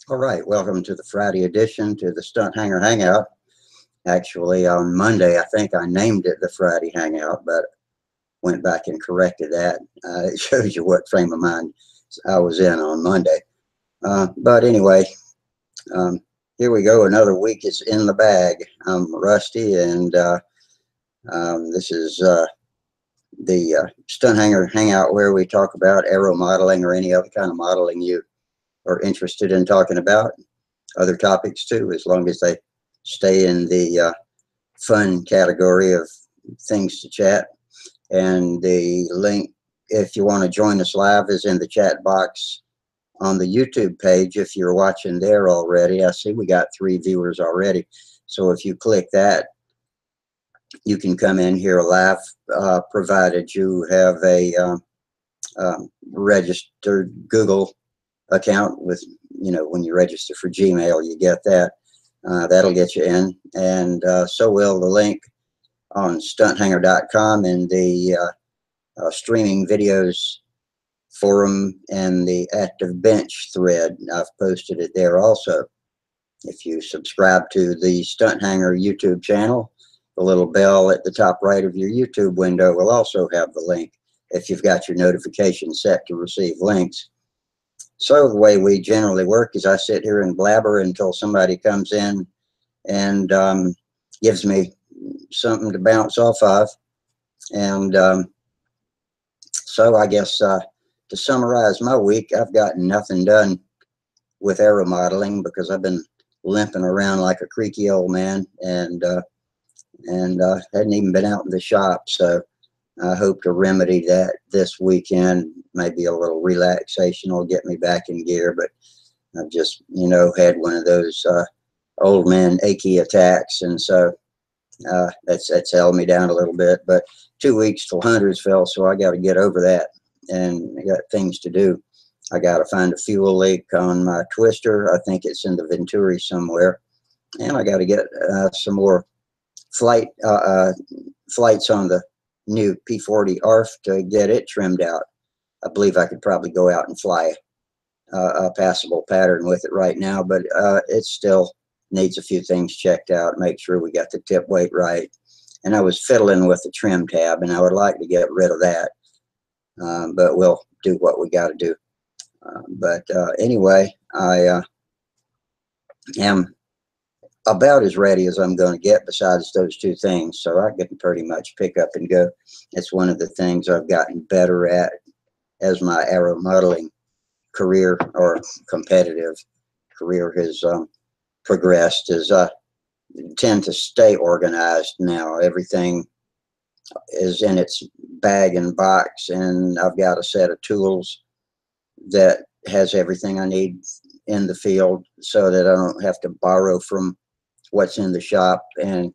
All right, welcome to the Friday edition to the Stunthangar Hangout. Actually, on Monday, I think I named it the Friday Hangout, but went back and corrected that. It shows you what frame of mind I was in on Monday. But anyway, um, here we go. Another week is in the bag. I'm Rusty, and this is the Stunthangar Hangout where we talk about aero modeling or any other kind of modeling you are interested in talking about. Other topics too, as long as they stay in the fun category of things to chat. And the link, if you want to join us live, is in the chat box on the YouTube page. If you're watching there already, I see we got 3 viewers already. So if you click that, you can come in here live, provided you have a registered Google account with, when you register for Gmail, you get that. That'll get you in. And so will the link on stunthangar.com and the streaming videos forum and the active bench thread. I've posted it there also. If you subscribe to the Stunthangar YouTube channel, the little bell at the top right of your YouTube window will also have the link if you've got your notifications set to receive links. So the way we generally work is I sit here and blabber until somebody comes in and gives me something to bounce off of. And so I guess to summarize my week, I've gotten nothing done with aero modeling because I've been limping around like a creaky old man and hadn't even been out in the shop. So I hope to remedy that this weekend. Maybe a little relaxation will get me back in gear, but I've just, had one of those old man achy attacks, and so that's held me down a little bit. But 2 weeks till Huntersville, so I got to get over that, and I got things to do. I got to find a fuel leak on my twister. I think it's in the Venturi somewhere, and I got to get some more flights on the new P40 ARF to get it trimmed out. I believe I could probably go out and fly a passable pattern with it right now, but it still needs a few things checked out, make sure we got the tip weight right. And I was fiddling with the trim tab, and I would like to get rid of that, but we'll do what we got to do. But anyway, I am about as ready as I'm going to get besides those 2 things, so I can pretty much pick up and go. It's one of the things I've gotten better at as my aero modeling career or competitive career has progressed, is I tend to stay organized now. Everything is in its bag and box, and I've got a set of tools that has everything I need in the field so that I don't have to borrow from what's in the shop and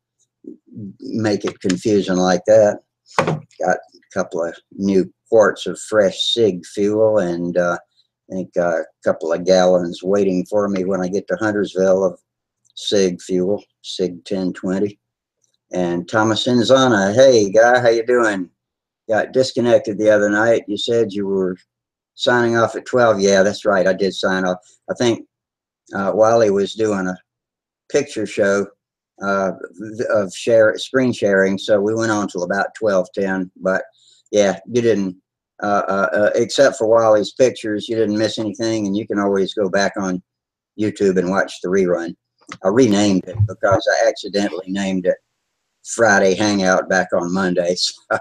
make it confusing like that. Got a couple of new quarts of fresh SIG fuel, and I think a couple of gallons waiting for me when I get to Huntersville of SIG fuel, SIG 1020. And Thomas Inzana, hey guy, how you doing? Got disconnected the other night. You said you were signing off at 12. Yeah, that's right. I did sign off. I think Wally was doing a picture show of screen sharing, so we went on till about 12:10. But yeah, you didn't except for Wally's pictures, you didn't miss anything, and you can always go back on YouTube and watch the rerun. I renamed it because I accidentally named it Friday Hangout back on Monday, so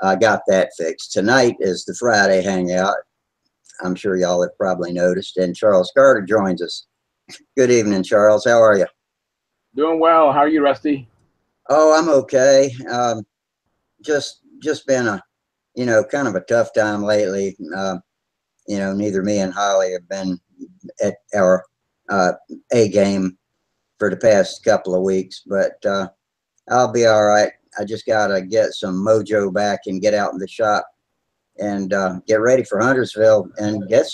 I got that fixed. Tonight is the Friday Hangout. I'm sure y'all have probably noticed, and Charles Carter joins us. Good evening, Charles. How are you? Doing well. How are you, Rusty? Oh, I'm okay. Just been a, kind of a tough time lately. Neither me and Holly have been at our A game for the past couple of weeks, but I'll be all right. I just got to get some mojo back and get out in the shop and get ready for Huntersville and get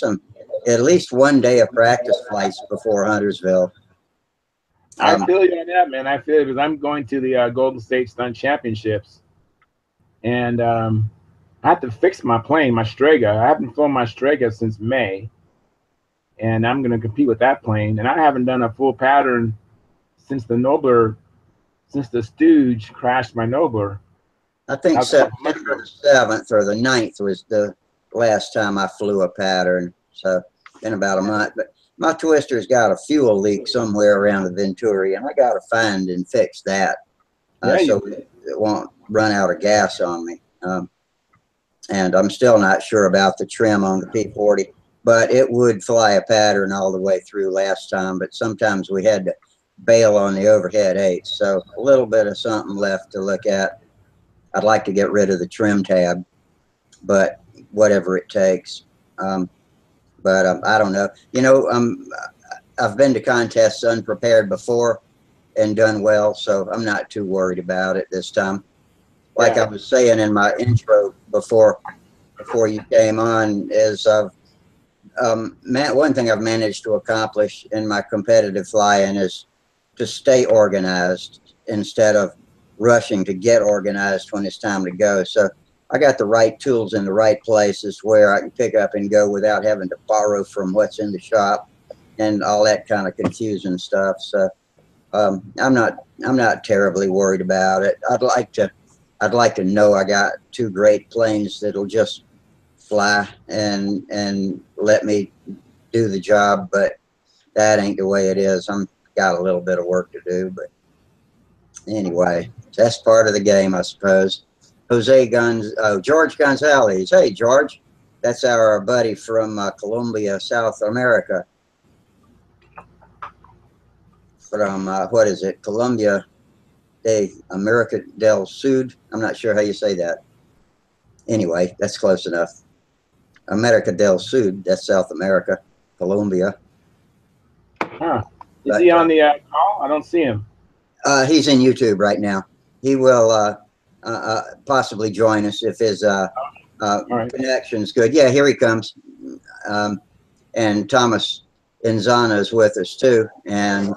at least 1 day of practice flights before Huntersville. I feel you on that, man. I feel it because I'm going to the Golden State Stunt Championships, and I have to fix my plane, my Strega. I haven't flown my Strega since May, and I'm going to compete with that plane. And I haven't done a full pattern since the Stooge crashed my Nobler. I think September the 7th or the 9th was the last time I flew a pattern. So in about a month. But my twister's got a fuel leak somewhere around the Venturi, and I got to find and fix that so it won't run out of gas on me. And I'm still not sure about the trim on the P40, but it would fly a pattern all the way through last time. But sometimes we had to bail on the overhead 8, so a little bit of something left to look at. I'd like to get rid of the trim tab, but whatever it takes. But I don't know. You know, I've been to contests unprepared before and done well, so I'm not too worried about it this time. Like I was saying in my intro before you came on, is one thing I've managed to accomplish in my competitive flying is to stay organized instead of rushing to get organized when it's time to go. So I got the right tools in the right places where I can pick up and go without having to borrow from what's in the shop and all that kind of confusing stuff. So I'm not terribly worried about it. I'd like to know I got 2 great planes that'll just fly and let me do the job, but that ain't the way it is. I'm got a little bit of work to do, but anyway, that's part of the game, I suppose. George Gonzalez. Hey, George. That's our buddy from Colombia, South America. From, what is it? Colombia de America del Sud. I'm not sure how you say that. Anyway, that's close enough. America del Sud, that's South America, Colombia. Huh. Is he on the call? I don't see him. He's in YouTube right now. He will possibly join us if his connection's good. Yeah, here he comes. And Thomas Inzana is with us too. And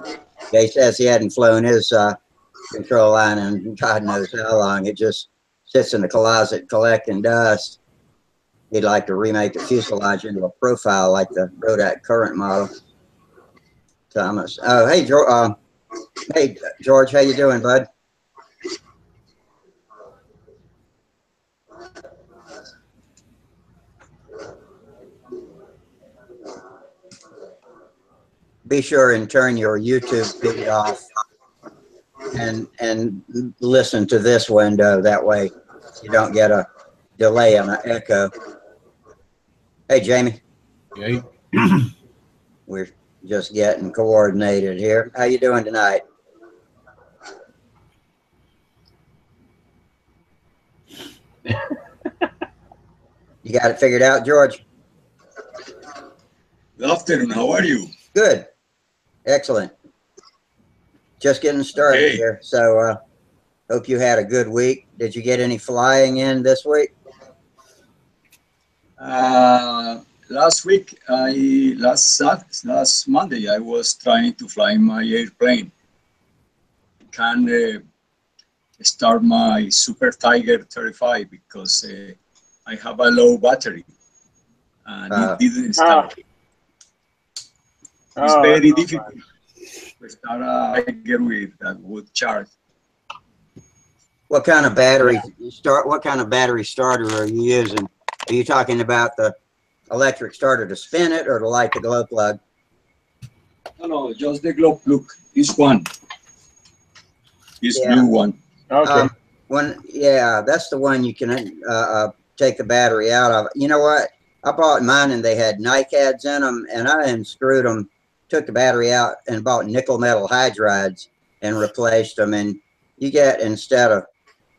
he says he hadn't flown his control line in God knows how long. It just sits in the closet collecting dust. He'd like to remake the fuselage into a profile like the Rodak current model. Thomas. Oh, hey, hey, George, how you doing, bud? Be sure and turn your YouTube feed off and listen to this window. That way you don't get a delay and an echo. Hey, Jamie. Hey. We're just getting coordinated here. How you doing tonight? You got it figured out, George? Good afternoon. How are you? Good. Excellent. Just getting started here. So hope you had a good week. Did you get any flying in this week? Last week, last Monday, I was trying to fly my airplane. Can't start my Super Tiger 35 because I have a low battery and it didn't start. It's very difficult to start a Tiger with a good charge. What kind of battery What kind of battery starter are you using? Are you talking about the electric starter to spin it or to light the glow plug? No, just the glow plug. This one. This blue one. Okay. That's the one you can take the battery out of. You know what? I bought mine and they had NiCads in them, and I unscrewed them, took the battery out, and bought nickel metal hydrides and replaced them. And you get, instead of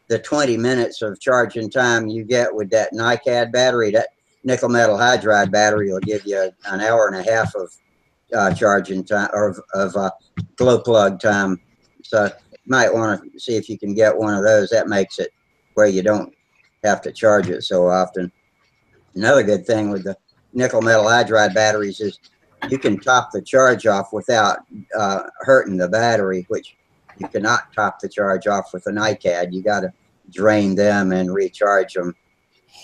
the 20 minutes of charging time you get with that NiCad battery, that nickel metal hydride battery will give you an hour and a half of charging time, or of glow plug time. So you might want to see if you can get one of those. That makes it where you don't have to charge it so often. Another good thing with the nickel metal hydride batteries is you can top the charge off without hurting the battery, which you cannot top the charge off with a NiCad. You got to drain them and recharge them.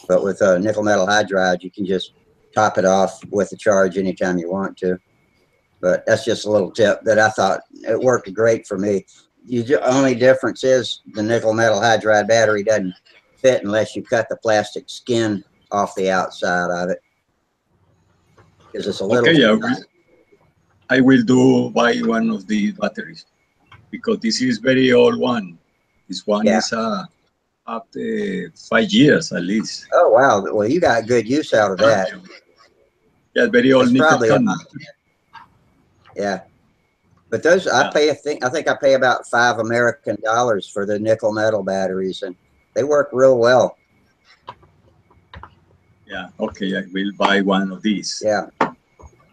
But with a nickel metal hydride, you can just top it off with a charge anytime you want to. But that's just a little tip that I thought it worked great for me. Only difference is the nickel metal hydride battery doesn't fit unless you cut the plastic skin off the outside of it, because it's a little. Okay, I will buy one of the batteries, because this is very old one. This one is up to 5 years at least. Oh wow! Well, you got good use out of that. Yeah, very old nickel cadmium. Yeah, but those I think I pay about $5 American for the nickel metal batteries, and they work real well. Yeah. Okay, I will buy one of these. Yeah,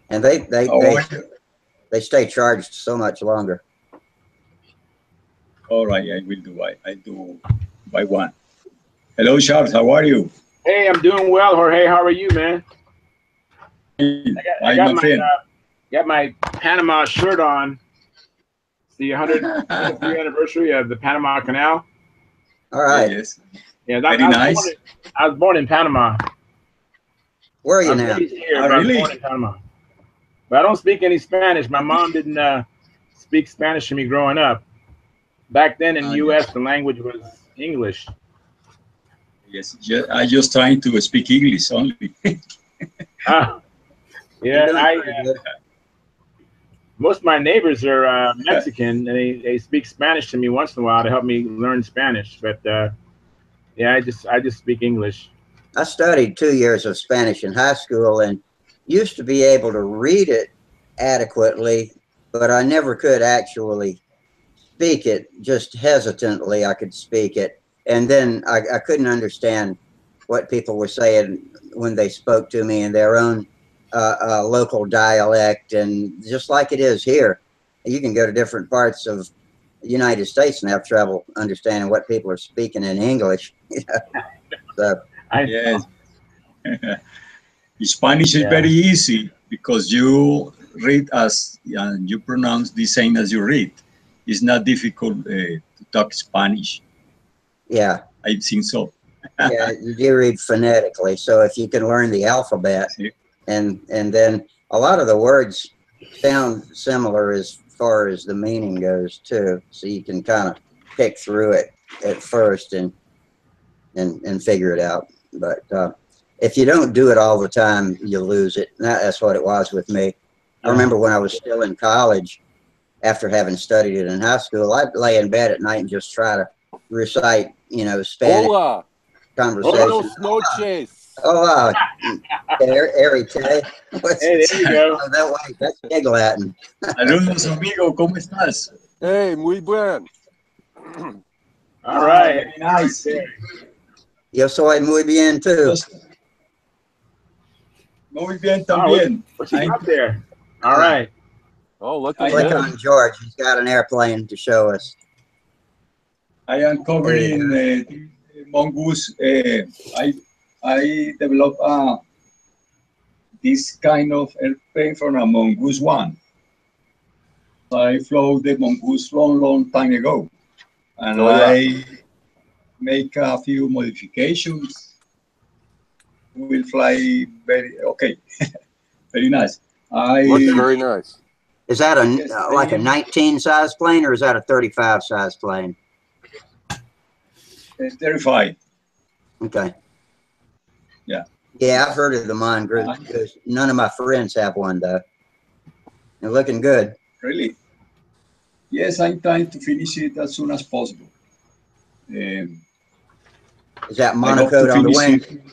and they stay charged so much longer. All right, I will do buy one. Hello, Charles. How are you? Hey, I'm doing well, Jorge. How are you, man? I got my Panama shirt on. It's the 100th anniversary of the Panama Canal. All right. Yes. Yeah, very nice. I was born in Panama. Where are you now? Here, really? I was born in Panama. But I don't speak any Spanish. My mom didn't speak Spanish to me growing up. Back then in the U.S., the language was English. Yes, I just trying to speak English only. Most of my neighbors are Mexican, and they speak Spanish to me once in a while to help me learn Spanish. But yeah, I just speak English. I studied 2 years of Spanish in high school and used to be able to read it adequately, but I never could actually speak it. Just hesitantly I could speak it, and then I couldn't understand what people were saying when they spoke to me in their own local dialect. And just like it is here, you can go to different parts of the United States and have trouble understanding what people are speaking in English. So, yes. Spanish is very easy because you read and you pronounce the same as you read. It's not difficult to talk Spanish. Yeah, I think so. Yeah, you do read phonetically, so if you can learn the alphabet, and then a lot of the words sound similar as far as the meaning goes too, so you can kind of pick through it at first and figure it out. But if you don't do it all the time, you lose it. That's what it was with me. I remember when I was still in college, after having studied it in high school, I'd lay in bed at night and just try to recite, Spanish. Hola. Conversation. Buenos noches. Oh, Eric. Hey, there you go. That way, that's big Latin. Saludos, amigo. ¿Cómo estás? Hey, muy bien. All right. Very nice. Yo soy muy bien too. Muy bien también. What you got there? All right. Oh, look Click at on George. He's got an airplane to show us. I am covering mongoose. I developed this kind of airplane from a mongoose one. I flew the mongoose long time ago, and I make a few modifications. Will fly very okay, very nice. Looks very nice. Is that like a 19 size plane, or is that a 35 size plane? It's 35. Okay. Yeah. Yeah, I've heard of the mongoose. None of my friends have one though. They're looking good. Really? Yes, I'm trying to finish it as soon as possible. Is that monocoat on the wing?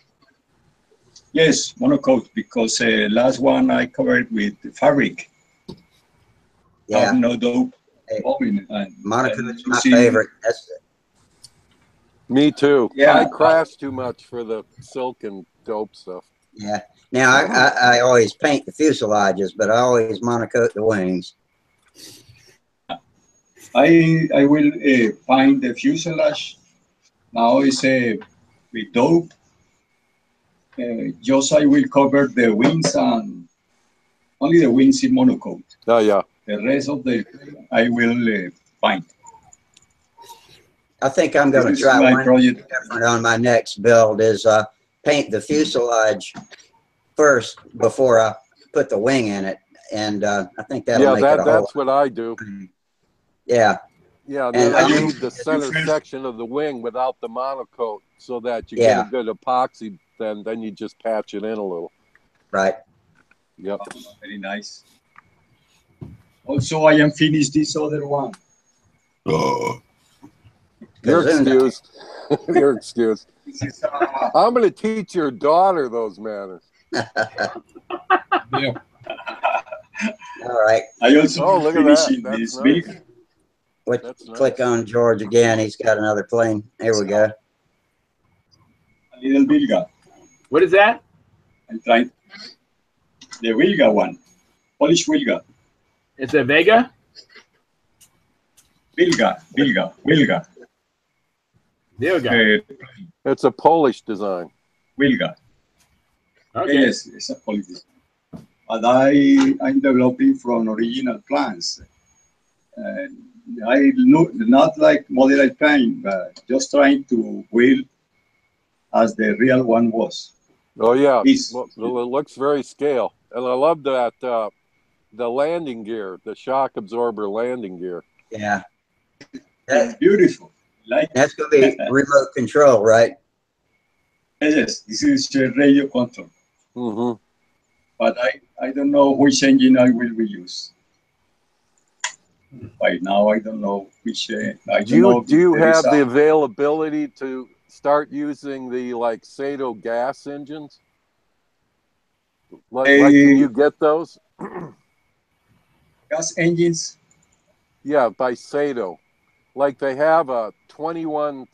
Yes, monocoat, because last one I covered with fabric. Yeah. No dope. Hey, monocoat's my favorite. That's it. Me too. Yeah. I crash too much for the silk and dope stuff. Yeah. Now I always paint the fuselages, but I always monocoat the wings. I will paint the fuselage. Now it's with dope. Just I will cover the wings, and only the wings in monocoat. Oh yeah. The rest of the I will paint. I think I'm going to try one different on my next build is paint the fuselage first before I put the wing in it, and I think that'll make it a whole. That's what I do. Yeah. Yeah, and And then I leave the center section of the wing without the monocoat so that you get a good epoxy. Then you just patch it in a little. Right. Yep. Oh, very nice. Also, I am finished this other one. You're excused. You're excused. I'm going to teach your daughter those manners. Yeah. All right. I also look finishing at that. this Nice. big. Click on George again. He's got another plane. Here we go. A little Vilga. What is that? I'm trying. The Vilga one. Polish Vilga. It's a Vega? Vilga. Vilga. It's a Polish design. Vilga. Okay. Yes, it's a Polish design. But I'm developing from original plans. I look not like model plane, but just trying to build as the real one was. Oh yeah, it looks very scale, and I love that the landing gear, the shock absorber landing gear. Yeah, that's beautiful. Like that's gonna be remote control, right? Yes, this is radio control. Mm-hmm. But I don't know which engine I will use. Right now, I don't know which. Do you have the availability to start using the Sato gas engines? Can you get those? Gas engines? Yeah, by Sato. Like they have a 21.21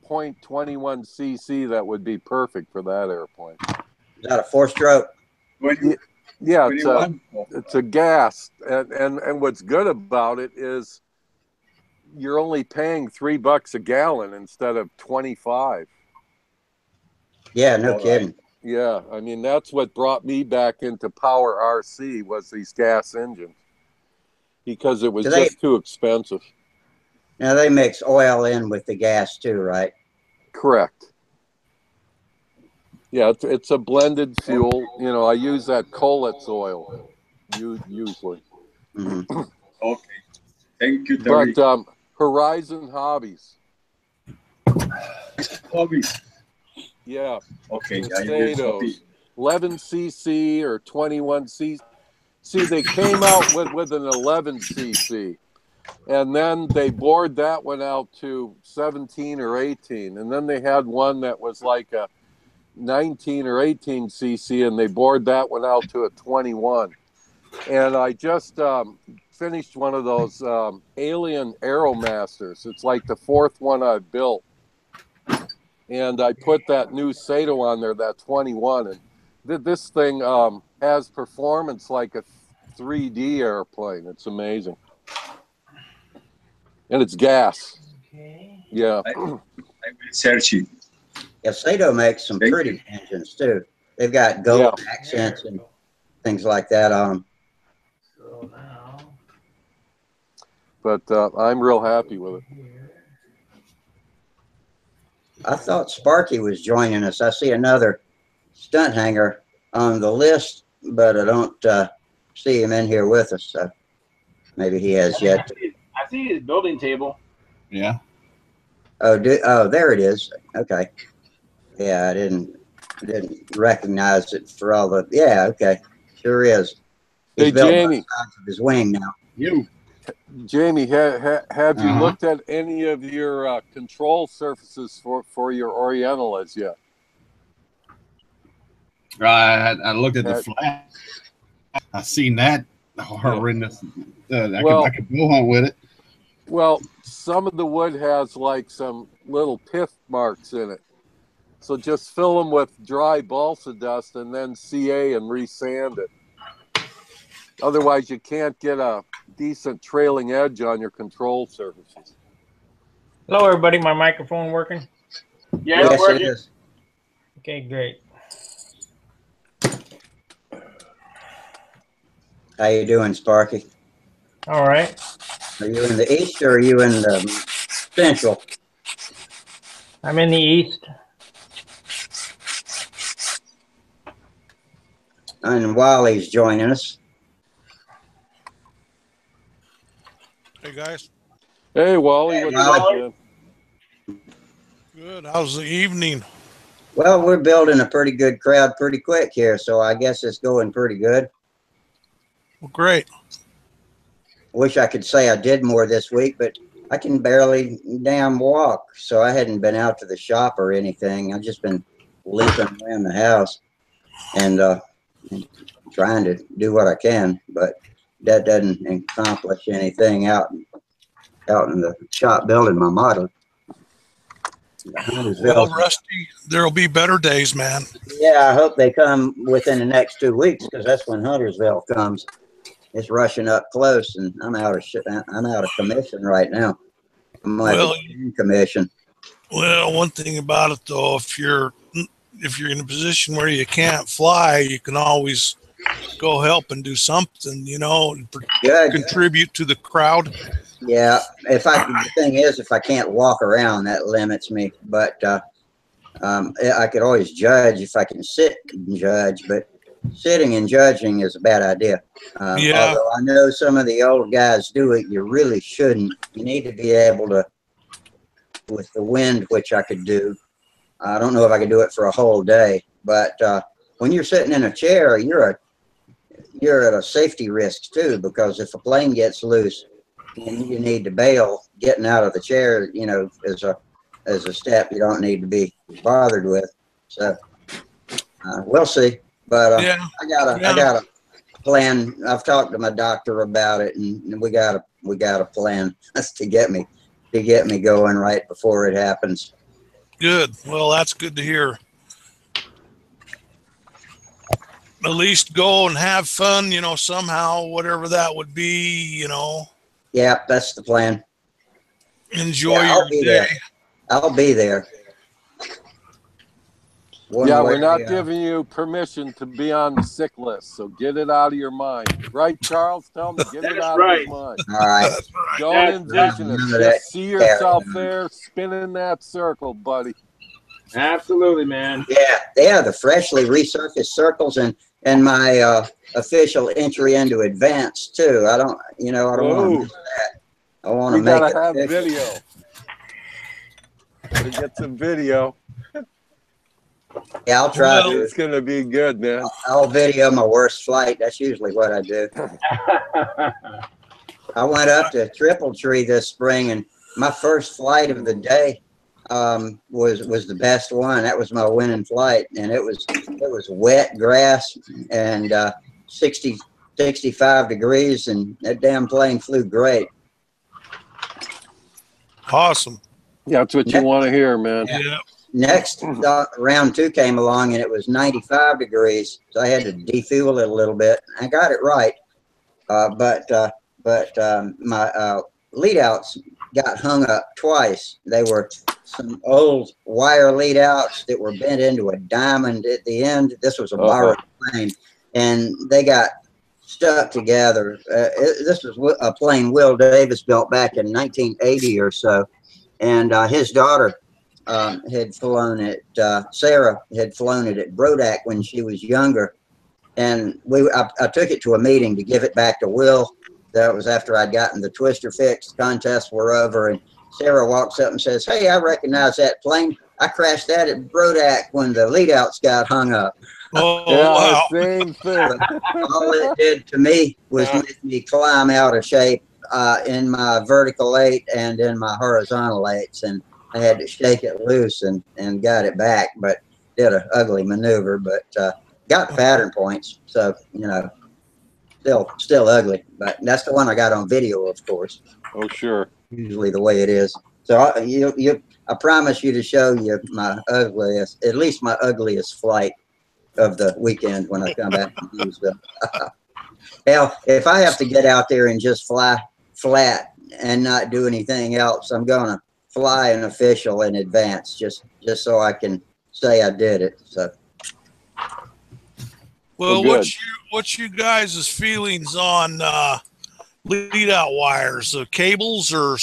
cc that would be perfect for that airplane. Is that a 4-stroke? Yeah, it's a gas, and what's good about it is you're only paying $3 a gallon instead of 25. Yeah, no kidding. Yeah, I mean that's what brought me back into Power RC was these gas engines because it was just too expensive. Now they mix oil in with the gas too, right? Correct. Yeah, it's a blended fuel. You know, I use that Colet's oil usually. Mm-hmm. Okay. Thank you, Terry. But Horizon Hobbies. Hobbies. Yeah. Okay. Statos, 11 cc or 21 cc. See, they came out with an 11 cc. And then they bored that one out to 17 or 18. And then they had one that was like a 19 or 18 cc, and they bored that one out to a 21. And I just finished one of those Alien Aeromasters. It's like the 4th one I've built. And I put that new Sato on there, that 21. And this thing has performance like a 3D airplane. It's amazing. And it's gas. Okay. Yeah. I will search it. Yeah, Sato makes some pretty engines too. They've got gold accents and things like that on them. So now. But I'm real happy with it. I thought Sparky was joining us. I see another Stunthangar on the list, but I don't see him in here with us. So maybe he has yet. I see his building table. Yeah. Oh, there it is. Okay. Yeah, I didn't recognize it for all the. Yeah, okay, sure is. He's hey, Jamie. Of his wing now. Jamie, have you looked at any of your control surfaces for your Oriental as yet? I looked at the flat. I seen that horrendous. I could go hunt with it. Well, some of the wood has like some little pith marks in it. So just fill them with dry balsa dust and then CA and resand it. Otherwise, you can't get a decent trailing edge on your control surfaces. Hello, everybody. My microphone working? Yeah, yes, it is. Okay, great. How you doing, Sparky? All right. Are you in the east or are you in the central? I'm in the east. And Wally's joining us. Hey guys. Hey, Wally, what's up, man? Good. How's the evening? Well, we're building a pretty good crowd pretty quick here, so I guess it's going pretty good. Well, great. Wish I could say I did more this week, but I can barely damn walk, so I hadn't been out to the shop or anything. I've just been limping around the house and trying to do what I can, but that doesn't accomplish anything out in the shop building my model. Well, Rusty, there'll be better days, man. Yeah, I hope they come within the next 2 weeks, because that's when Huntersville comes. It's rushing up close, and I'm out of commission right now. I'm like in commission. Well, one thing about it though, if you're in a position where you can't fly, you can always go help and do something, you know, and contribute to the crowd. Yeah, the thing is, if I can't walk around, that limits me. But I could always judge if I can sit and judge, but sitting and judging is a bad idea. Although I know some of the old guys do it, you really shouldn't. You need to be able to, with the wind, which I could do. I don't know if I could do it for a whole day, but when you're sitting in a chair, you're at a safety risk too, because if a plane gets loose and you need to bail, getting out of the chair, you know, is a step you don't need to be bothered with. So we'll see. But I got a plan. I've talked to my doctor about it, and we got a plan. That's to get me going right before it happens. Good. Well, that's good to hear. At least go and have fun, you know, somehow, whatever that would be, you know. Yeah, that's the plan. Enjoy your day. I'll be there. We're not giving you permission to be on the sick list, so get it out of your mind. Right, Charles? Tell me, get it out of his mind. All right. Don't envision it. Just see yourself there spinning that circle, buddy. Absolutely, man. Yeah, the freshly resurfaced circles and my official entry into advanced too. I don't want to miss that. I want to make it. We gotta have video. We get some video. Yeah, I'll try to. It's gonna be good, man. I'll video my worst flight. That's usually what I do. I went up to Triple Tree this spring, and my first flight of the day was the best one. That was my winning flight, and it was wet grass and 65 degrees, and that damn plane flew great. Awesome. Yeah, that's what you want to hear, man. Yeah. Next, round 2 came along, and it was 95 degrees, so I had to defuel it a little bit. I got it right, but my lead outs got hung up twice. They were some old wire lead outs that were bent into a diamond at the end. This was a borrowed plane, and they got stuck together. This was a plane Will Davis built back in 1980 or so, and his daughter had flown it. Sarah had flown it at Brodak when she was younger, and I took it to a meeting to give it back to Will. That was after I'd gotten the twister fixed. Contests were over, and Sarah walks up and says, "Hey, I recognize that plane. I crashed that at Brodak when the lead outs got hung up." Oh, wow. Same thing. All it did to me was make me climb out of shape in my vertical 8 and in my horizontal 8s, and I had to shake it loose and got it back, but did an ugly maneuver, but got pattern points. So, you know, still ugly, but that's the one I got on video, of course. Oh, sure. Usually the way it is. So I promise you to show you my ugliest, at least my ugliest flight of the weekend when I come back from Houston. Hell, if I have to get out there and just fly flat and not do anything else, I'm gonna fly an official in advance just so I can say I did it. So, well, what's you guys' feelings on lead out wires, cables or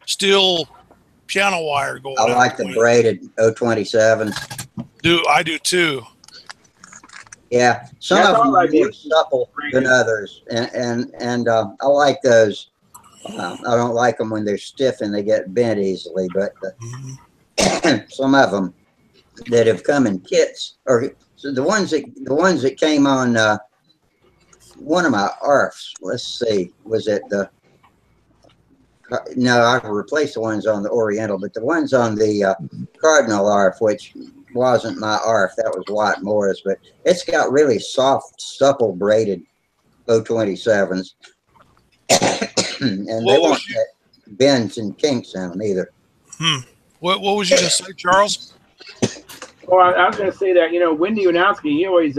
steel piano wire going? I like the braided 027s. I do too. Yeah, some That's of them all are I more did. supple than others, and I like those. I don't like them when they're stiff and they get bent easily, but some of them that have come in kits, or so the ones that came on one of my ARFs. Let's see, was it the? No, I replaced the ones on the Oriental, but the ones on the Cardinal ARF, which wasn't my ARF, that was Watt Morris, but it's got really soft, supple braided 027s, and they won't get bends and kinks in them either. What was you gonna say, Charles? Well, I was going to say that, you know, Wendy Unowski, he always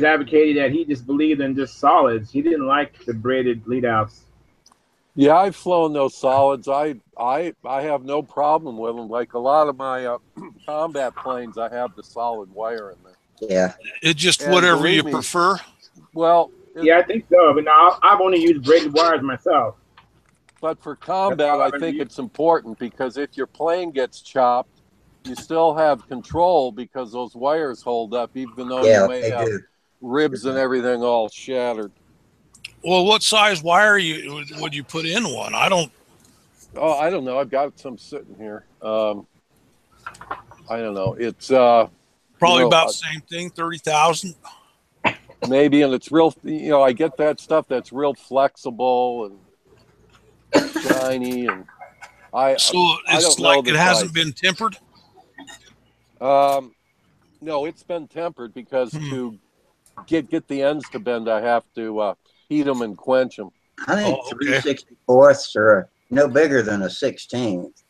advocated that he just believed in just solids. He didn't like the braided lead outs. Yeah, I've flown those solids. I have no problem with them. Like a lot of my combat planes, I have the solid wire in there. Yeah, It's just whatever you prefer. Well, yeah, I think so. But now I've only used braided wires myself. But for combat, I think it's important because if your plane gets chopped, you still have control because those wires hold up, even though you may have ribs and everything all shattered. Well, what size wire would you put in one? I don't. Oh, I don't know. I've got some sitting here. I don't know. It's probably about the same thing, 30,000. Maybe, and it's real. You know, I get that stuff that's real flexible and shiny, and So it's like it hasn't been tempered. No, it's been tempered because to get the ends to bend, I have to heat them and quench them. I think 3/64ths are no bigger than a 16th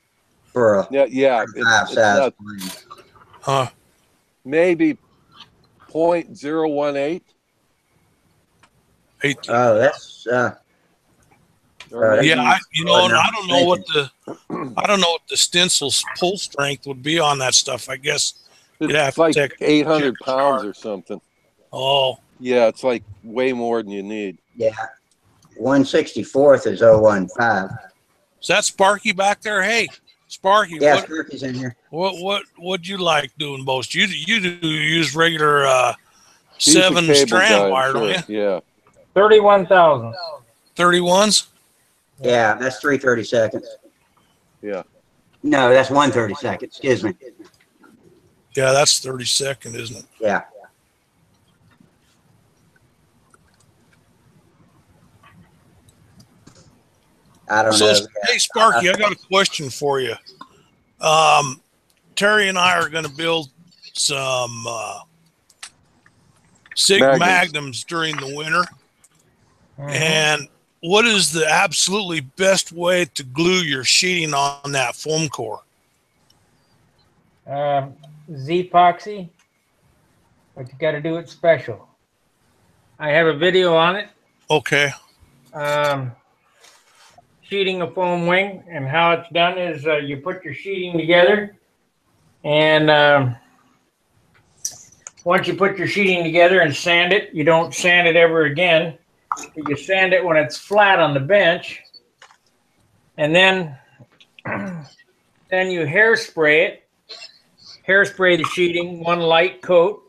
for a 35 size plane. Maybe 0.018. Oh, that's yeah. I don't know what the stencil's pull strength would be on that stuff. I guess it's like 800 pounds or something. Oh, yeah, it's like way more than you need. Yeah, 1/64th is 015. Is that Sparky back there? Hey, Sparky. Yeah, Sparky's in here. What'd you like doing most? You use regular 7-strand wire, don't you? Yeah. 31,000. 31s? Yeah, that's 3/32. Yeah. No, that's 1/32. Excuse me. Yeah, that's 32nd, isn't it? Yeah. I don't know. Hey, Sparky, I got a question for you. Terry and I are going to build some SIG Magnums during the winter. And what is the absolutely best way to glue your sheeting on that foam core? Z-epoxy, but you got to do it special. I have a video on it. Okay. Sheeting a foam wing, and how it's done is you put your sheeting together, and once you put your sheeting together and sand it, you don't sand it ever again. You sand it when it's flat on the bench, and then you hairspray it. Hairspray the sheeting, one light coat.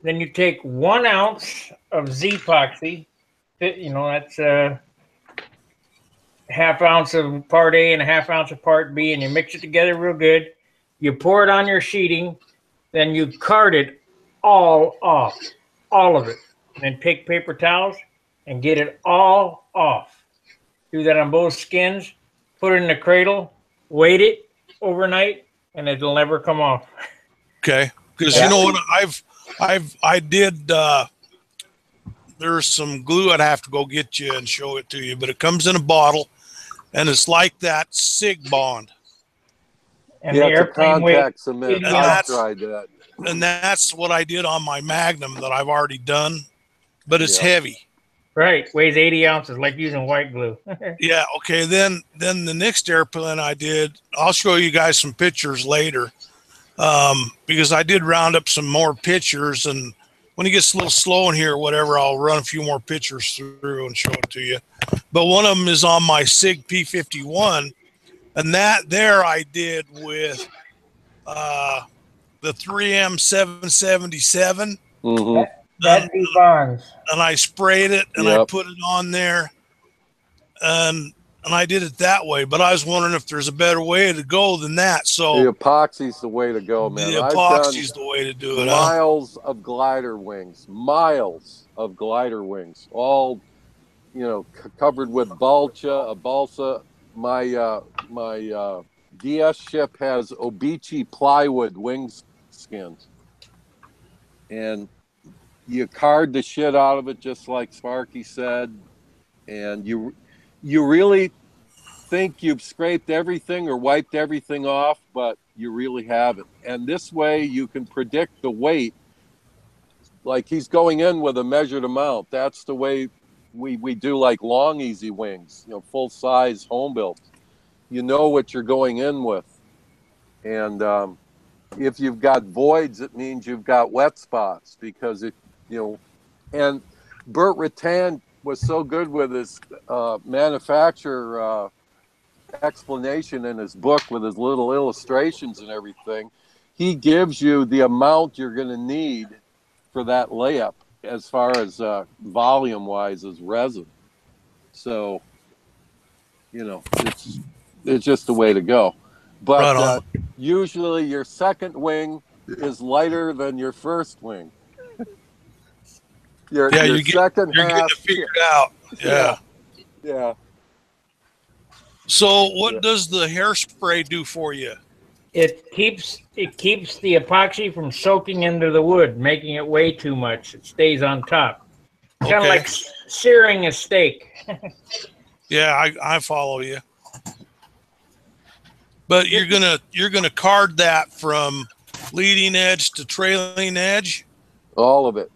Then you take 1 ounce of Z-epoxy. That's half ounce of part A and a half ounce of part B, and you mix it together real good. You pour it on your sheeting, then you card it all off, all of it. And then take paper towels and get it all off. Do that on both skins, put it in the cradle, wait it overnight, and it'll never come off. Okay. Because you know what, I did there's some glue I'd have to go get you and show it to you, but it comes in a bottle and it's like that SIG bond. And the airplane contact cement. I tried that. And that's what I did on my Magnum that I've already done, but it's heavy. Right, weighs 80 ounces, like using white glue. Yeah, okay. Then the next airplane I did, I'll show you guys some pictures later, because I did round up some more pictures, and when it gets a little slow in here or whatever, I'll run a few more pictures through and show it to you. But one of them is on my SIG P51, and that there I did with the 3M 777. Mm-hmm. That'd be Bonds. And I sprayed it and I put it on there, and I did it that way. But I was wondering if there's a better way to go than that. So the epoxy's the way to go, man. The epoxy's the way to do it. Miles of glider wings, all, you know, covered with balsa. My DS ship has Obici plywood wing skins, and you card the shit out of it, just like Sparky said, and you really think you've scraped everything or wiped everything off, but you really haven't. And this way you can predict the weight. Like, he's going in with a measured amount. That's the way we do, like, long easy wings, you know, full size home built. You know what you're going in with. And if you've got voids, it means you've got wet spots, because it, you know, and Burt Rattan was so good with his manufacturer explanation in his book with his little illustrations and everything. He gives you the amount you're going to need for that layup as far as volume wise as resin. So, you know, it's just the way to go. But usually your second wing is lighter than your first wing. Your second half, getting it figured out. Yeah. So what does the hairspray do for you? It keeps the epoxy from soaking into the wood, making it way too much. It stays on top. Kind of like searing a steak. Yeah, I follow you. But you're gonna card that from leading edge to trailing edge. All of it,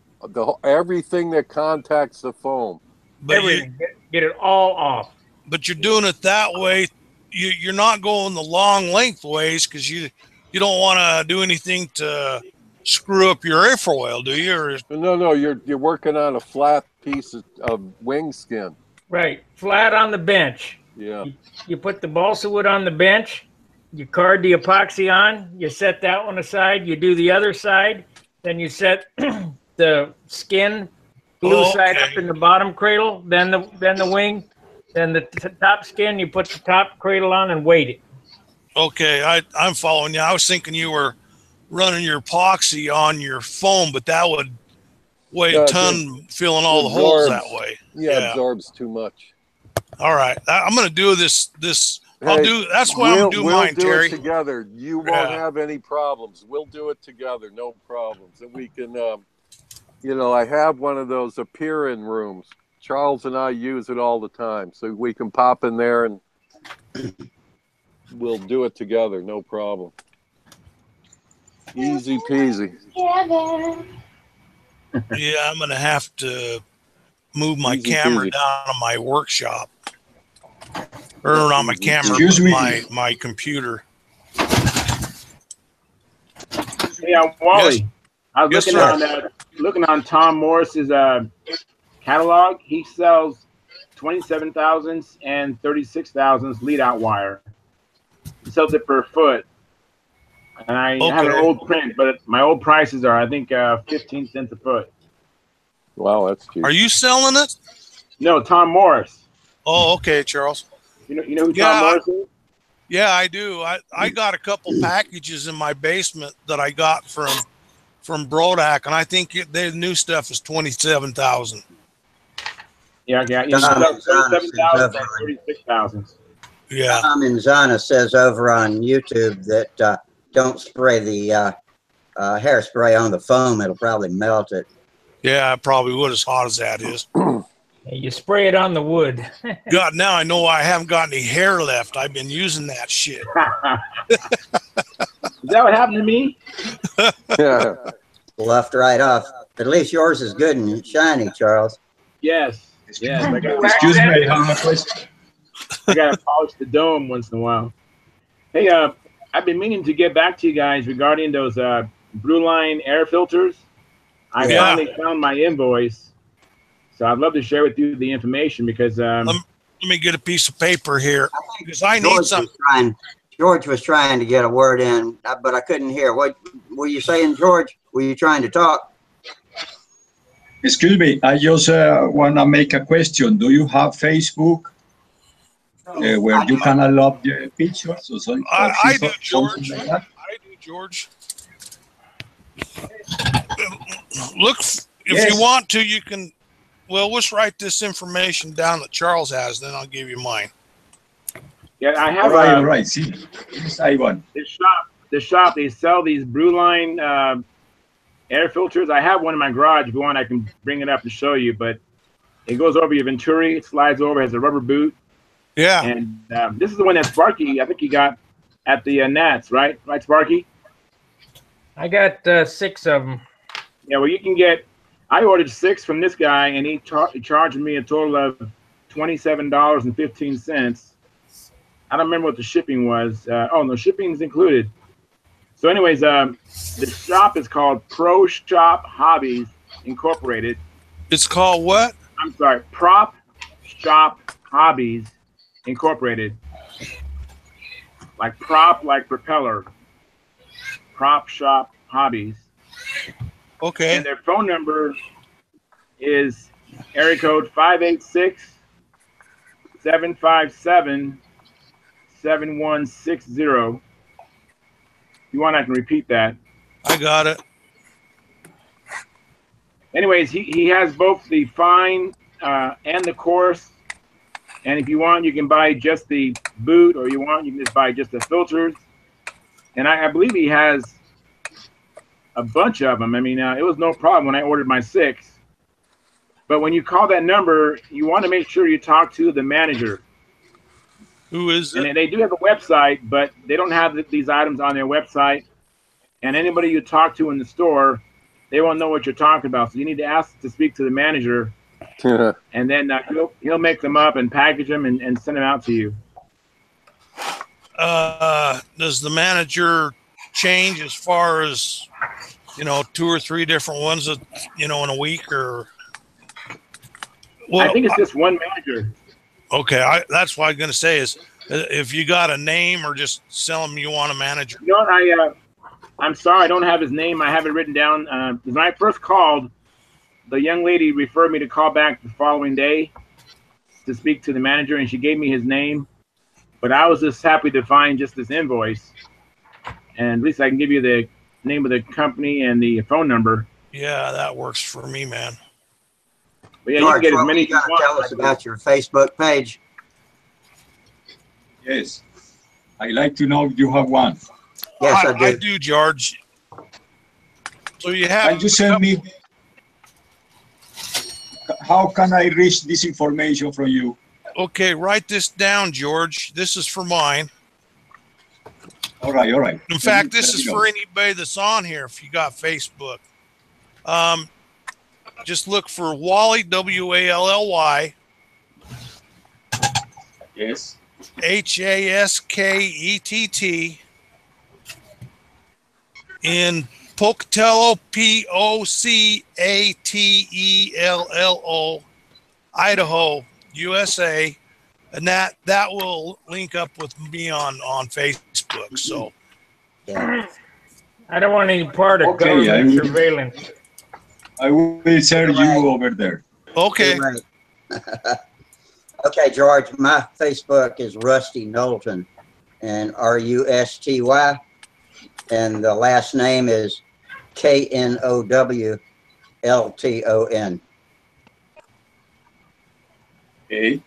everything that contacts the foam. But everything. Get it all off. But you're doing it that way. You're not going the long lengthways, because you don't want to do anything to screw up your airfoil, do you? Or... No, you're working on a flat piece of wing skin. Right, flat on the bench. Yeah. You put the balsa wood on the bench. You card the epoxy on. You set that one aside. You do the other side. Then you set the skin glue side up in the bottom cradle. Then the wing. Then the top skin, you put the top cradle on and weight it. Okay, I'm following you. I was thinking you were running your epoxy on your foam, but that would weigh a ton, filling all the holes that way. Yeah, absorbs too much. All right, I'm going to do this. That's why I'm going to do mine, Terry. We'll do it together. You won't have any problems. We'll do it together, no problems. And we can, you know, I have one of those appear-in rooms. Charles and I use it all the time, so we can pop in there and we'll do it together, no problem. Easy peasy. Yeah, I'm gonna have to move my camera down to my workshop, or not my camera, but my computer. Yeah, Wally. I was looking on Tom Morris's catalog. He sells 27,000s and 36,000s lead out wire. He sells it per foot. And I have an old print, but my old prices are, I think, 15 cents a foot. Wow, that's cheap. Are you selling it? No, Tom Morris. Oh, okay, Charles. You know who Tom Morris is? Yeah, I do. I got a couple packages in my basement that I got from Brodak, and I think the new stuff is 27,000. Yeah. 27,000 and 36,000. Yeah. Tom Inzana says over on YouTube that don't spray the hairspray on the foam; it'll probably melt it. Yeah, I probably would, as hot as that is. You spray it on the wood. God, now I know I haven't got any hair left. I've been using that shit. Is that what happened to me? Yeah. Left right off. At least yours is good and shiny, Charles. Yes. Excuse me, I gotta polish the dome once in a while. Hey, I've been meaning to get back to you guys regarding those Blue Line air filters. I finally found my invoice, so I'd love to share with you the information because let me get a piece of paper here because I need something. George was trying to get a word in, but I couldn't hear. What were you saying, George? Were you trying to talk? Excuse me, I just want to make a question. Do you have Facebook where you can upload the pictures or something? I do, George. Like that? I do, George. Look, if you want to, you can. Well, let's write this information down that Charles has, then I'll give you mine. Yeah, I have. All right. See, I want. The shop. They sell these Brewline air filters. I have one in my garage. If you want, I can bring it up and show you. But it goes over your Venturi. It slides over. Has a rubber boot. Yeah. And this is the one that Sparky, I think he got at the Nats, right? Right, Sparky? I got 6 of them. Yeah, well, you can get. I ordered 6 from this guy, and he charged me a total of $27.15. I don't remember what the shipping was. Oh, no, shipping is included. So anyways, the shop is called Pro Shop Hobbies Incorporated. It's called what? I'm sorry, Prop Shop Hobbies Incorporated. Like prop, like propeller. Prop Shop Hobbies. Okay. And their phone number is area code 586-757-7160. If you want, I can repeat that. I got it. Anyways, he has both the fine and the coarse. And if you want, you can buy just the boot, or you can just buy just the filters. And I believe he has a bunch of them. I mean, it was no problem when I ordered my 6. But when you call that number, you want to make sure you talk to the manager. Who is it? And they do have a website, but they don't have these items on their website. And anybody you talk to in the store, they won't know what you're talking about. So you need to ask to speak to the manager. And then he'll make them up and package them and send them out to you. Does the manager change as far as, 2 or 3 different ones that, in a week, or? Well, I think it's just one manager. Okay, that's what I'm going to say is, if you got a name, or just tell them you want a manager. You know what, I'm sorry, I don't have his name. I have it written down. When I first called, the young lady referred me to call back the following day to speak to the manager, and she gave me his name. But I was just happy to find just this invoice. And at least I can give you the name of the company and the phone number. Yeah, that works for me, man. But yeah, George, you can get as many you got to tell us about your Facebook page. Yes. I'd like to know if you have one. Yes, I do. I do, George. So you have. Can you send me? How can I reach this information from you? Okay, write this down, George. This is for mine. All right. In fact, this is for anybody that's on here. If you got Facebook, just look for Wally, Wally. Yes. Haskett in Pocatello, Pocatello, Idaho, USA, and that will link up with me on Facebook. So, yeah. I don't want any part of government surveillance. I will send you over there. Okay. Right. Okay, George. My Facebook is Rusty Knowlton, and Rusty, and the last name is Knowlton. Okay.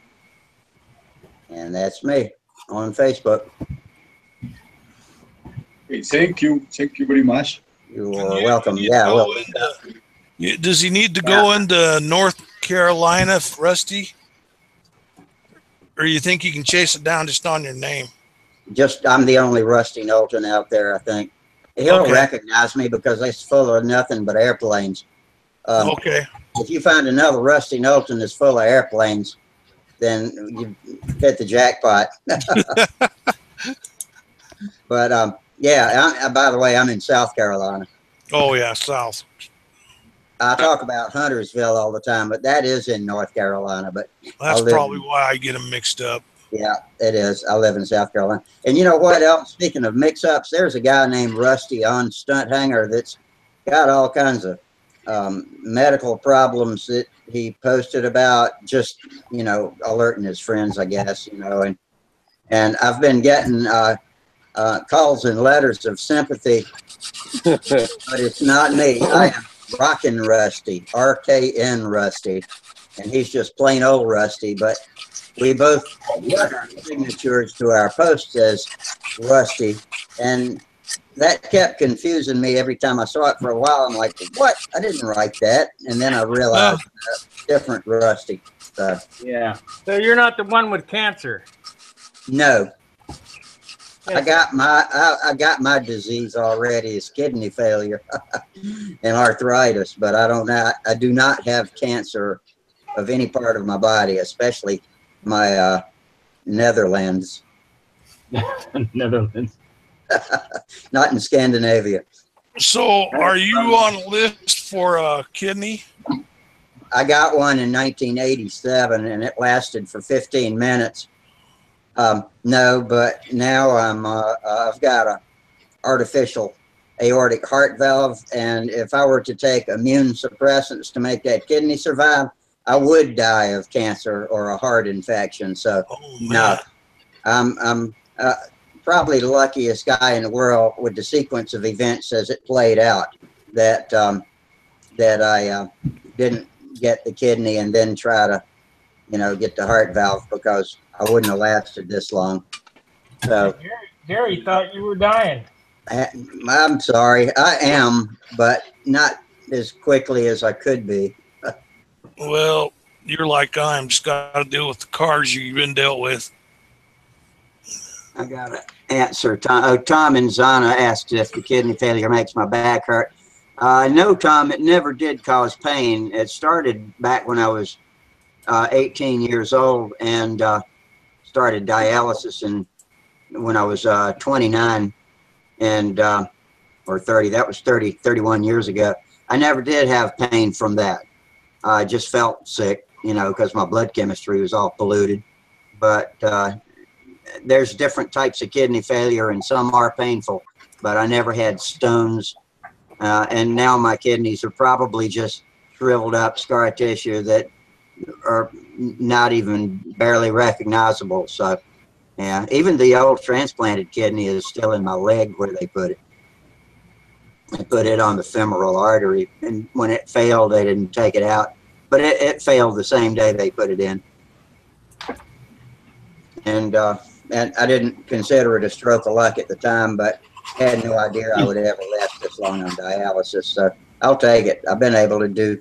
And that's me on Facebook. Okay, thank you very much. You are welcome. Yeah. Well, does he need to go into North Carolina, Rusty? Or you think you can chase it down just on your name? I'm the only Rusty Knowlton out there, I think. He'll recognize me because it's full of nothing but airplanes. Okay. If you find another Rusty Knowlton that's full of airplanes, then you hit the jackpot. But yeah, by the way, I'm in South Carolina. Oh yeah, South. I talk about Huntersville all the time, but that is in North Carolina. But that's probably why I get them mixed up. Yeah, it is. I live in South Carolina. And you know what else? Speaking of mix-ups, there's a guy named Rusty on Stunthangar that's got all kinds of medical problems that he posted about, just, you know, alerting his friends, I guess, you know. And I've been getting calls and letters of sympathy, but it's not me. I am Rockin' Rusty, RKN Rusty, and he's just plain old Rusty, but we both put our signatures to our posts as Rusty, and that kept confusing me every time I saw it. For a while, I'm like, what? I didn't write that. And then I realized different Rusty. So, yeah. So you're not the one with cancer? No. I got my disease already. It's kidney failure and arthritis, but I do not have cancer of any part of my body, especially my Netherlands. Netherlands. Not in Scandinavia. So are you on a list for a kidney? I got one in 1987 and it lasted for 15 minutes. No, but now I've got a artificial aortic heart valve, and if I were to take immune suppressants to make that kidney survive, I would die of cancer or a heart infection. So no, I'm probably the luckiest guy in the world with the sequence of events as it played out, that that I didn't get the kidney and then try to, you know, get the heart valve, because I wouldn't have lasted this long. So Gary thought you were dying. I'm sorry, I am, but not as quickly as I could be. Well, you're like I'm just got to deal with the cards you've been dealt with. I got to answer. Tom in Zana asked if the kidney failure makes my back hurt. No, Tom, it never did cause pain. It started back when I was 18 years old and started dialysis when I was 29 and or 30. That was 31 years ago. I never did have pain from that. I just felt sick, you know, because my blood chemistry was all polluted. But there's different types of kidney failure, and some are painful, but I never had stones. And now my kidneys are probably just shriveled up scar tissue that are not even barely recognizable. So, yeah, even the old transplanted kidney is still in my leg where they put it. They put it on the femoral artery, and when it failed, they didn't take it out. But it failed the same day they put it in. And I didn't consider it a stroke of luck at the time, but had no idea I would ever last this long on dialysis. So I'll take it. I've been able to do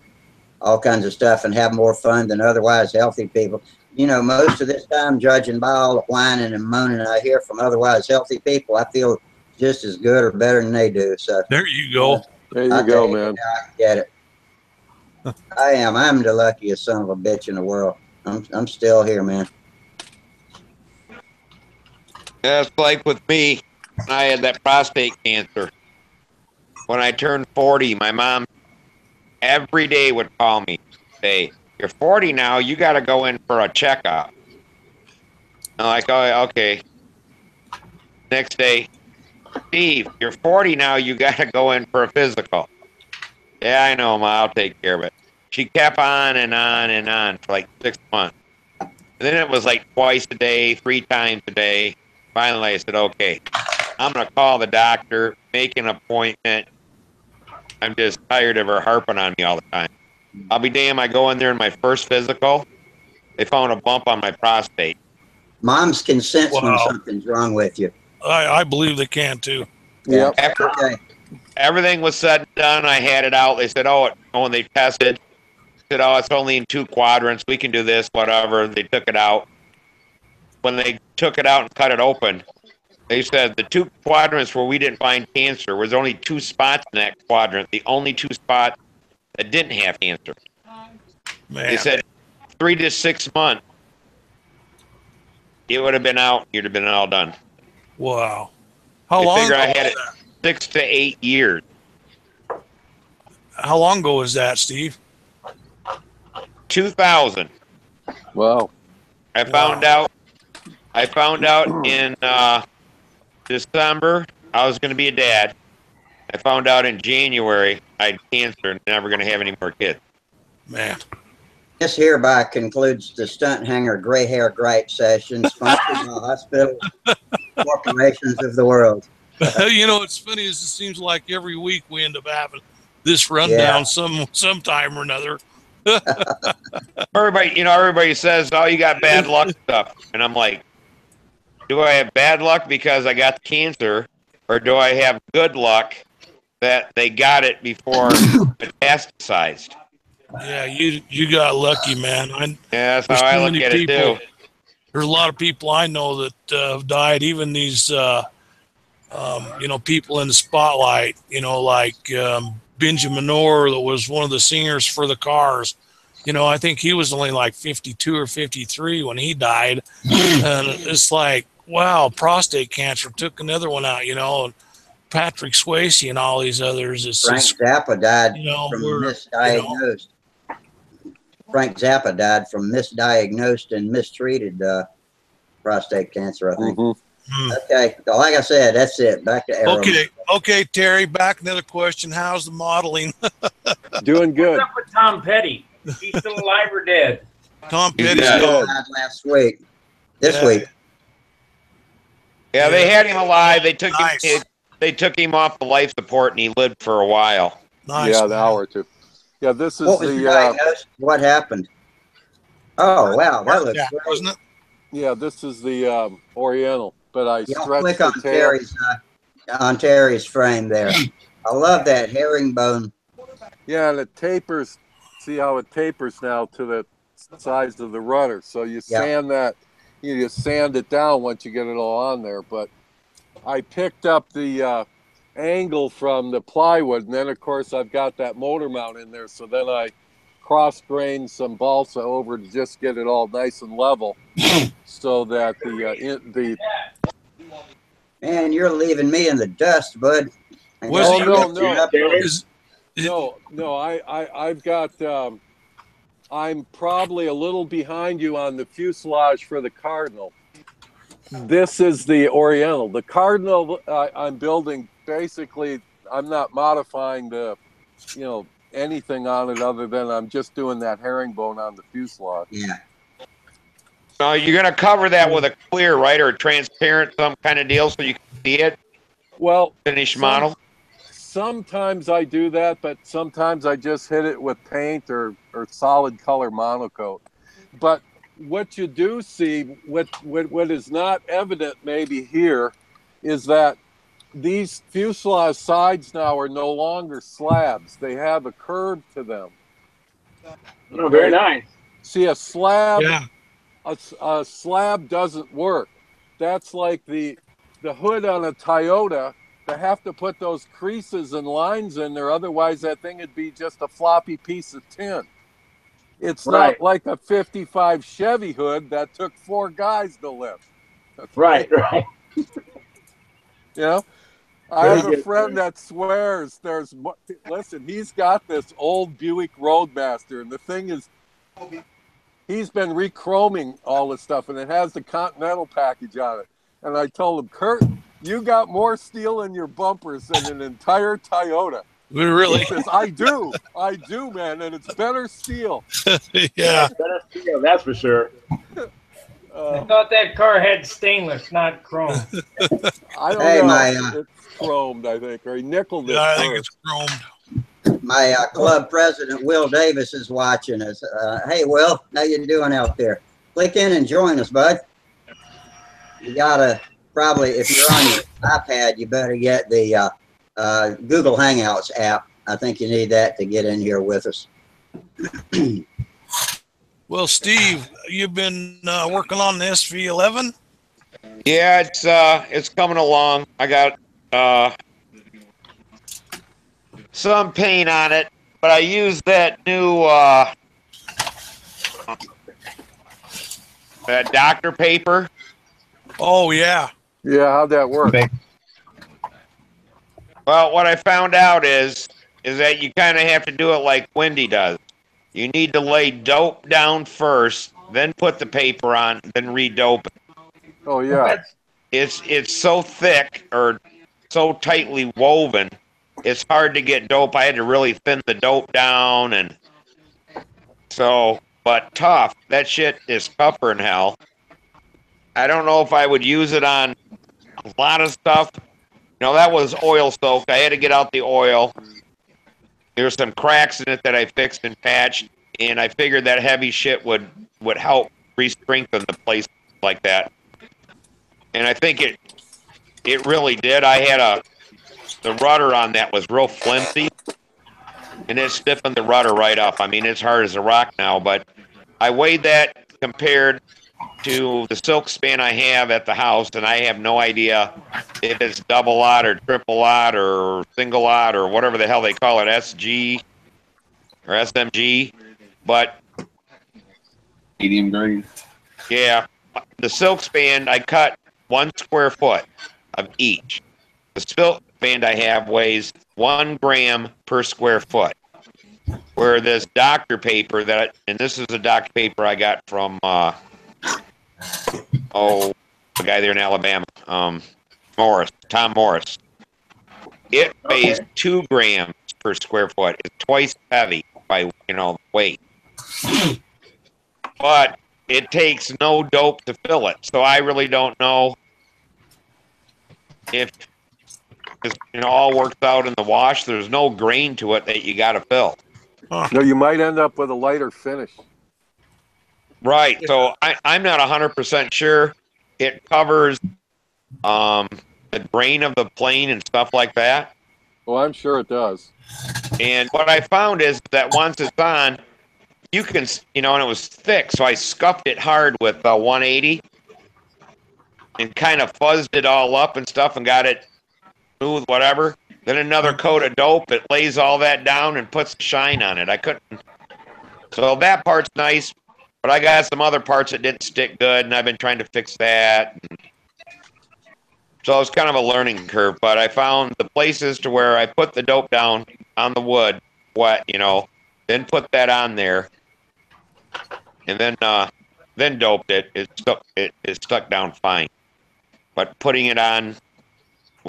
all kinds of stuff and have more fun than otherwise healthy people. You know, most of this time, judging by all the whining and moaning I hear from otherwise healthy people, I feel just as good or better than they do. So there you go. There you go, man. I get it. I'm the luckiest son of a bitch in the world. I'm still here, man. That's like with me. I had that prostate cancer. When I turned 40, my mom every day would call me, say, "You're 40 now, you got to go in for a checkup." I'm like, "Oh, okay." Next day, "Steve, you're 40 now, you got to go in for a physical." "Yeah, I know, Ma, I'll take care of it." She kept on and on and on for like 6 months. And then it was like twice a day, 3 times a day. Finally, I said, "Okay, I'm going to call the doctor, make an appointment. I'm just tired of her harping on me all the time." I'll be damned, I go in there in my first physical, they found a bump on my prostate. Moms can sense when something's wrong with you. I believe they can too. Yeah. After everything was said and done, I had it out. They said, when they tested, said, "Oh, it's only in 2 quadrants. We can do this, whatever." They took it out. When they took it out and cut it open, they said the 2 quadrants where we didn't find cancer was only 2 spots in that quadrant. The only 2 spots that didn't have cancer. Man. They said 3 to 6 months, it would have been out. You'd have been all done. Wow. How long ago I had it 6 to 8 years. How long ago was that, Steve? 2000. Wow. I found out I found out in December I was going to be a dad. I found out in January I had cancer and never going to have any more kids. Man. This hereby concludes the Stunt Hanger Gray Hair Gripe session, sponsored by hospitals, corporations of the world. You know, what's funny is it seems like every week we end up having this rundown sometime or another. Everybody says, "Oh, you got bad luck stuff," and I'm like, "Do I have bad luck because I got the cancer, or do I have good luck that they got it before metastasized?" Yeah, you got lucky, man. That's how I look at it too. There's a lot of people I know that have died. Even these, people in the spotlight. Like Benjamin Orr, that was one of the singers for the Cars. I think he was only like 52 or 53 when he died. And it's like, wow, prostate cancer took another one out. And Patrick Swayze and all these others. Frank Zappa died from misdiagnosed. Frank Zappa died from misdiagnosed and mistreated prostate cancer, I think. Mm-hmm. Okay, like I said, that's it. Back to Aaron. Okay, Terry, back another question. How's the modeling? Doing good. What's up with Tom Petty? He's still alive or dead? Tom Petty died last week. This week. Yeah, they had him alive. They took him. They took him off the life support, and he lived for a while. Nice, an hour or two. Yeah, this is what happened? Oh wow, that looks great, wasn't it? Yeah, this is the Oriental, but I stretched click the on tail. on Terry's frame there. I love that herringbone. Yeah, and it tapers. See how it tapers now to the size of the rudder. So you sand that. You sand it down once you get it all on there. But I picked up the angle from the plywood, and then of course I've got that motor mount in there. So then I cross-grained some balsa over to just get it all nice and level, so that the Man, you're leaving me in the dust, bud. No, I've got. I'm probably a little behind you on the fuselage for the Cardinal. This is the Oriental. The Cardinal I'm building. Basically, I'm not modifying anything on it other than I'm just doing that herringbone on the fuselage. Yeah. So you're going to cover that with a clear, right, or a transparent, some kind of deal, so you can see it. Well, finished model. Sometimes I do that, but sometimes I just hit it with paint or solid color monocoat. But what you do see, what is not evident maybe here, is that these fuselage sides now are no longer slabs. They have a curve to them. Oh, very nice. See, a slab, a slab doesn't work. That's like the hood on a Toyota. They have to put those creases and lines in there. Otherwise, that thing would be just a floppy piece of tin. It's not like a 55 Chevy hood that took 4 guys to lift. Okay? Right. I have a friend that swears listen, he's got this old Buick Roadmaster, and the thing is, he's been re-chroming all this stuff, and it has the Continental package on it. And I told him, Kurt, you got more steel in your bumpers than an entire Toyota. Really? He says, I do, man, and it's better steel. Yeah. Better steel, that's for sure. I thought that car had stainless, not chrome. I don't know. It's chromed, I think, or he nickeled it. Yeah, I think it's chromed. My club president, Will Davis, is watching us. Hey, Will, how you doing out there? Click in and join us, bud. You gotta probably, if you're on your iPad, you better get the Google Hangouts app. I think you need that to get in here with us. Well, Steve, you've been working on the SV11? Yeah, it's coming along. I got some paint on it, but I used that new doctor paper. Oh, yeah. Yeah, how'd that work? Well, what I found out is that you kind of have to do it like Wendy does. You need to lay dope down first, then put the paper on, then re-dope it. Oh yeah. It's so thick or so tightly woven, it's hard to get dope. I had to really thin the dope down, and so, but tough. That shit is tougher than hell. I don't know if I would use it on a lot of stuff. That was oil soaked. I had to get out the oil. There's some cracks in it that I fixed and patched, and I figured that heavy shit would help re-strengthen the place like that. And I think it really did. I had the rudder on that was real flimsy, and it stiffened the rudder right up. I mean, it's hard as a rock now, but I weighed that compared to the silk span I have at the house, and I have no idea if it's double lot or triple lot or single lot or whatever the hell they call it, SG or SMG, but medium grade. Yeah, the silk span I cut 1 square foot of each. The silk band I have weighs 1 gram per square foot. Where this doctor paper and this is a doctor paper I got from the guy there in Alabama, Tom Morris. It weighs 2 grams per square foot. It's twice heavy by weight. But it takes no dope to fill it, so I really don't know if it all works out in the wash. There's no grain to it that you got to fill. No, you might end up with a lighter finish. Right. So I'm not 100% sure. It covers the grain of the plane and stuff like that. Well, I'm sure it does. And what I found is that once it's on, you can, and it was thick, so I scuffed it hard with 180 and kind of fuzzed it all up and stuff and got it smooth, whatever. Then another coat of dope, it lays all that down and puts shine on it. I couldn't. So that part's nice, but I got some other parts that didn't stick good, and I've been trying to fix that. So it's kind of a learning curve, but I found the places to where I put the dope down on the wood, wet, then put that on there, and then doped it. It stuck down fine. But putting it on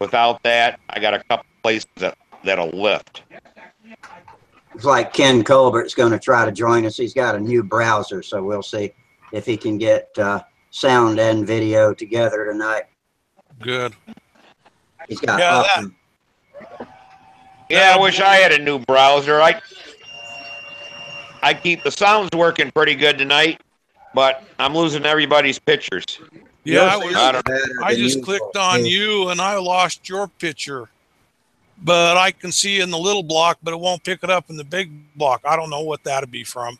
without that, I got a couple places that'll lift. It's like Ken Colbert's going to try to join us. He's got a new browser, so we'll see if he can get sound and video together tonight. Good. He's got awesome. Yeah, I wish I had a new browser. I keep the sounds working pretty good tonight, but I'm losing everybody's pictures. Yeah, I just clicked on you and I lost your picture. But I can see in the little block, but it won't pick it up in the big block. I don't know what that'd be from.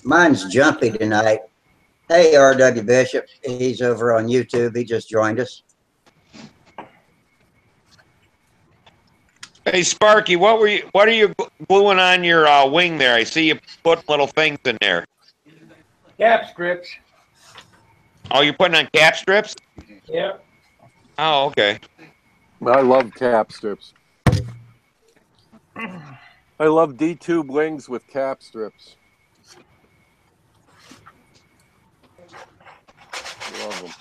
Mine's jumpy tonight. Hey, R.W. Bishop. He's over on YouTube. He just joined us. Hey, Sparky, what are you gluing on your wing there? I see you put little things in there. Cap strips. Oh, you're putting on cap strips? Yep. Oh, okay. I love cap strips. I love D-tube wings with cap strips. Love them.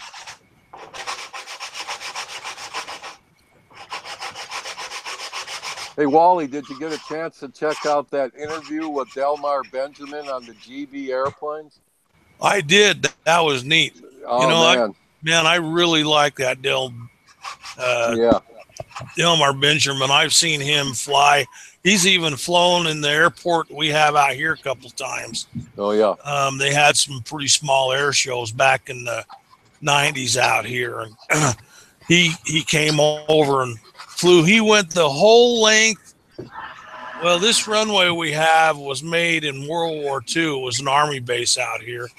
Hey, Wally, did you get a chance to check out that interview with Delmar Benjamin on the GB airplanes? I did. That was neat. Oh, man. I really like that Delmar Benjamin. I've seen him fly. He's even flown in the airport we have out here a couple times. Oh, yeah. They had some pretty small air shows back in the 90s out here. And he came over and flew. He went the whole length. Well, this runway we have was made in World War II. It was an Army base out here.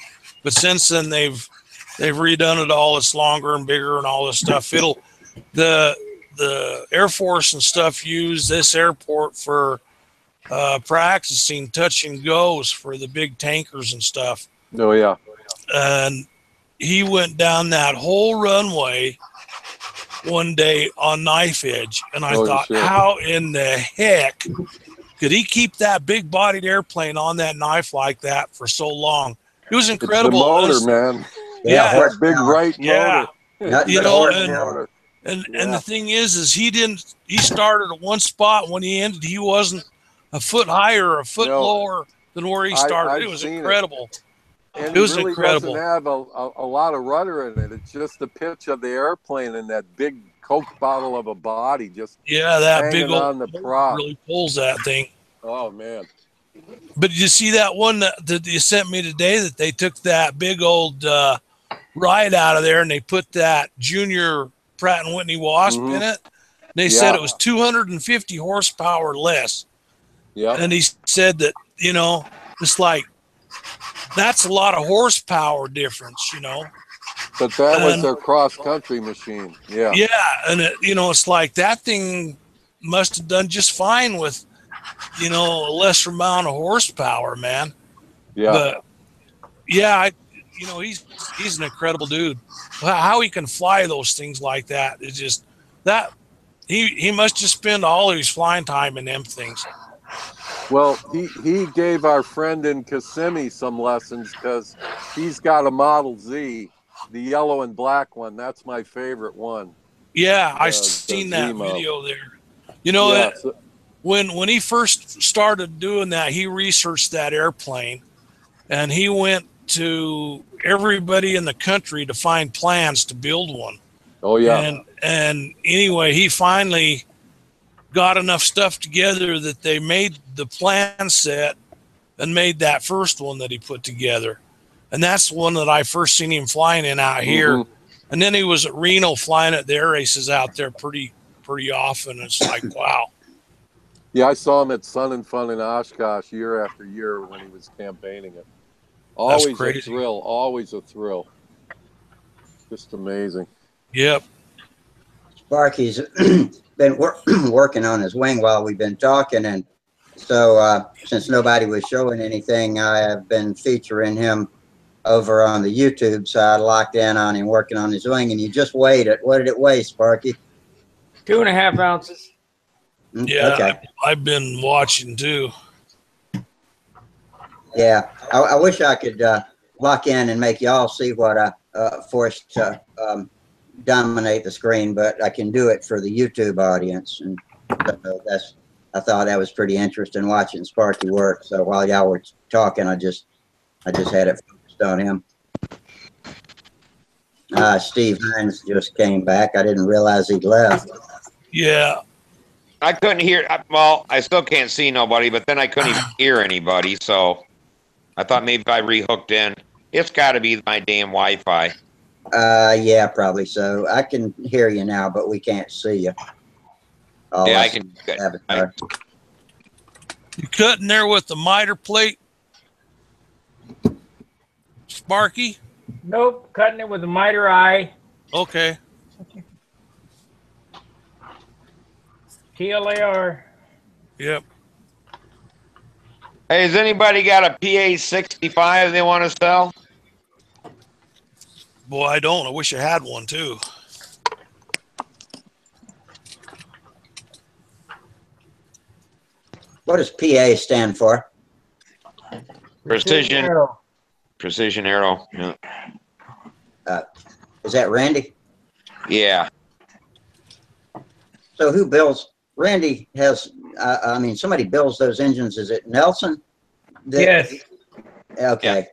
But since then, they've redone it all. It's longer and bigger and all this stuff. The Air Force and stuff use this airport for practicing touch and goes for the big tankers and stuff. Oh, yeah. And he went down that whole runway one day on knife edge. And I thought, shit. How in the heck could he keep that big bodied airplane on that knife like that for so long? It was incredible. It's the motor, man. Yeah, that big right Yeah. motor. Nothing You but a know, horsepower. and Yeah. the thing is he started at one spot. When he ended, he wasn't a foot higher or a foot No. lower than where he started. I've It was seen incredible. And It he was really incredible. doesn't have a lot of rudder in it. It's just the pitch of the airplane and that big Coke bottle of a body just Yeah, that big hanging old on the motor prop. really pulls that thing. Oh, man. But you see that one that you sent me today, that they took that big old ride out of there and they put that Junior Pratt and Whitney Wasp in it. They said it was 250 horsepower less. Yeah. And he said that, you know, it's like, that's a lot of horsepower difference, you know. But that was their cross-country machine. Yeah. Yeah, and you know, it's like that thing must have done just fine with, you know, a lesser amount of horsepower, man. Yeah. But yeah, you know, he's an incredible dude. How he can fly those things like that is just that he must just spend all of his flying time in them things. Well, he gave our friend in Kissimmee some lessons because he's got a Model Z, the yellow and black one. That's my favorite one. Yeah, I seen that Zemo. video there. You know, when he first started doing that, he researched that airplane, and he went to everybody in the country to find plans to build one. Oh yeah. And anyway, he finally got enough stuff together that they made the plan set and made that first one that he put together. And that's the one that I first seen him flying in out here. And then he was at Reno flying at the air races out there pretty often. It's like, wow. Yeah, I saw him at Sun and Fun in Oshkosh year after year when he was campaigning it. Always a thrill, always a thrill. Just amazing. Yep. Sparky's been working on his wing while we've been talking, and so since nobody was showing anything, I have been featuring him over on the YouTube side, locked in on him working on his wing. And you just weighed it. What did it weigh, Sparky? 2.5 ounces. Yeah, okay. I've been watching too. Yeah, I wish I could lock in and make y'all see what I forced to dominate the screen, but I can do it for the YouTube audience. And so I thought that was pretty interesting watching Sparky work. So while y'all were talking, I just had it focused on him. Steve Hines just came back. I didn't realize he'd left. Yeah. I couldn't hear. Well, I still can't see nobody, but then I couldn't even hear anybody. So I thought maybe I rehooked in. It's got to be my damn Wi-Fi. Yeah, probably so. I can hear you now, but we can't see you. Yeah, I can. You cutting there with the miter plate, Sparky? Nope, cutting it with a miter eye. Okay. TLAR. Yep. Hey, has anybody got a PA-65 they want to sell? Boy, I don't. I wish I had one too. What does PA stand for? Precision Arrow. Precision Arrow. Yeah. Is that Randy? Yeah. So who builds? Randy has. I mean, somebody builds those engines. Is it Nelson? Yes. Okay.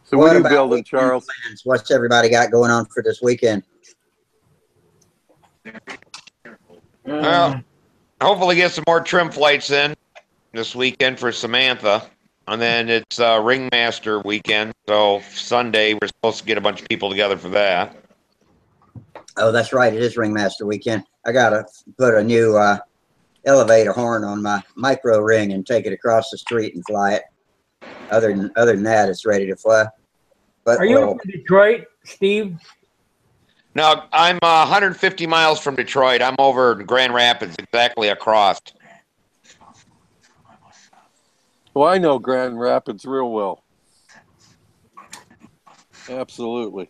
So what are you building, Charles? Plans? What's everybody got going on for this weekend? Well, hopefully get some more trim flights in this weekend for Samantha. And then it's Ringmaster weekend. So Sunday, we're supposed to get a bunch of people together for that. Oh, that's right. It is Ringmaster weekend. I got to put a new elevator horn on my micro ring and take it across the street and fly it. Other than that, it's ready to fly. But are you in Detroit, Steve? No, I'm 150 miles from Detroit. I'm over in Grand Rapids, exactly across. Well, I know Grand Rapids real well. Absolutely.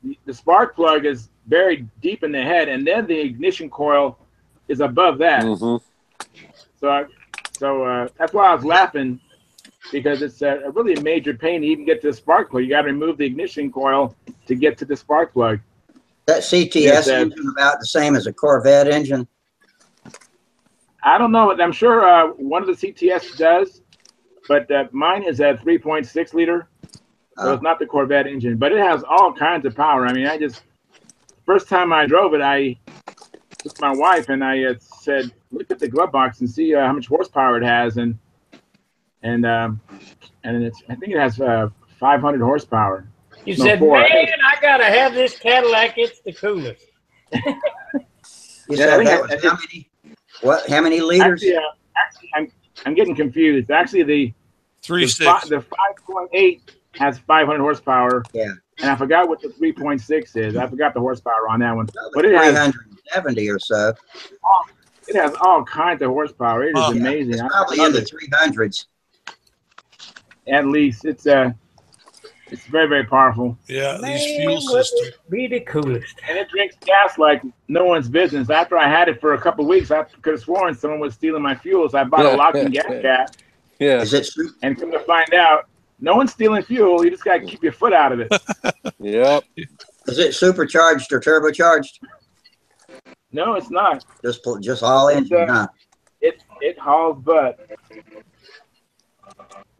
the spark plug is buried deep in the head, and then the ignition coil is above that. Mm-hmm. So that's why I was laughing, because it's a really major pain to even get to the spark plug. You got to remove the ignition coil to get to the spark plug. That CTS engine about the same as a Corvette engine? I don't know. I'm sure one of the CTS does, but mine is a 3.6 liter. So it's not the Corvette engine, but it has all kinds of power. I mean, first time I drove it, I took my wife and I said, look at the glove box and see how much horsepower it has. And I think it has 500 horsepower. You said, man, I got to have this Cadillac. It's the coolest. You said that was how many? What? How many liters? Actually, I'm getting confused. Actually, the 5.8 has 500 horsepower. Yeah. And I forgot what the 3.6 is. I forgot the horsepower on that one. But it has 370 or so. It has all kinds of horsepower. It is amazing. It's probably in the 300s. At least it's very, very powerful. Yeah, these fuel systems be the coolest. And it drinks gas like no one's business. After I had it for a couple of weeks, I could have sworn someone was stealing my fuel. So I bought a lock and gas cap. Yeah. Is it true? And come to find out, no one's stealing fuel. You just got to keep your foot out of it. Yep. Is it supercharged or turbocharged? No, it's not. Just all engine, huh? It hauls butt.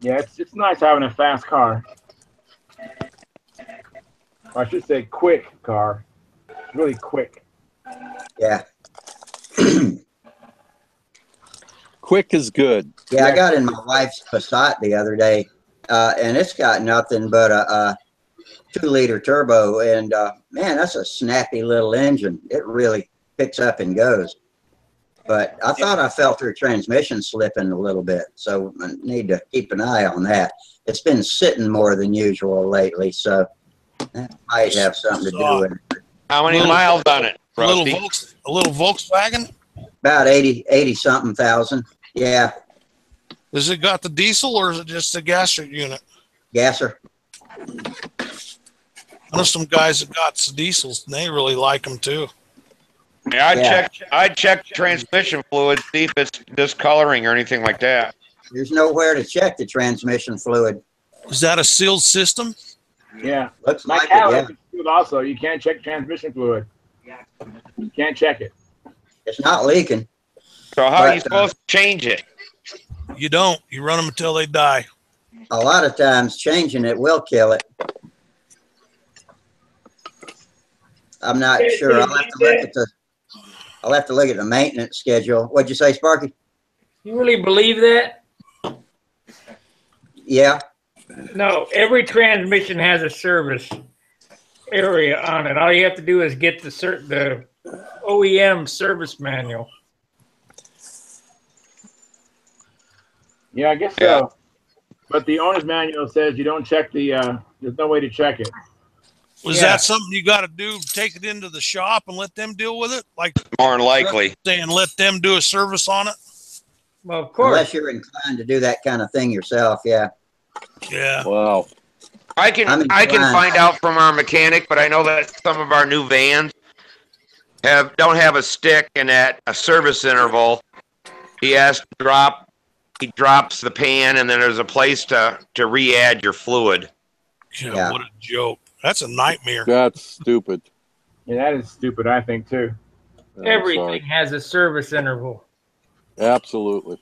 Yeah, it's nice having a fast car. Or I should say quick car. It's really quick. Yeah. Quick is good. Yeah, I got in my wife's Passat the other day, and it's got nothing but a 2-liter turbo, and man, that's a snappy little engine. It really picks up and goes. But I thought I felt her transmission slipping a little bit, so I need to keep an eye on that. It's been sitting more than usual lately, so that might have something to do with it. How many miles on it, Rusty? A little Volkswagen? About 80 something thousand. Yeah. Has it got the diesel or is it just the gasser unit? Gasser. I know some guys that got the diesels and they really like them too. Yeah, I'd check transmission fluid, see if it's discoloring or anything like that. There's nowhere to check the transmission fluid. Is that a sealed system? Yeah. Looks My like Cadillac it, is sealed also. You can't check transmission fluid. You can't check it. It's not leaking. So how are you supposed to change it? You don't. You run them until they die. A lot of times changing it will kill it. I'm not sure. I'll have to look at the maintenance schedule. What'd you say, Sparky? You really believe that? Yeah. No, every transmission has a service area on it. All you have to do is get the OEM service manual. Yeah, I guess so. But the owner's manual says you don't check the, there's no way to check it. Was that something you got to do? Take it into the shop and let them deal with it? Like more than likely. And let them do a service on it? Well, of course. Unless you're inclined to do that kind of thing yourself, yeah. Yeah. Wow. I can find out from our mechanic, but I know that some of our new vans don't have a stick and at a service interval. He drops the pan and then there's a place to re-add your fluid. Yeah, what a joke. That's a nightmare. That's stupid. Yeah, that is stupid, I think, too. Everything has a service interval. Absolutely.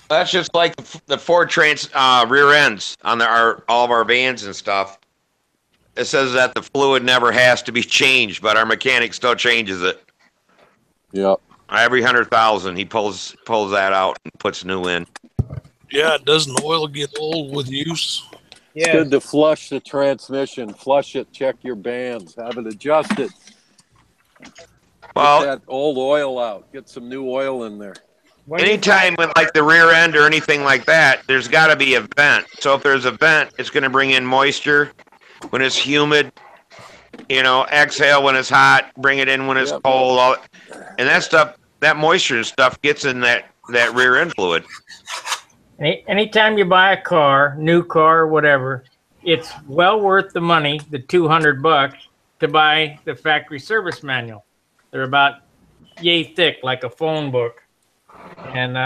That's just like the Ford rear ends on all of our vans and stuff. It says that the fluid never has to be changed, but our mechanic still changes it. Yep. Every 100,000, he pulls that out and puts new in. Yeah, doesn't oil get old with use? It's good to flush the transmission, flush it, check your bands, have it adjusted. Well, get that old oil out, get some new oil in there. Anytime with like the rear end or anything like that, there's got to be a vent. So if there's a vent, it's going to bring in moisture when it's humid. You know, exhale when it's hot, bring it in when it's cold. And that stuff, that moisture and stuff gets in that rear end fluid. Anytime you buy a car, new car, whatever, it's well worth the money, the $200, to buy the factory service manual. They're about yay thick, like a phone book, and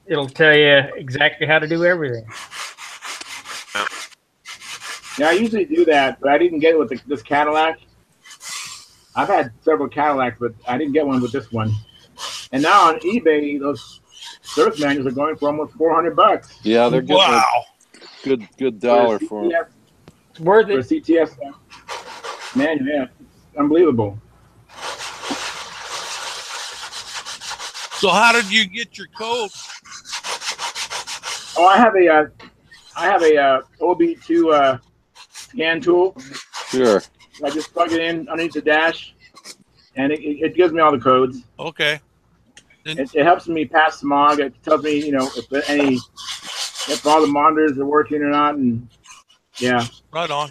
it'll tell you exactly how to do everything. Yeah, I usually do that, but I didn't get it with this Cadillac. I've had several Cadillacs, but I didn't get one with this one. And now on eBay, those service manuals are going for almost $400. Yeah, they're getting a good dollar for them. It's worth it. For a CTS manual, yeah, it's unbelievable. So how did you get your code? Oh, I have a OB2 scan tool. Sure. I just plug it in underneath the dash, and it gives me all the codes. Okay. It helps me pass smog. It tells me, you know, if all the monitors are working or not, and yeah. Right on.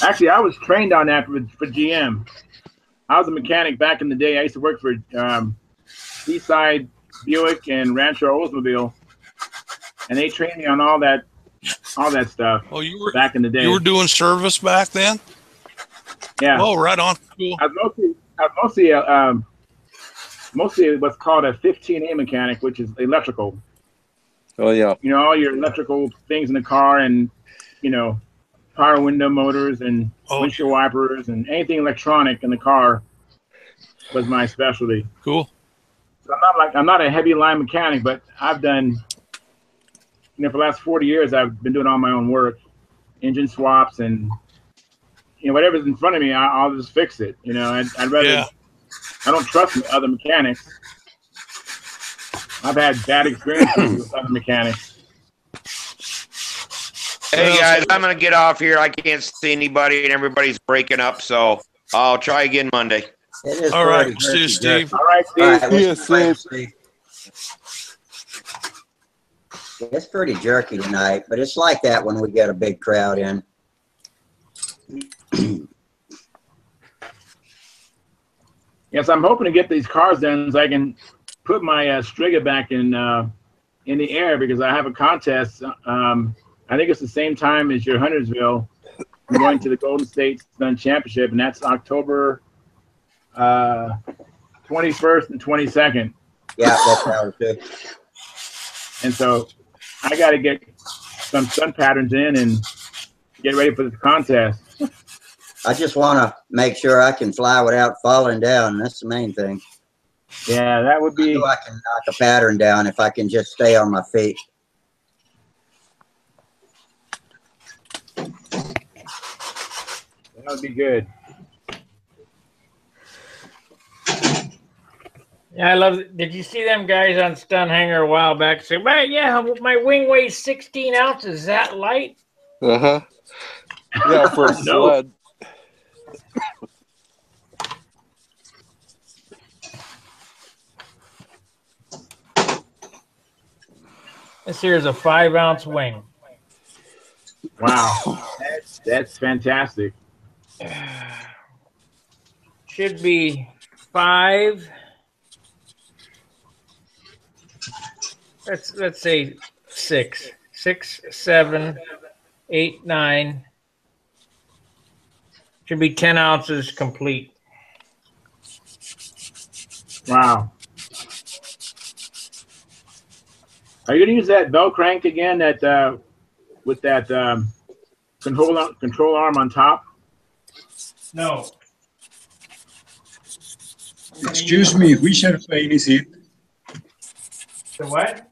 Actually, I was trained on that for GM. I was a mechanic back in the day. I used to work for Seaside Buick and Rancho Oldsmobile, and they trained me on all that stuff. Oh, you were back in the day. You were doing service back then? Yeah. Oh, right on. Cool. I was mostly what's called a 15A mechanic, which is electrical. Oh yeah. You know, all your electrical things in the car, and you know, power window motors and windshield wipers and anything electronic in the car was my specialty. Cool. So I'm not a heavy line mechanic, but I've done, you know, for the last 40 years I've been doing all my own work, engine swaps, and you know, whatever's in front of me, I'll just fix it. You know, I'd rather. Yeah. I don't trust other mechanics. I've had bad experiences with other mechanics. Hey guys, I'm gonna get off here. I can't see anybody, and everybody's breaking up. So I'll try again Monday. All right, Steve. All right, Steve. Yes, Steve. It's pretty jerky tonight, but it's like that when we get a big crowd in. Yes, I'm hoping to get these cars done so I can put my Striga back in the air, because I have a contest. I think it's the same time as your Huntersville. I'm going to the Golden State Stunt Championship, and that's October 21st and 22nd. Yeah, that's ours too. And so I got to get some stunt patterns in and get ready for this contest. I just want to make sure I can fly without falling down. That's the main thing. Yeah, that would be. I can knock a pattern down if I can just stay on my feet. That would be good. Yeah, I love it. Did you see them guys on Stunthangar a while back say, well, yeah, my wing weighs 16 ounces. Is that light? Uh-huh. Yeah, for a sled. This here is a 5-ounce wing. Wow, that's fantastic. Should be 5. Let's say 6, 7, 8, 9. Should be 10 ounces complete. Wow. Are you going to use that bell crank again? That with that control arm on top? No. Excuse me, which airplane is it? The what?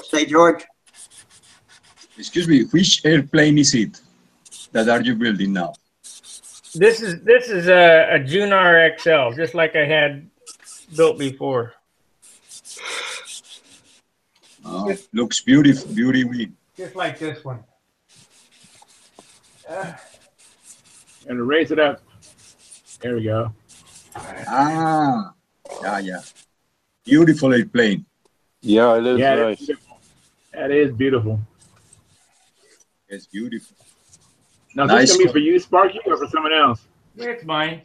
Say, George. Excuse me, which airplane is it that are you building now? This is a Junar XL, just like I had built before. Oh, looks beautiful, beauty. Just like this one. And raise it up. There we go. Ah, yeah. Beautiful airplane. Yeah, it is yeah, nice. That is beautiful. It's beautiful. Now, is this going to be for you, Sparky, or for someone else? It's mine.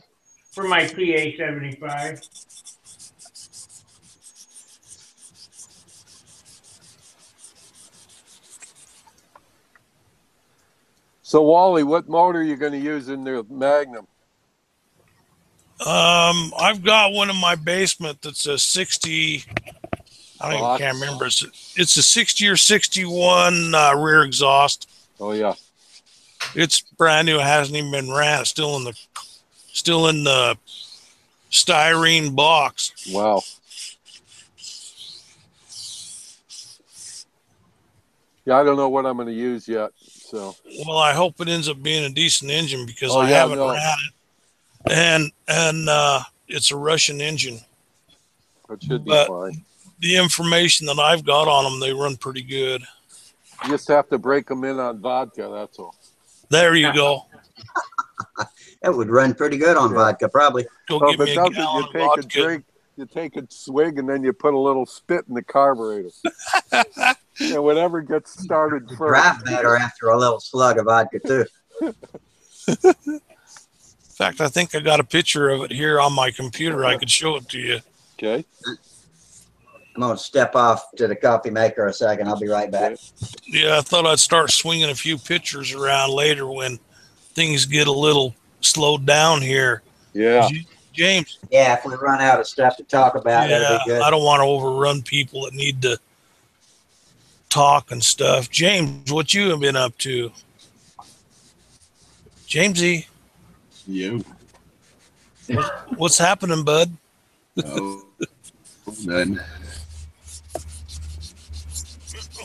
For my PA-75. So Wally, what motor are you going to use in the Magnum? I've got one in my basement that's a 60. I can't remember. It's a 60 or 61 rear exhaust. Oh yeah, it's brand new. It hasn't even been ran. It's still in the styrene box. Wow. Yeah, I don't know what I'm going to use yet. So. Well, I hope it ends up being a decent engine because I haven't ran it, and it's a Russian engine. It should be fine. The information that I've got on them, they run pretty good. You just have to break them in on vodka. That's all. There you go. That would run pretty good on vodka, probably. Go give me a gallon of vodka. A drink, you take a swig, and then you put a little spit in the carburetor. And whatever gets started first. Drive better after a little slug of vodka, too. In fact, I think I got a picture of it here on my computer. I could show it to you. Okay. I'm going to step off to the coffee maker a second. I'll be right back. Yeah, I thought I'd start swinging a few pictures around later when things get a little slowed down here. Yeah. James. Yeah, if we run out of stuff to talk about, that'll be good. I don't want to overrun people that need to talk and stuff. James, what you have been up to? Jamesy. You. What's happening, bud? Oh, none.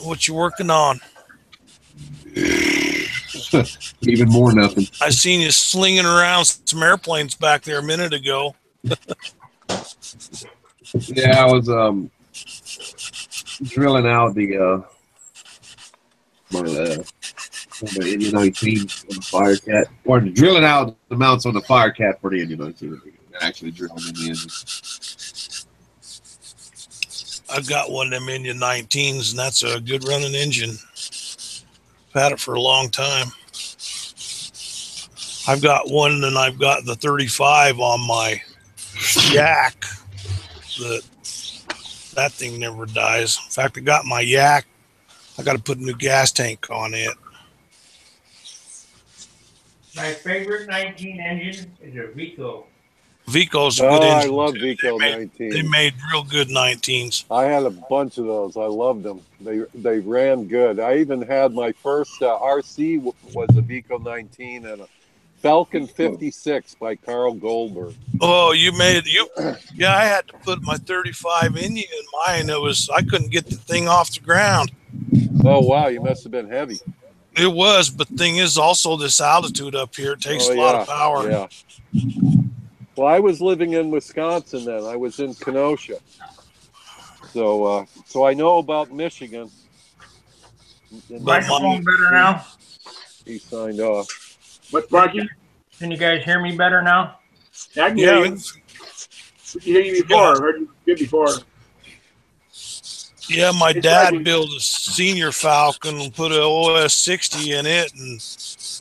What you working on? Even more nothing. I seen you slinging around some airplanes back there a minute ago. Yeah, I was drilling out the my Indian 19 on the Firecat, or drilling out the mounts on the Firecat for the Indian 19. Actually drilling in the engine. I've got one of them Indian 19s, and that's a good running engine. I've had it for a long time. I've got one, and I've got the 35 on my yak. That thing never dies. In fact, I got my yak. I got to put a new gas tank on it. My favorite 19 engine is a Vico. Vico's a good engine. I love Vico 19. They made real good 19s. I had a bunch of those. I loved them. They ran good. I even had my first RC was a Vico 19 and a Falcon 56 by Carl Goldberg. Oh, you made it. Yeah, I had to put my 35 Indian in mine. I couldn't get the thing off the ground. Oh, wow. You must have been heavy. It was, but the thing is also this altitude up here. It takes a lot of power. Yeah. Well, I was living in Wisconsin then. I was in Kenosha. So I know about Michigan. Microphone better now? He signed off. What's Sparky? Can you guys hear me better now? I can hear you. We can hear you before. I heard you good before. Yeah, my dad built a senior Falcon and put an OS 60 in it, and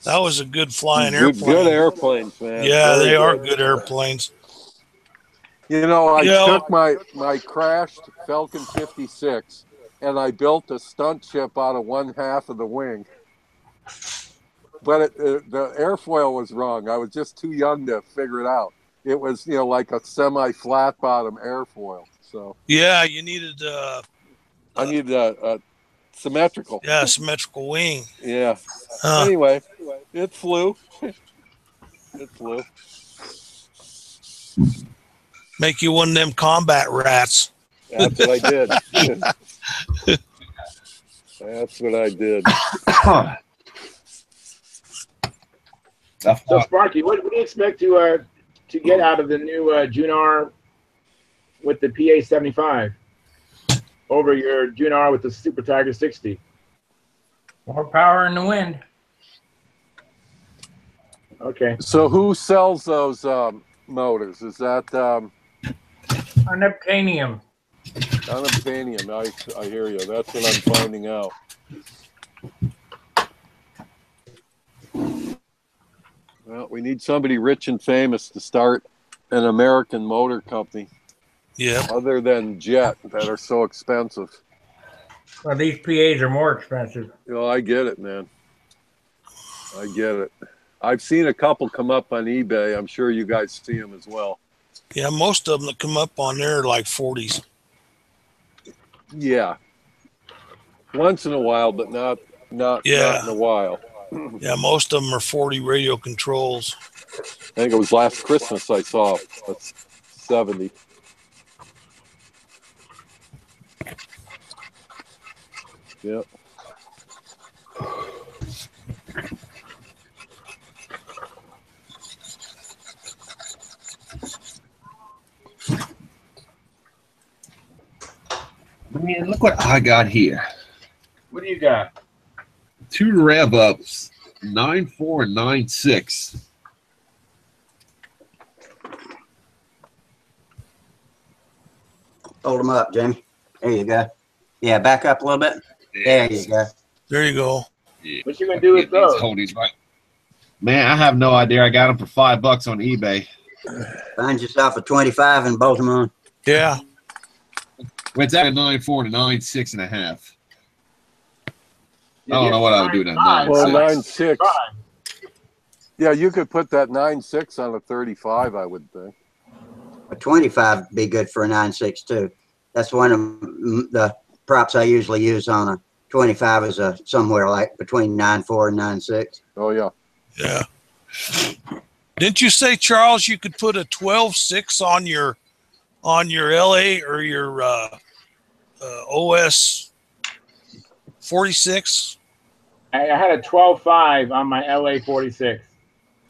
that was a good flying airplane. Good airplanes, man. Yeah, they are good airplanes. You know, I took my crashed Falcon 56 and I built a stunt ship out of one half of the wing. But the airfoil was wrong. I was just too young to figure it out. It was, like a semi-flat bottom airfoil. So yeah, you needed. I needed a symmetrical. Yeah, symmetrical wing. Yeah. Anyway, it flew. It flew. Make you one of them combat rats. That's what I did. That's what I did. So Sparky, what do you expect to get out of the new Junar with the PA 75 over your Junar with the Super Tiger 60? More power in the wind. Okay. So who sells those motors? Is that Unobtainium? Unobtainium. I hear you. That's what I'm finding out. Well, we need somebody rich and famous to start an American motor company. Yeah. Other than Jet, that are so expensive. Well, these PAs are more expensive. I get it, man. I get it. I've seen a couple come up on eBay. I'm sure you guys see them as well. Yeah, most of them that come up on there are like 40s. Yeah. Once in a while, but not in a while. Yeah, most of them are 40 radio controls. I think it was last Christmas I saw a 70. Yep. Man, look what I got here. What do you got? 2 rev ups, 9.4 and 9.6. Hold them up, Jamie. There you go. Yeah, back up a little bit. There you go. There you go. Yeah. What you gonna do with those? Hold these right. Man, I have no idea. I got them for $5 on eBay. Find yourself a 25 and bolt them on. Yeah. Well, it's at a 9.4 and a 9.6.5. I don't know what I would do to 9.6. Well, 9.6. Yeah, you could put that 9.6 on a 35, I would think. A 25 would be good for a 9.6 too. That's one of the props I usually use on a 25 is a somewhere like between 9.4 and 9.6. Oh yeah. Yeah. Didn't you say, Charles, you could put a 12.6 on your LA or your OS 46? I had a 12.5 on my LA 46.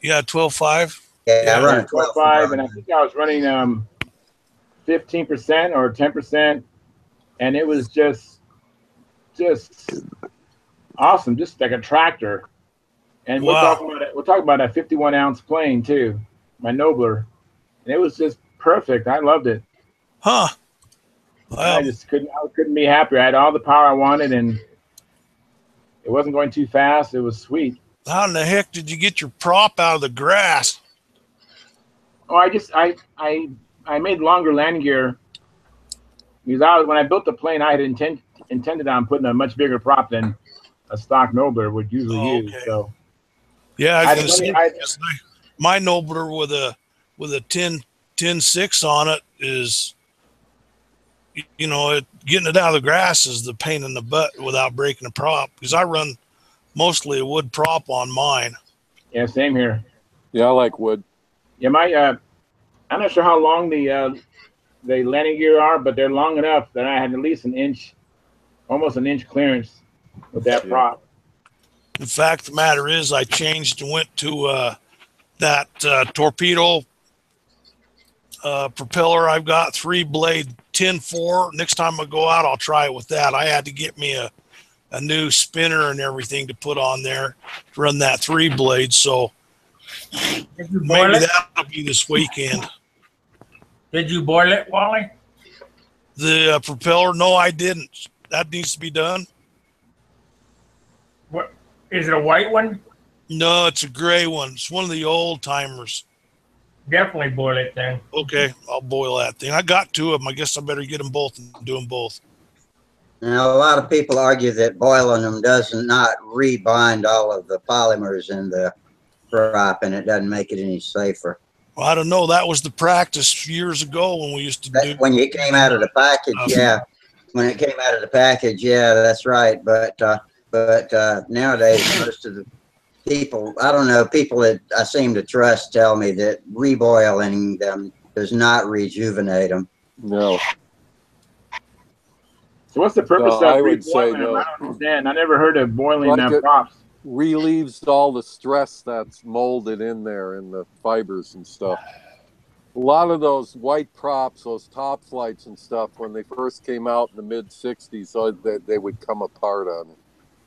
Yeah, 12.5. Yeah, I run a 12.5, and I think I was running 15% or 10%, and it was just awesome, just like a tractor. And Wow. we're talking about a 51-ounce plane too, my Nobler, and it was just perfect. I loved it. Huh. Well, I couldn't be happier. I had all the power I wanted, and it wasn't going too fast. It was sweet. how in the heck did you get your prop out of the grass? Oh, I made longer landing gear because when I built the plane, I had intended on putting a much bigger prop than a stock Nobler would usually use. Okay. So Yeah, I was gonna say, my Nobler with a 10.6 on it is, you know, getting it out of the grass is the pain in the butt without breaking the prop, because I run mostly a wood prop on mine. Yeah, same here. Yeah, I like wood. Yeah, I'm not sure how long the landing gear are, but they're long enough that I had at least almost an inch clearance with that prop. In fact, the matter is, I changed and went to that torpedo propeller I've got, 3-blade 10.4. Next time I go out, I'll try it with that. I had to get me a new spinner and everything to put on there to run that 3-blade. So maybe that'll be this weekend. Did you boil it, Wally? The propeller? No, I didn't. That needs to be done. What is it? A white one? No, it's a gray one. It's one of the old timers. Definitely boil it then. Okay, I'll boil that thing. I got 2 of them. I guess I better get them both and do them both. Now, a lot of people argue that boiling them does not rebind all of the polymers in the prop, and it doesn't make it any safer. Well, I don't know. That was the practice years ago when we used to do. When you came out of the package, yeah. When it came out of the package, yeah, that's right. But nowadays, most of the people, I don't know, people that I seem to trust tell me that reboiling them does not rejuvenate them. No. So what's the purpose of I would say reboiling them? no. I don't understand. I never heard of boiling Like it props. relieves all the stress that's molded in there in the fibers and stuff. A lot of those white props, those top flights and stuff, when they first came out in the mid-'60s, so they would come apart on it.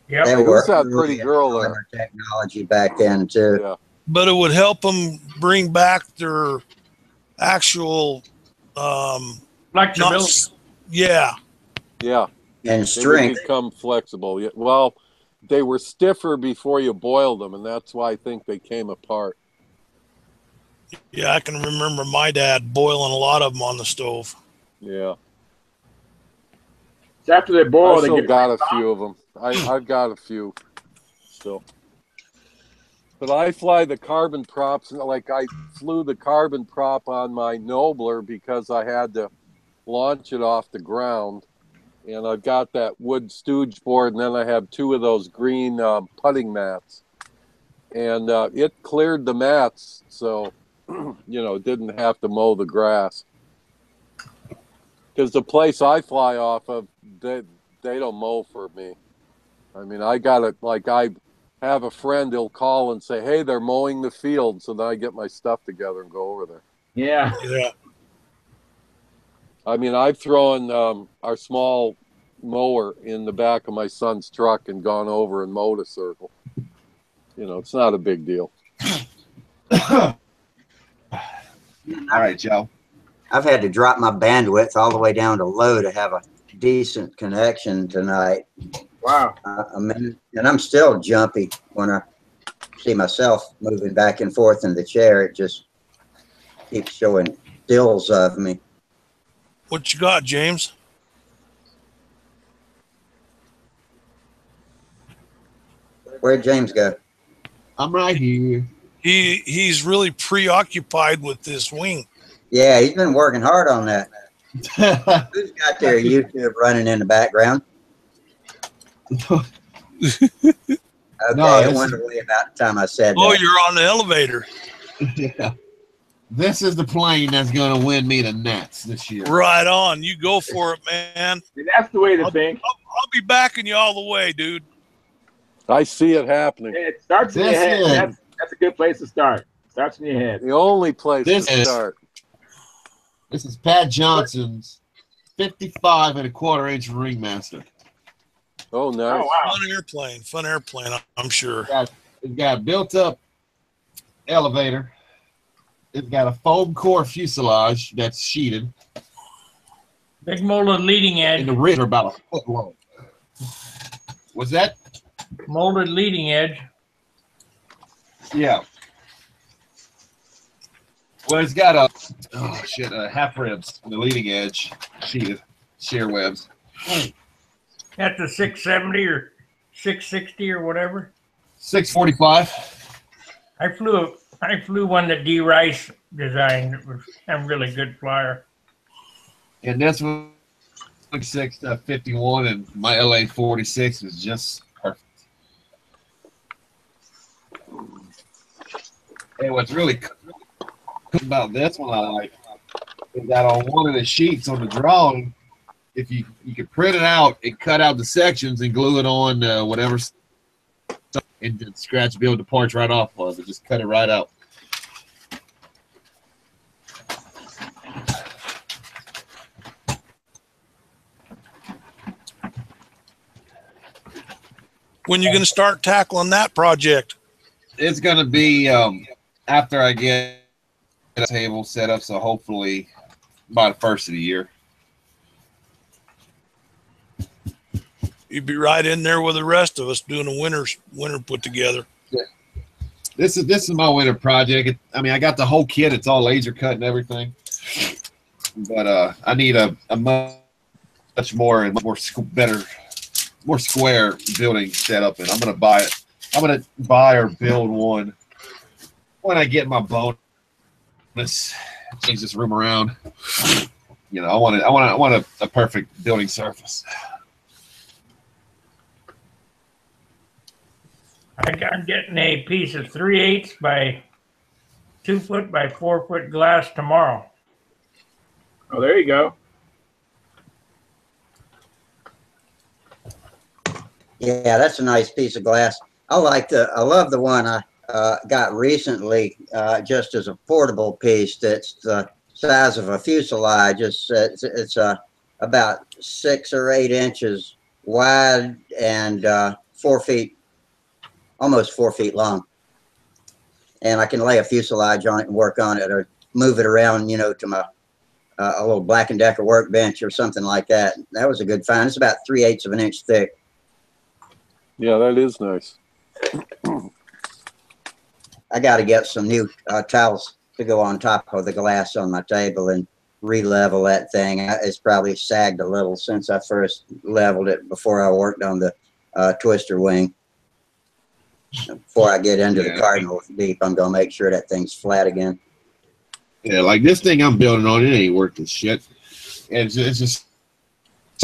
Yep. They Who's were that pretty girl in there? their technology back then too. Yeah. But it would help them bring back their actual, Flexibility. yeah. Yeah. And They strength. would become flexible. Yeah. Well, they were stiffer before you boiled them, and that's why I think they came apart. Yeah, I can remember my dad boiling a lot of them on the stove. Yeah. So after they boil, I they still get got a few of them. I've got a few still. But I fly the carbon props, and like I flew the carbon prop on my Nobler because I had to launch it off the ground. And I've got that wood stooge board, and then I have 2 of those green putting mats. And it cleared the mats, so, didn't have to mow the grass. Because the place I fly off of, they don't mow for me. I mean, I got it, like I have a friend, he'll call and say, hey, they're mowing the field. So then I get my stuff together and go over there. Yeah. Yeah. I mean, I've thrown our small mower in the back of my son's truck and gone over and mowed a circle. It's not a big deal. All right, Joe. I've had to drop my bandwidth all the way down to low to have a decent connection tonight. Wow. And I'm still jumpy when I see myself moving back and forth in the chair. It just keeps showing stills of me. What you got, James? Where'd James go? I'm right here. He's really preoccupied with this wing. Yeah, he's been working hard on that. Who's got their YouTube running in the background? Okay, No, it went away about the time I said Oh, that. you're on the elevator. Yeah. This is the plane that's going to win me the Nets this year. Right on. You go for it, man. That's the way to think. I'll be backing you all the way, dude. I see it happening. It starts in your head. That's a good place to start. Starts in your head. The only place to start. This is Pat Johnson's 55 1/4 inch Ringmaster. Oh, nice. Oh, wow. Fun airplane, I'm sure. It's got a built-up elevator. It's got a foam core fuselage that's sheeted. Big molded leading edge. And the ribs are about a foot long. Was that? Molded leading edge. Yeah. Well, it's got half ribs on the leading edge, sheeted, shear webs. That's a 670 or 660 or whatever. 645. I flew one that D. Rice designed. It was a really good flyer. And that's what 651, and my LA 46 is just perfect. And what's really cool about this one I like is that on one of the sheets on the drawing, if you could print it out and cut out the sections and glue it on whatever, and then scratch build the parts right off of it. Just cut it right out. When you going to start tackling that project? It's going to be after I get a table set up, so hopefully by the first of the year. You'd be right in there with the rest of us doing a winter put together. Yeah. This is my winter project. I mean, I got the whole kit. It's all laser cut and everything. But I need a much more and more square building setup, and I'm gonna buy it. I'm gonna buy or build one when I get my bonus. Change this room around. I want a perfect building surface. I'm getting a piece of 3/8 by 2 foot by 4 foot glass tomorrow. Oh, there you go. Yeah, that's a nice piece of glass. I love the one I got recently, just as a portable piece. That's the size of a fuselage. It's about 6 or 8 inches wide and 4 feet, almost 4 feet long. And I can lay a fuselage on it and work on it, or move it around, to my a little Black & Decker workbench or something like that. That was a good find. It's about 3/8 of an inch thick. Yeah, that is nice. I got to get some new towels to go on top of the glass on my table and re-level that thing. It's probably sagged a little since I first leveled it before I worked on the twister wing. before I get into the Cardinal deep, I'm gonna make sure that thing's flat again. Yeah, like this thing I'm building on, it ain't worth the shit. And it's just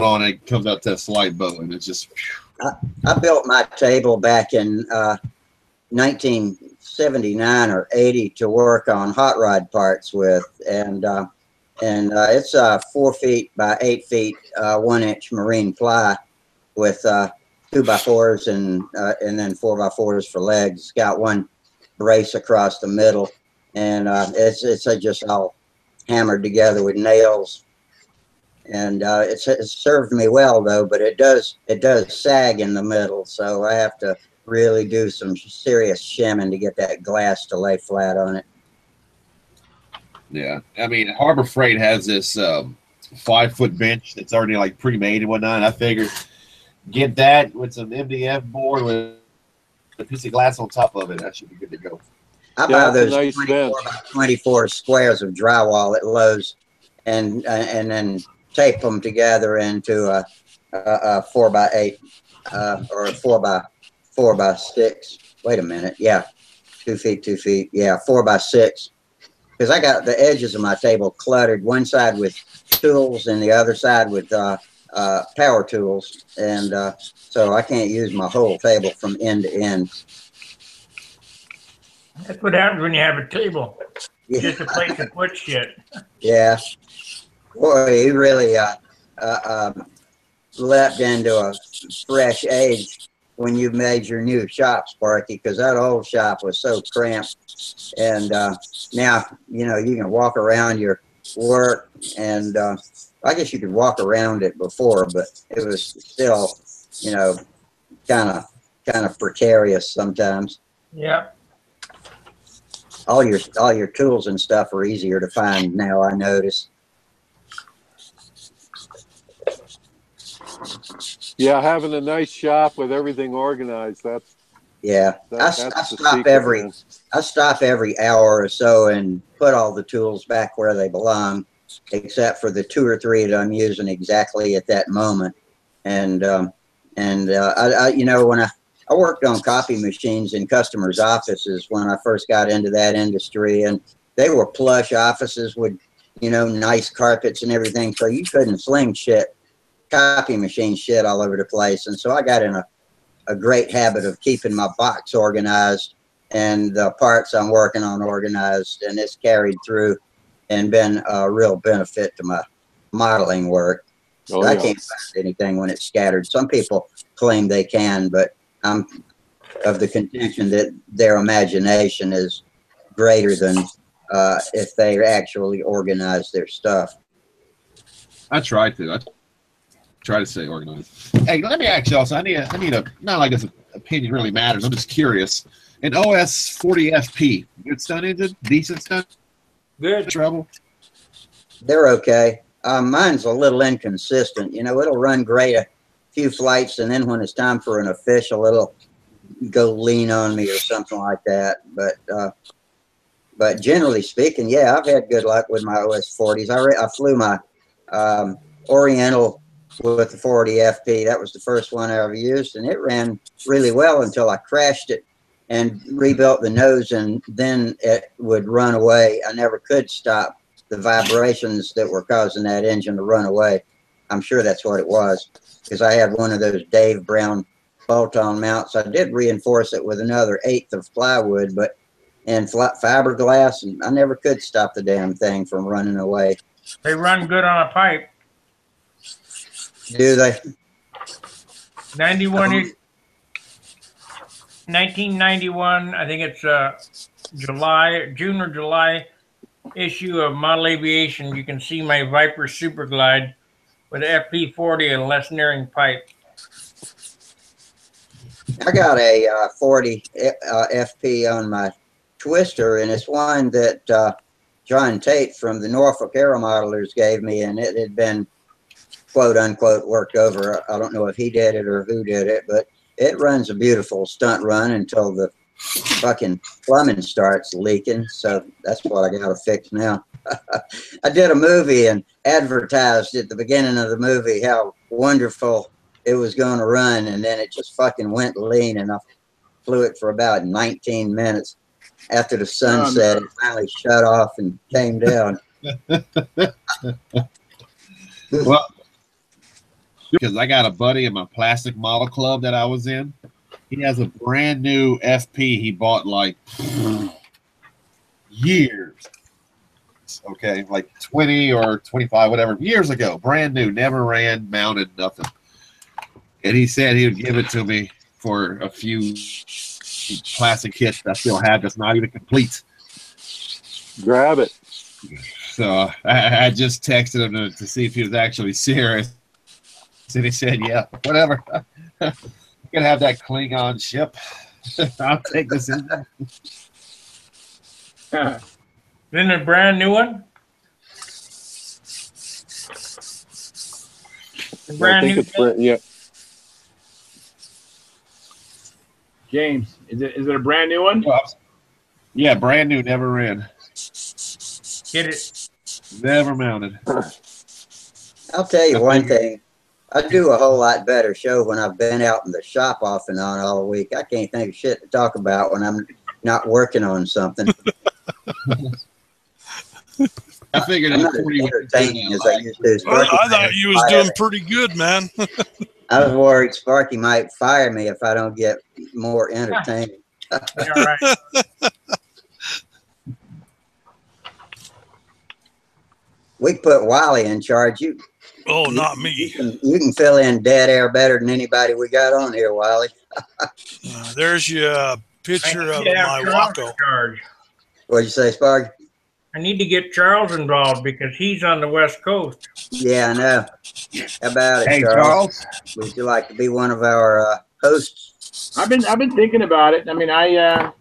on it comes out to a slight bow, and it's just. I built my table back in 1979 or 80 to work on hot rod parts with, and it's 4 feet by 8 feet, 1 inch marine ply with 2x4s and then 4x4s for legs. It's got one brace across the middle, and it's just all hammered together with nails. And it's served me well though, but it does sag in the middle, so I have to really do some serious shimming to get that glass to lay flat on it. Yeah, I mean, Harbor Freight has this 5-foot bench that's already like pre-made and whatnot. And I figured get that with some MDF board with a piece of glass on top of it. That should be good to go. I buy those 24 by 24 squares of drywall at Lowe's, and then tape them together into a 4x8 or a 4x6. Wait a minute, yeah, 2 feet, 2 feet, yeah, 4x6. Because I got the edges of my table cluttered, one side with tools and the other side with power tools, and so I can't use my whole table from end to end. That's what happens when you have a table. Yeah. Just a place to put shit. Yeah. Boy, you really leapt into a fresh age when you made your new shop, Sparky, because that old shop was so cramped. And now, you know, you can walk around your work, and I guess you could walk around it before, but it was still, you know, kind of precarious sometimes. Yeah. All your tools and stuff are easier to find now, I notice. Yeah, having a nice shop with everything organized, that's I stop every hour or so and put all the tools back where they belong, except for the 2 or 3 that I'm using exactly at that moment. And I you know, when I worked on copy machines in customers' offices when I first got into that industry, and they were plush offices with, you know, nice carpets and everything, so you couldn't sling copy machine shit all over the place. And so I got in a great habit of keeping my box organized and the parts I'm working on organized, and it's carried through and been a real benefit to my modeling work. Oh, I can't find anything when it's scattered. Some people claim they can, but I'm of the contention that their imagination is greater than if they actually organize their stuff. I try to stay organized. Hey, let me ask y'all. So I need a not like this opinion really matters. I'm just curious. An OS 40 FP, good stunt engine, decent stunt, good trouble. They're okay. Mine's a little inconsistent. You know, it'll run great a few flights, and then when it's time for an official, it'll go lean on me or something like that. But generally speaking, yeah, I've had good luck with my OS 40s. I flew my Oriental with the 40 FP. That was the first one I ever used, and it ran really well until I crashed it and rebuilt the nose, and then it would run away. I never could stop the vibrations that were causing that engine to run away. I'm sure that's what it was, because I had one of those Dave Brown bolt-on mounts. I did reinforce it with another 1/8 of plywood, and fiberglass, and I never could stop the damn thing from running away. They run good on a pipe. Do they? 1991, I think it's June or July issue of Model Aviation. You can see my Viper Super Glide with FP40 and less nearing pipe. I got a 40 FP on my Twister, and it's one that John Tate from the Norfolk Aero Modelers gave me, and it had been quote unquote worked over. I don't know if he did it or who did it, but it runs a beautiful stunt run until the fucking plumbing starts leaking. So that's what I got to fix now. I did a movie and advertised at the beginning of the movie how wonderful it was going to run, and then it just fucking went lean, and I flew it for about 19 minutes. After the sun set, it finally shut off and came down. Well, because I got a buddy in my plastic model club that I was in. He has a brand new FP he bought like years. Okay, like 20 or 25, whatever, years ago. Brand new, never ran, mounted, nothing. And he said he would give it to me for a few plastic kits that I still have that's not even complete. Grab it. So I just texted him to see if he was actually serious. And he said, yeah, whatever. You can have that Klingon ship. I'll take this in. Isn't it a brand new one? I think it's brand, yeah. James, is it a brand new one? Yeah, brand new, never ran. Get it. Never mounted. I'll tell you one thing. I do a whole lot better show when I've been out in the shop off and on all week. I can't think of shit to talk about when I'm not working on something. I figured I'm not as entertaining as I used to. Well, I thought you was doing pretty good, man. I was worried Sparky might fire me if I don't get more entertaining. All right. We put Wally in charge. Not me. You can fill in dead air better than anybody we got on here, Wally. There's your picture of my Waco. What'd you say, Sparky? I need to get Charles involved because he's on the West Coast. Yeah, I know. How about it, hey, Charles? Would you like to be one of our hosts? I've been thinking about it. I mean, I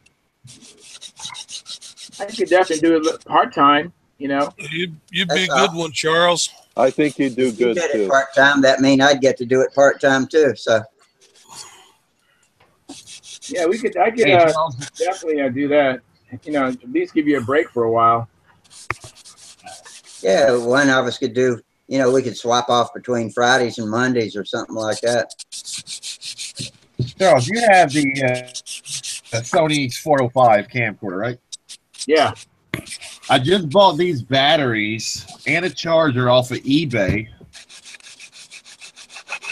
could definitely do it part time. You know, you'd be a good one, Charles. I think you'd do good you too. Part time. That mean I'd get to do it part time too. So. Yeah, I could definitely do that. You know, at least give you a break for a while. Yeah, one of us could do, you know, we could swap off between Fridays and Mondays or something like that. Charles, you have the Sony 405 camcorder, right? Yeah. I just bought these batteries and a charger off of eBay.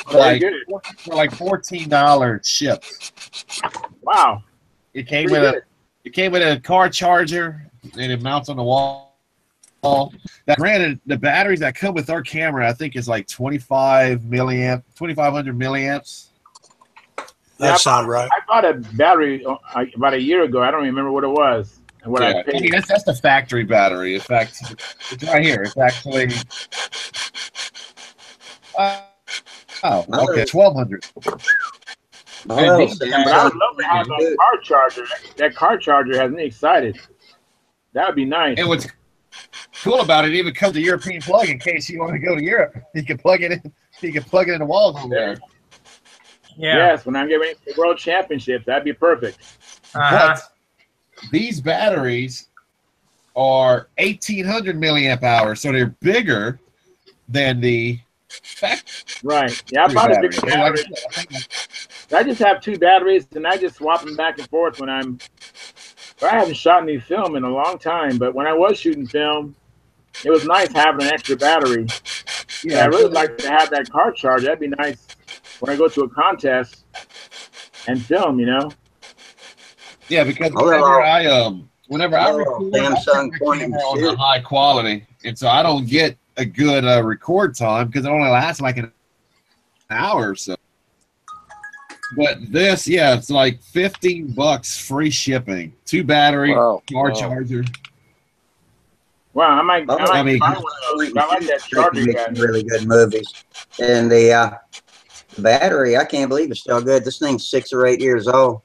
For like $14 shipped. Wow. It came with a car charger and it mounts on the wall. That granted, the batteries that come with our camera, I think, is like 2500 milliamps. That sounds right. I bought a battery about a year ago. I don't remember what it was and what I paid. I mean, that's the factory battery. In fact, it's right here. It's actually okay, 1200. But I would love to have that car charger. That car charger has me excited. That would be nice. And what's cool about it, even comes to European plug in case you want to go to Europe. You can plug it in. You can plug it in the walls over there. Yeah. Yes, when I'm getting ready for the World Championships, that'd be perfect. But these batteries are 1800 milliamp hours, so they're bigger than the factory. Right. Yeah, I bought a bigger battery. I just have two batteries, and I just swap them back and forth when I'm. I haven't shot any film in a long time, but when I was shooting film, it was nice having an extra battery. Yeah, I really like to have that car charger. That'd be nice when I go to a contest and film, you know. Yeah, because whenever I record, Samsung on the high quality, and so I don't get a good record time because it only lasts like an hour or so. But this, yeah, it's like $15 free shipping, 2 battery, car charger. Wow, I like that charger. Really good movies, and the battery, I can't believe it's still good. This thing's 6 or 8 years old,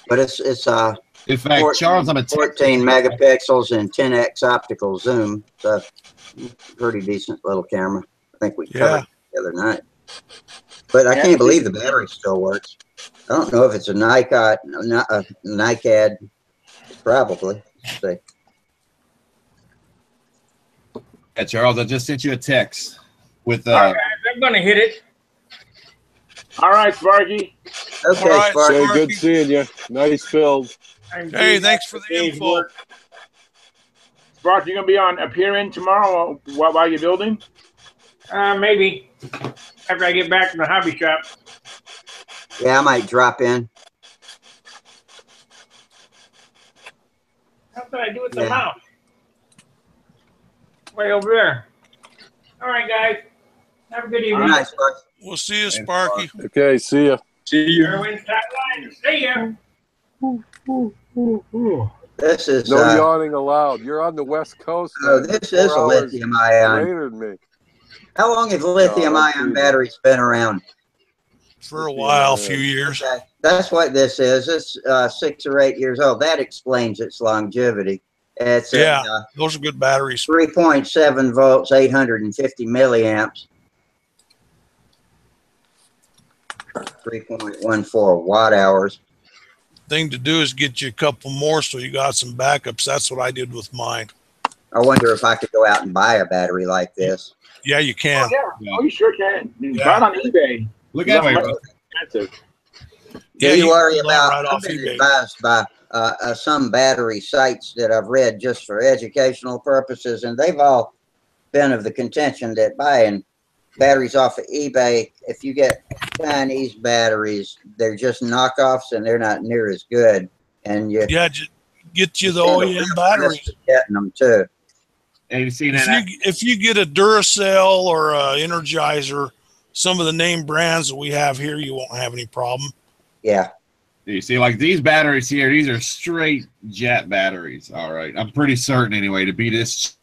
but it's in fact, Charles, I'm a 14 megapixels and 10x optical zoom. So pretty decent little camera. I think we covered it the other night. But I can't believe the battery still works. I don't know if it's a Nikon, not a Nikad. Probably. See. Yeah, Charles, I just sent you a text with. All right, guys, I'm gonna hit it. All right, Sparky. Okay, All right, Sparky. Hey, Sparky. good seeing you. Nice build. Hey, thanks for the info. Sparky, you gonna be on appearing tomorrow while you're building? Maybe after I get back from the hobby shop. Yeah, I might drop in. How did I do with the mouse? Way over there. All right, guys. Have a good evening. All right, Sparky. We'll see you, Sparky. Okay, see ya. See you. Erwin's Timeline. See ya. This is No yawning allowed. You're on the West Coast. oh, Man. this You're is a 4 hours lithium ion. later than me. How long have lithium ion batteries been around? For a while, a few years. Okay. That's what this is. It's 6 or 8 years old. That explains its longevity. It's those are good batteries. 3.7 volts, 850 milliamps. 3.14 watt hours. Thing to do is get you a couple more so you got some backups. That's what I did with mine. I wonder if I could go out and buy a battery like this. Yeah, you can. Oh, yeah. Oh, you sure can. Buy it on eBay. Look at it. Yeah, you worry about right I've off been eBay. advised by some battery sites that I've read just for educational purposes, and they've all been of the contention that buying batteries off of eBay, if you get Chinese batteries, they're just knockoffs and they're not near as good. And you just get you the OEM batteries. Getting them too. Have you seen that? If you get a Duracell or a Energizer, some of the name brands that we have here, you won't have any problem. Yeah. You see, like these batteries here, these are straight jet batteries. All right. I'm pretty certain anyway to be this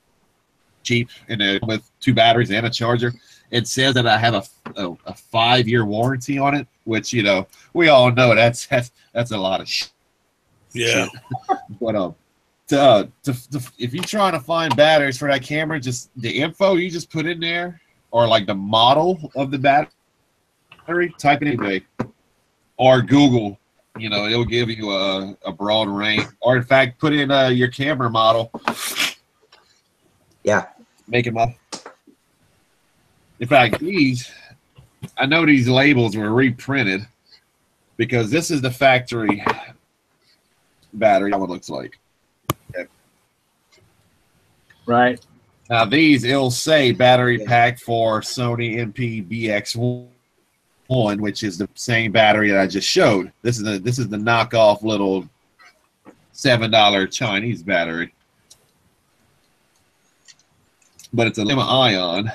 cheap and with 2 batteries and a charger. It says that I have a 5-year warranty on it, which, you know, we all know that's a lot of shit. Yeah. But if you're trying to find batteries for that camera, just the info you just put in there, or like the model of the battery, type in eBay or Google. You know, it'll give you a broad range. Or in fact, put in your camera model. Yeah. Make it up. In fact, I know these labels were reprinted because this is the factory battery. How it looks like. Okay. Right. Now these, it'll say battery pack for Sony MP-BX1, which is the same battery that I just showed. This is the knockoff little $7 Chinese battery, but it's a lithium ion.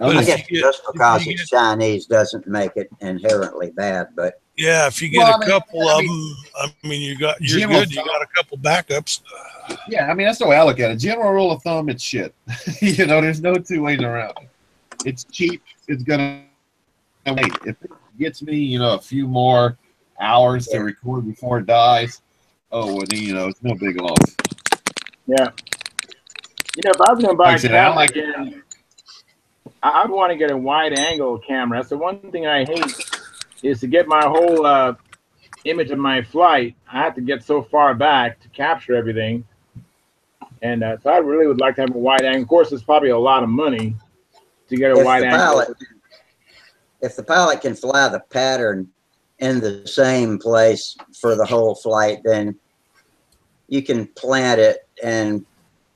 I guess just because it's Chinese doesn't make it inherently bad, but yeah, if you get a couple of them, I mean, you're good. You got a couple backups. Yeah, I mean that's the way I look at it. General rule of thumb, it's shit. You know, there's no 2 ways around it. It's cheap. It's gonna wait. If it gets me, you know, a few more hours to record before it dies, oh, well, you know, it's no big loss. Yeah. You know, if I was gonna buy a camera again, I'd want to get a wide-angle camera. That's the one thing I hate is to get my whole image of my flight. I have to get so far back to capture everything. And so I really would like to have a wide angle. Of course, it's probably a lot of money to get a wide angle. If the pilot can fly the pattern in the same place for the whole flight, then you can plant it, and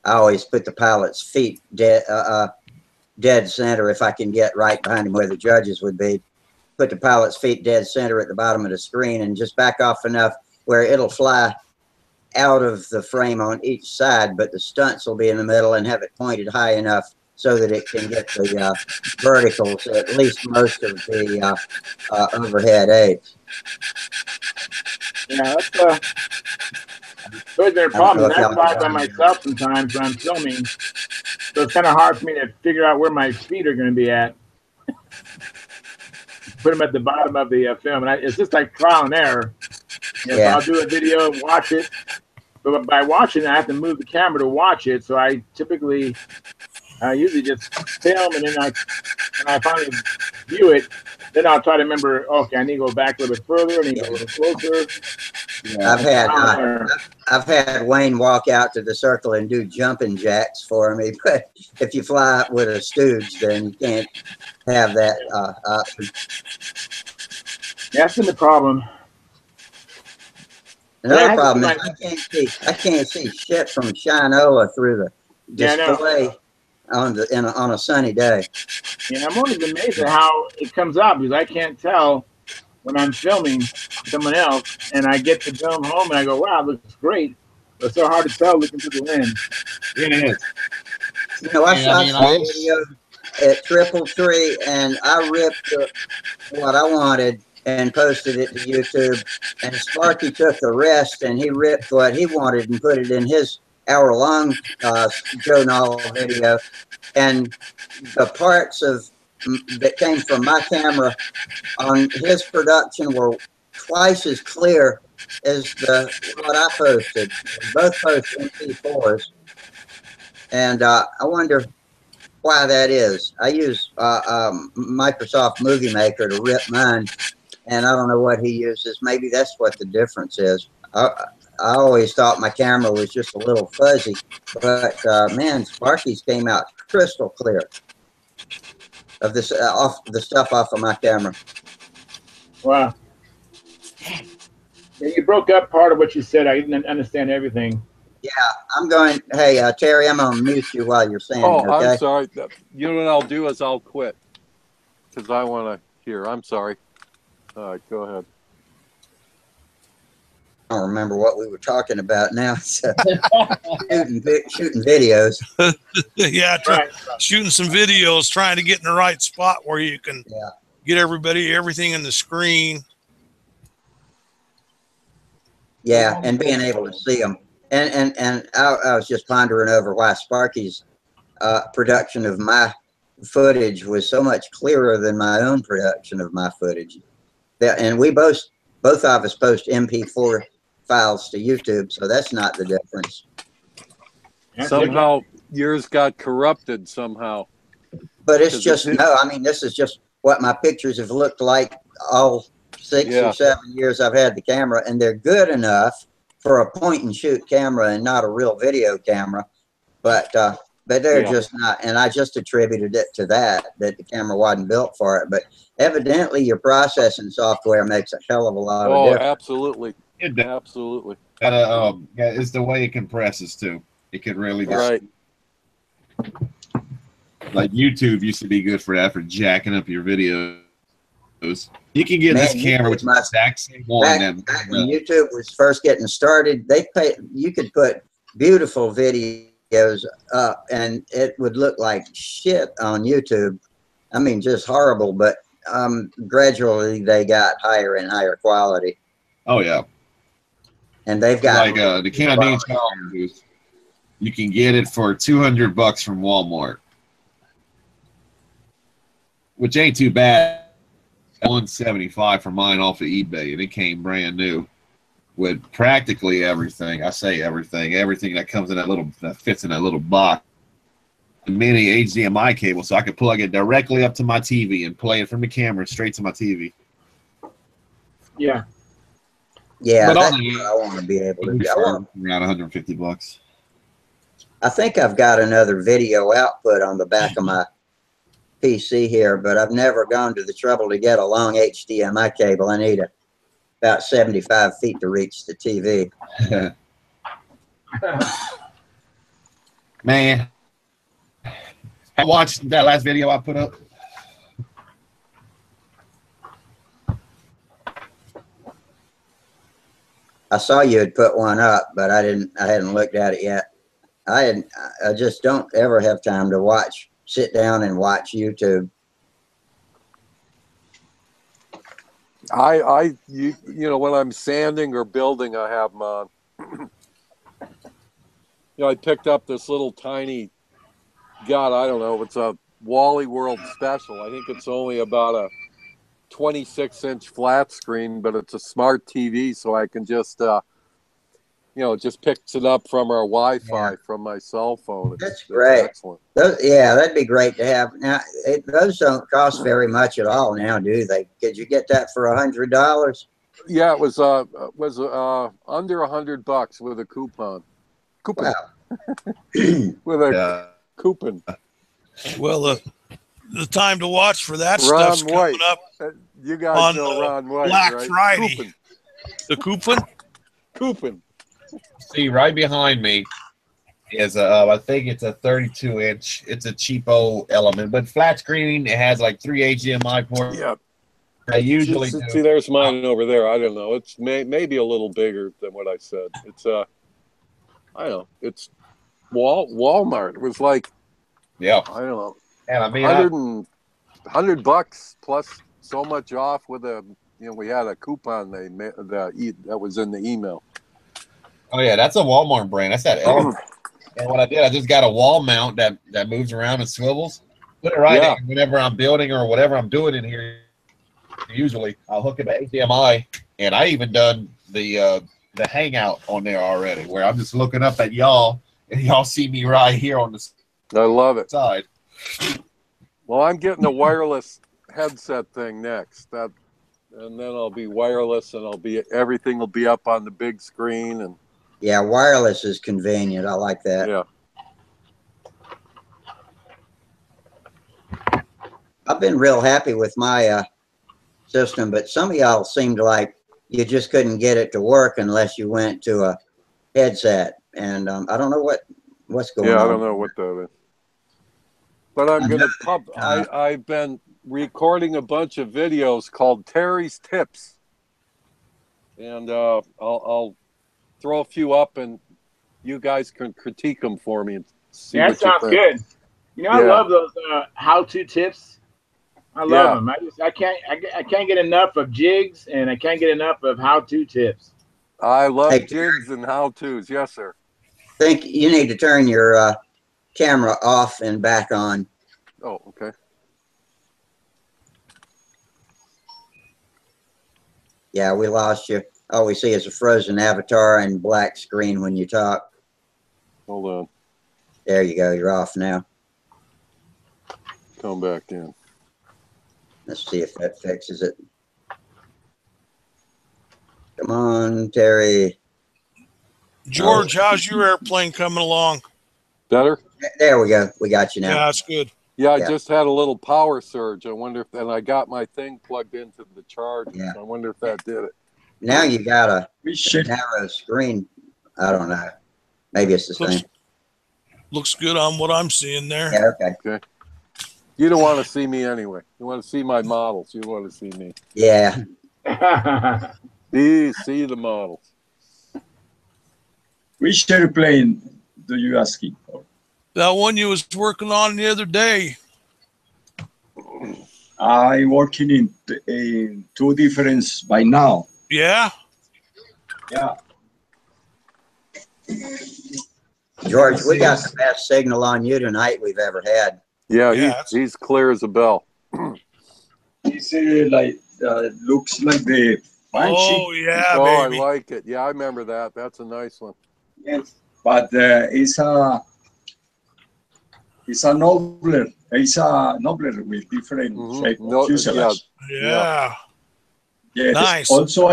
I always put the pilot's feet dead center if I can get right behind him where the judges would be. Put the pilot's feet dead center at the bottom of the screen and just back off enough where it'll fly out of the frame on each side, but the stunts will be in the middle, and have it pointed high enough so that it can get the verticals, at least most of the overhead aids. Yeah, that's those are problems. I fly by myself sometimes when I'm filming, so it's kind of hard for me to figure out where my feet are going to be at. Put them at the bottom of the film, and it's just like trial and error. You know, so I'll do a video, watch it, but by watching, I have to move the camera to watch it. So I typically, usually just film, and then when I finally view it, then I'll try to remember. Okay, I need to go back a little bit further. I need to go a little closer. Yeah. I've had Wayne walk out to the circle and do jumping jacks for me, but if you fly with a stooge, then you can't have that option. That's been the problem. Another problem is I can't see shit from Shinola through the display on a sunny day. Yeah, I'm always amazed at how it comes out because I can't tell when I'm filming someone else, and I get to film home and I go, "Wow, it looks great." But it's so hard to tell looking through the lens. It is. You know, I shot some video at Triple Tree, and I ripped what I wanted and posted it to YouTube. And Sparky took the rest, and he ripped what he wanted and put it in his hour-long Joe Knoll video. And the parts that came from my camera on his production were twice as clear as what I posted. Both posted MP4s. And I wonder why that is. I use Microsoft Movie Maker to rip mine, and I don't know what he uses. Maybe that's what the difference is. I always thought my camera was just a little fuzzy, but man, Sparky's came out crystal clear of this off the stuff off of my camera. Wow. Yeah, you broke up part of what you said. I didn't understand everything. Yeah, I'm going. Hey, Terry, I'm gonna mute you while you're saying. Oh, okay? I'm sorry. You know what I'll do is I'll quit because I want to hear. I'm sorry. All right, go ahead. I don't remember what we were talking about now. So, shooting videos. Yeah, shooting some videos, trying to get in the right spot where you can get everything in the screen. Yeah, and being able to see them. And I was just pondering over why Sparky's production of my footage was so much clearer than my own production of my footage. And we both of us post MP4 files to YouTube, so that's not the difference. Somehow yours got corrupted somehow. But it's just I mean, this is just what my pictures have looked like all 6 or 7 years I've had the camera, and they're good enough for a point and shoot camera and not a real video camera, but they're just not. And I just attributed it to that the camera wasn't built for it. But evidently, your processing software makes a hell of a lot of difference. Absolutely, absolutely. It's the way it compresses too. It could really right. Like YouTube used to be good for that, for jacking up your videos. You can get this camera, which is the exact same one. Back when YouTube was first getting started, you could put beautiful videos up, and it would look like shit on YouTube. I mean, just horrible. But gradually, they got higher and higher quality. Oh yeah, and they've got like the Canon booth. You can get it for $200 from Walmart, which ain't too bad. $175 for mine off of eBay, and it came brand new with practically everything. I say everything that comes in that fits in that little box. A mini HDMI cable, so I could plug it directly up to my TV and play it from the camera straight to my TV. Yeah, but that's what I want to be able to do. Around $150. I think I've got another video output on the back of my PC here, but I've never gone to the trouble to get a long HDMI cable. I need about 75 feet to reach the TV. Man, I watched that last video I put up. I saw you had put one up, but I hadn't looked at it yet. I just don't ever have time to sit down and watch YouTube. You know, when I'm sanding or building, I have them on. I picked up this little tiny, I don't know, it's a Wally World Special. I think it's only about a 26-inch flat screen, but it's a smart TV, so I can just just picks it up from our Wi-Fi from my cell phone. That's great. Excellent. That'd be great to have. Now, those don't cost very much at all now, do they? Could you get that for $100? Yeah, it was under $100 with a coupon. Wow. With a coupon. Well, the time to watch for that Ron stuff's White. coming up. You guys on know Ron White, Black right? Friday. Coupon. The coupon? Coupon. See, right behind me is I think it's a 32-inch. It's a cheapo Element, but flat screen. It has like 3 HDMI ports. Yeah. I usually do. See, there's mine over there. I don't know. It's maybe a little bigger than what I said. It's I don't know. It's Walmart. It was like, yeah, I don't know. And I mean, $100 plus so much off with a, we had a coupon that was in the email. Oh yeah, that's a Walmart brand. That's that Element. And what I did, I just got a wall mount that moves around and swivels. Put it right in whenever I'm building or whatever I'm doing in here. Usually, I'll hook it to HDMI, and I even done the Hangout on there already, where I'm just looking up at y'all, and y'all see me right here on the I love it. Side. Well, I'm getting a wireless headset thing next. And then I'll be wireless, and everything will be up on the big screen. And yeah, wireless is convenient. I like that. Yeah. I've been real happy with my system, but some of y'all seemed like you just couldn't get it to work unless you went to a headset. And I don't know what's going on. Yeah, I don't know what that is. But I'm going to I've been recording a bunch of videos called Terry's Tips. And I'll throw a few up, and you guys can critique them for me and see what you think. That sounds good. I love those how-to tips. I love them. I can't get enough of jigs, and I can't get enough of how-to tips. I love jigs and how-tos. Yes, sir. I think you need to turn your camera off and back on. Oh, okay. Yeah, we lost you. All we see is a frozen avatar and black screen when you talk. Hold on. There you go. You're off now. Come back in. Let's see if that fixes it. Come on, Terry. George, how's your airplane coming along? Better? There we go. We got you now. Yeah, that's good. Yeah, I just had a little power surge. I wonder if, and I got my thing plugged into the charger. Yeah. So I wonder if that did it. Now you got a narrow screen. I don't know. Maybe it's the same. Looks good on what I'm seeing there. Yeah, okay. You don't want to see me anyway. You want to see my models. You want to see me. Yeah. See the models. Which airplane do you asking for? That one you was working on the other day. I'm working in two different by now. Yeah? Yeah. George, we got the best signal on you tonight we've ever had. Yeah, he's clear as a bell. It's looks like the Banshee. Oh, yeah, baby. I like it. Yeah, I remember that. That's a nice one. Yes, but it's a nobler. It's a nobler with different shape of fuselage. Yeah. Yes. Nice. Also,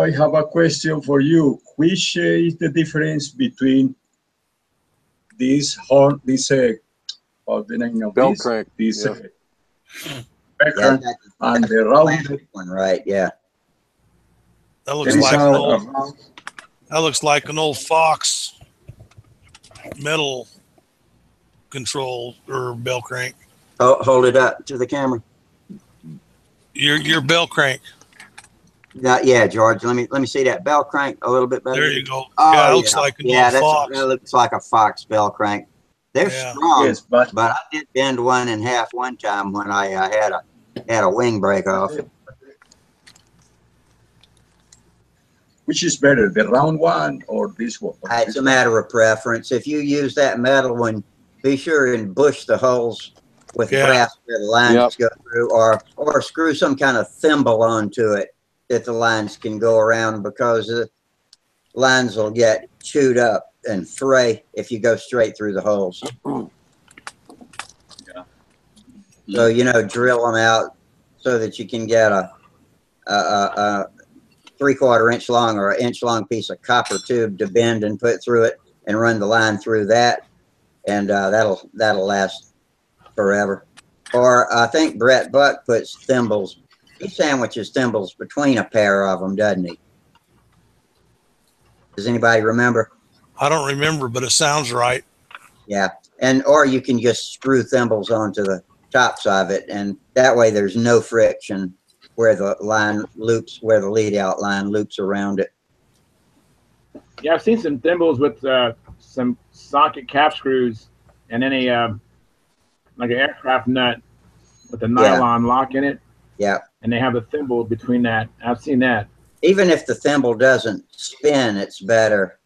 I have a question for you. Which is the difference between this horn, what's the name of bell this? Crank. This bell crank and the round one, right? Yeah. That looks like an old Fox metal control or bell crank. Oh, hold it up to the camera. Your bell crank. Yeah, George. Let me see that bell crank a little bit better. There you go. Oh, yeah, it looks like an old Fox. That looks like a Fox bell crank. They're strong, yes, but I did bend one in half one time when I had a wing break off. Which is better, the round one or this one? It's a matter of preference. If you use that metal one, be sure and bush the holes with brass where the lines go through, or screw some kind of thimble onto it that the lines can go around, because the lines will get chewed up and fray if you go straight through the holes. So, drill them out so that you can get a a 3/4 inch long or an inch long piece of copper tube to bend and put through it and run the line through that, and that'll last forever. Or I think Brett Buck puts thimbles. He sandwiches thimbles between a pair of them, doesn't he? Does anybody remember? I don't remember, but it sounds right. Yeah, and or you can just screw thimbles onto the tops of it, and that way there's no friction where the line loops, where the lead out line loops around it. Yeah, I've seen some thimbles with some socket cap screws and then a like an aircraft nut with a nylon lock in it. Yeah. And they have a thimble between that. I've seen that. Even if the thimble doesn't spin, it's better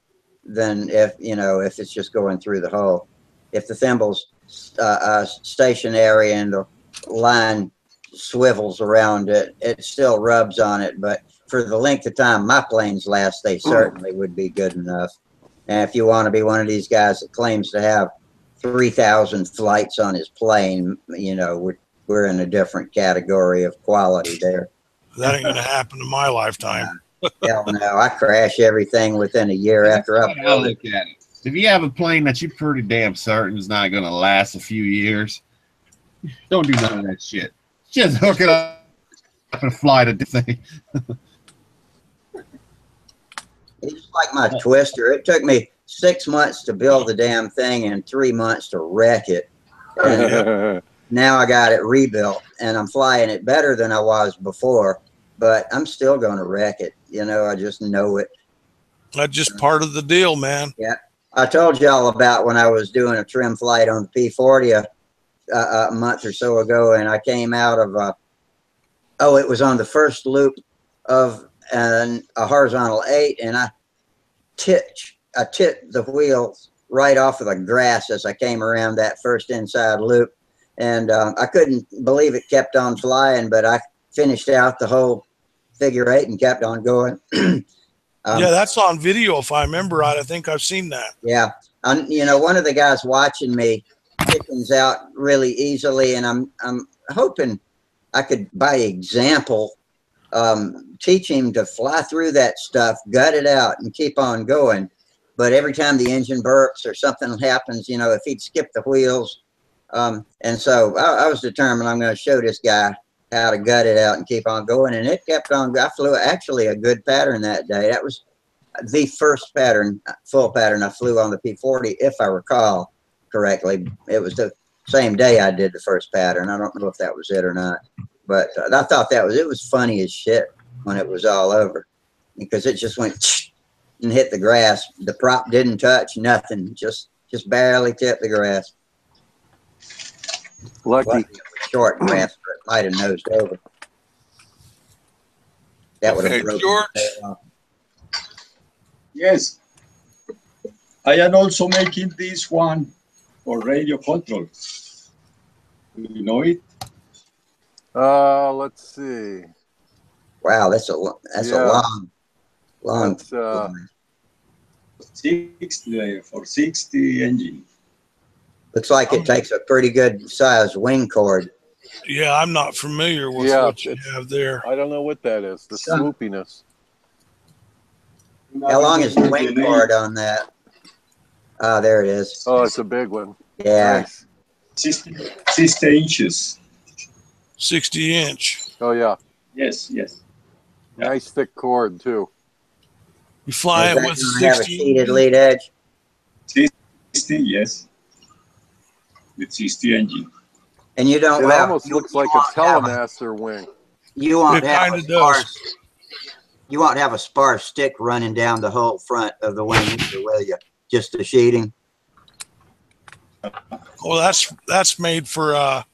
than if, you know, if it's just going through the hole. If the thimble's stationary and the line swivels around it, it still rubs on it. But for the length of time my planes last, they certainly would be good enough. And if you want to be one of these guys that claims to have 3,000 flights on his plane, you know, we're in a different category of quality there. That ain't gonna happen in my lifetime. Hell no, I crash everything within a year after I look at it. If you have a plane that you're pretty damn certain is not going to last a few years, don't do none of that shit. Just hook it up and fly the thing. It's like my twister. It took me 6 months to build the damn thing and 3 months to wreck it. And now I got it rebuilt and I'm flying it better than I was before, but I'm still going to wreck it. You know, I just know it. That's just part of the deal, man. Yeah. I told y'all about when I was doing a trim flight on the P-40 a month or so ago, and I came out of it was on the first loop of a horizontal 8, and I tipped the wheels right off of the grass as I came around that first inside loop, and I couldn't believe it kept on flying, but I finished out the whole figure 8 and kept on going. Yeah, that's on video if I remember right. I think I've seen that. Yeah. You know, one of the guys watching me chickens out really easily, and I'm hoping I could, by example, teach him to fly through that stuff, gut it out, and keep on going. But every time the engine burps or something happens, you know, if he'd skip the wheels, and so I was determined I'm going to show this guy how to gut it out and keep on going, and it kept on. I flew actually a good pattern that day. That was the first pattern, full pattern I flew on the P-40, if I recall correctly. It was the same day I did the first pattern. I don't know if that was it or not, but I thought it was funny as shit when it was all over, because it just went and hit the grass. The prop didn't touch nothing, just barely tipped the grass. Lucky. Short grass, but it might have nosed over. That would have broken. George. Yes. I am also making this one for radio control. Do you know it? Let's see. Wow, that's a long. That's, 60 engine. Looks like it takes a pretty good sized wing cord. Yeah, I'm not familiar with what you have there. I don't know what that is. The swoopiness. How long is the wing cord on that? Oh, there it is. Oh, it's a big one. Yeah. Nice. 60 inches. 60 inch. Oh, yeah. Yes. Nice thick cord, too. You fly it with 60. Have a sheeted lead edge? 60, yes. With 60 engine. And you don't It have, almost looks like a Telemaster wing. You won't have kind of does. You won't have a spar stick running down the whole front of the wing, will you? Just the sheeting. Oh, that's made for a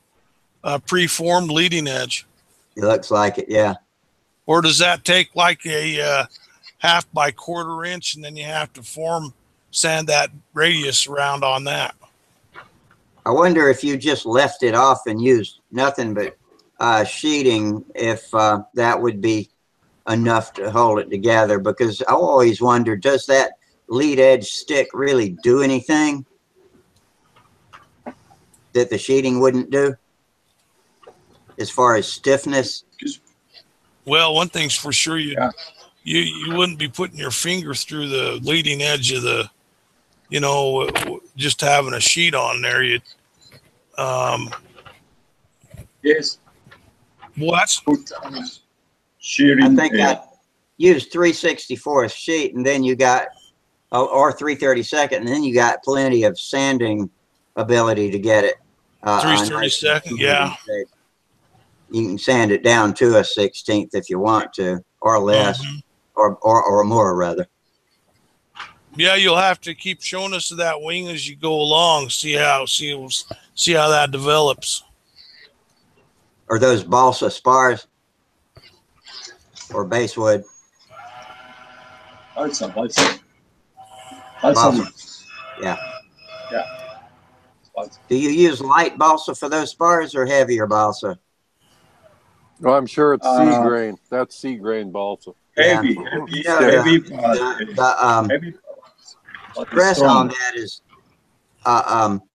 preformed leading edge. It looks like it, yeah. Or does that take like a 1/2 by 1/4 inch, and then you have to sand that radius around on that? I wonder if you just left it off and used nothing but sheeting, if that would be enough to hold it together, because I always wonder, does that lead edge stick really do anything that the sheeting wouldn't do as far as stiffness? Well, one thing's for sure, you wouldn't be putting your finger through the leading edge of the, you know, just having a sheet on there. You, yes. What? Shearing. I think I used 3/64 sheet, and then you got, or 3/32, and then you got plenty of sanding ability to get it. 3/32, yeah. You can sand it down to a 1/16 if you want to, or less, or more rather. Yeah, you'll have to keep showing us that wing as you go along. See how that develops. Or those balsa spars, or basswood. Balsa. Yeah. Yeah. Balsa. Do you use light balsa for those spars or heavier balsa? Well, I'm sure it's sea grain. That's sea grain balsa. Heavy. The stress on that is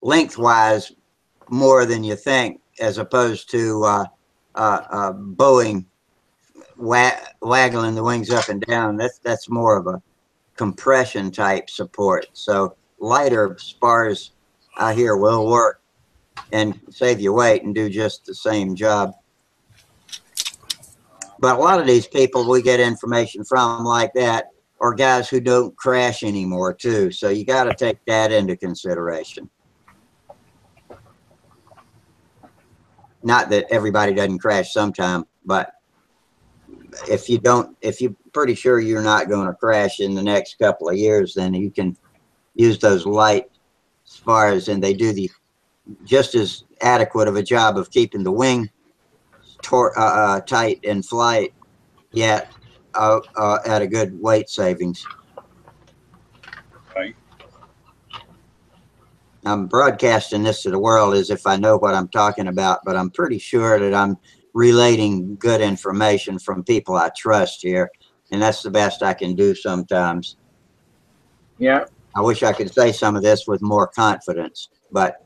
lengthwise more than you think, as opposed to bowing, waggling the wings up and down. That's more of a compression type support. So lighter spars, I hear, will work and save you weight and do just the same job. But a lot of these people we get information from like that are guys who don't crash anymore too. So you got to take that into consideration. Not that everybody doesn't crash sometime, but if you're pretty sure you're not going to crash in the next couple of years, then you can use those light spars, and they do just as adequate of a job of keeping the wing tight in flight, yet at a good weight savings. Right. I'm broadcasting this to the world as if I know what I'm talking about, but I'm pretty sure that I'm relating good information from people I trust here, and that's the best I can do sometimes. Yeah. I wish I could say some of this with more confidence, but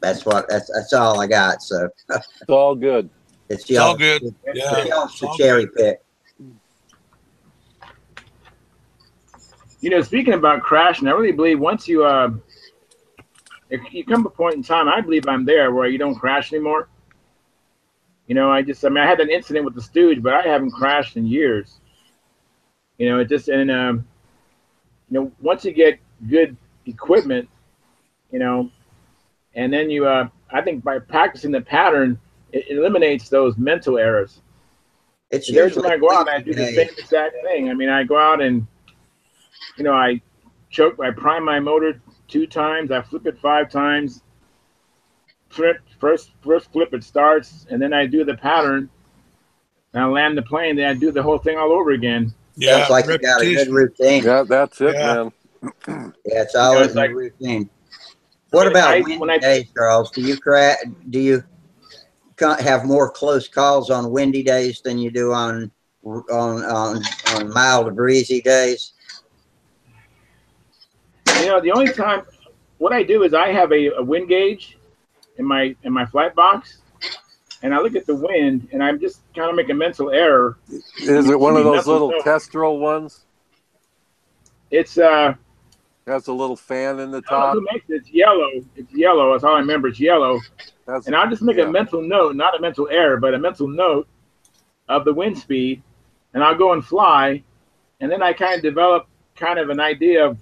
that's all I got. So it's all good. It's all good. Yeah. It's a cherry pick. You know, speaking about crashing, I really believe once you if you come to a point in time, I believe I'm there where you don't crash anymore. You know, I had an incident with the Stooge, but I haven't crashed in years. You know, you know, once you get good equipment, you know, and then you, I think by practicing the pattern, it eliminates those mental errors. It's every time I go out, I do the same exact thing. I mean, I go out and, you know, I prime my motor 2 times, I flip it 5 times. First flip it starts, and then I do the pattern, and I land the plane. Then I do the whole thing all over again. Yeah, it's like you got a good routine. Yeah, that's it, man. Yeah, it's always a routine. What about windy days, Charles? Do you have more close calls on windy days than you do on mild, breezy days? You know, the only time, what I do is I have a wind gauge in my flight box, and I look at the wind, and I'm just kind of making a mental error. Is it one of those little Kestrel ones? It's has a little fan in the top. I don't know who makes it. It's yellow. It's yellow. That's all I remember. It's yellow. And I'll just make a mental note, not a mental error, but a mental note of the wind speed, and I'll go and fly, and then I kind of develop kind of an idea of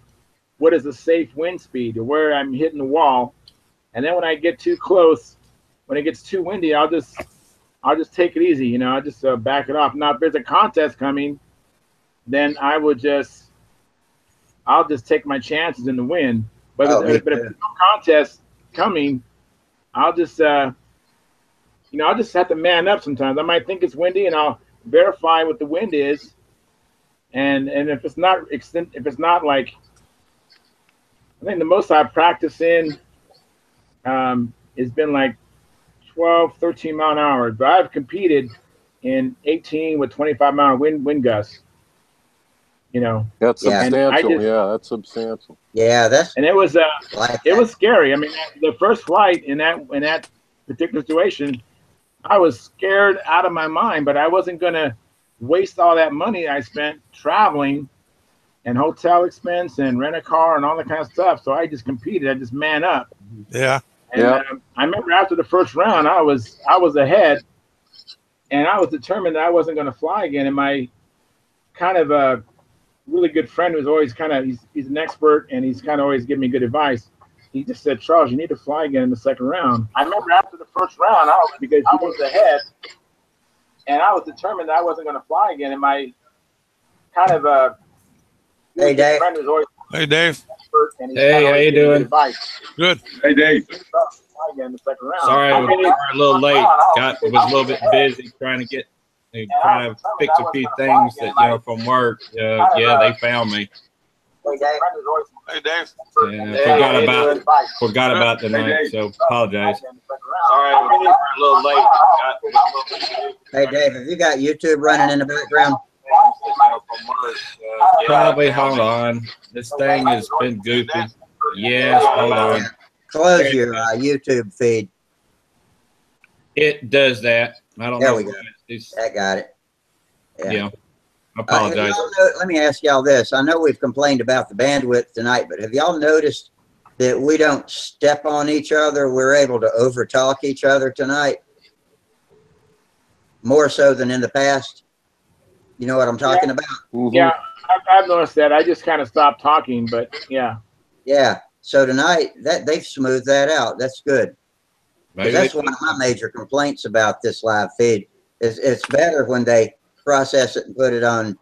what is a safe wind speed or where I'm hitting the wall. And then when I get too close, when it gets too windy, I'll just take it easy, you know. I'll just back it off. Now, if there's a contest coming, then I'll just take my chances in the wind. But if there's no contest coming, I'll just I'll just have to man up sometimes. I might think it's windy, and I'll verify what the wind is. And if it's not like, I think the most I've practiced in has been like 12, 13 mile an hour. But I've competed in 18 with 25-mile wind gusts. You know, that's substantial. That's substantial. Yeah, and it was it was scary. I mean, the first flight in that particular situation, I was scared out of my mind. But I wasn't gonna waste all that money I spent traveling and hotel expense and rent a car and all that kind of stuff. So I just competed. I just man up. Yeah. And I remember after the first round, I was ahead, and I was determined that I wasn't going to fly again. And my kind of a really good friend who's always kind of he's an expert, and he's kind of always giving me good advice. He just said, Charles, you need to fly again in the second round. I remember after the first round, because I was ahead, and I was determined that I wasn't going to fly again. And my kind of a hey Dave. friend who's always Hey Dave. Hey, how you doing? Good. Hey Dave. Sorry, I was a little late. Was a little bit busy trying to fix a few things that from work. Yeah, they found me. Hey Dave. And forgot about tonight, so apologize. Sorry, I was a little late. Hey Dave, have you got YouTube running in the background? Probably. Hold on. This thing has been goofy. Yes, hold on. Close your YouTube feed. It does that. I don't there know. We go. I got it. Yeah. I apologize. Let me ask y'all this. I know we've complained about the bandwidth tonight, but have y'all noticed that we don't step on each other? We're able to overtalk each other tonight. More so than in the past. You know what I'm talking about? Mm-hmm. Yeah, I've noticed that. I just kind of stopped talking, but yeah. Yeah. So tonight, they've smoothed that out. That's good. That's one of my major complaints about this live feed. It's better when they process it and put it on.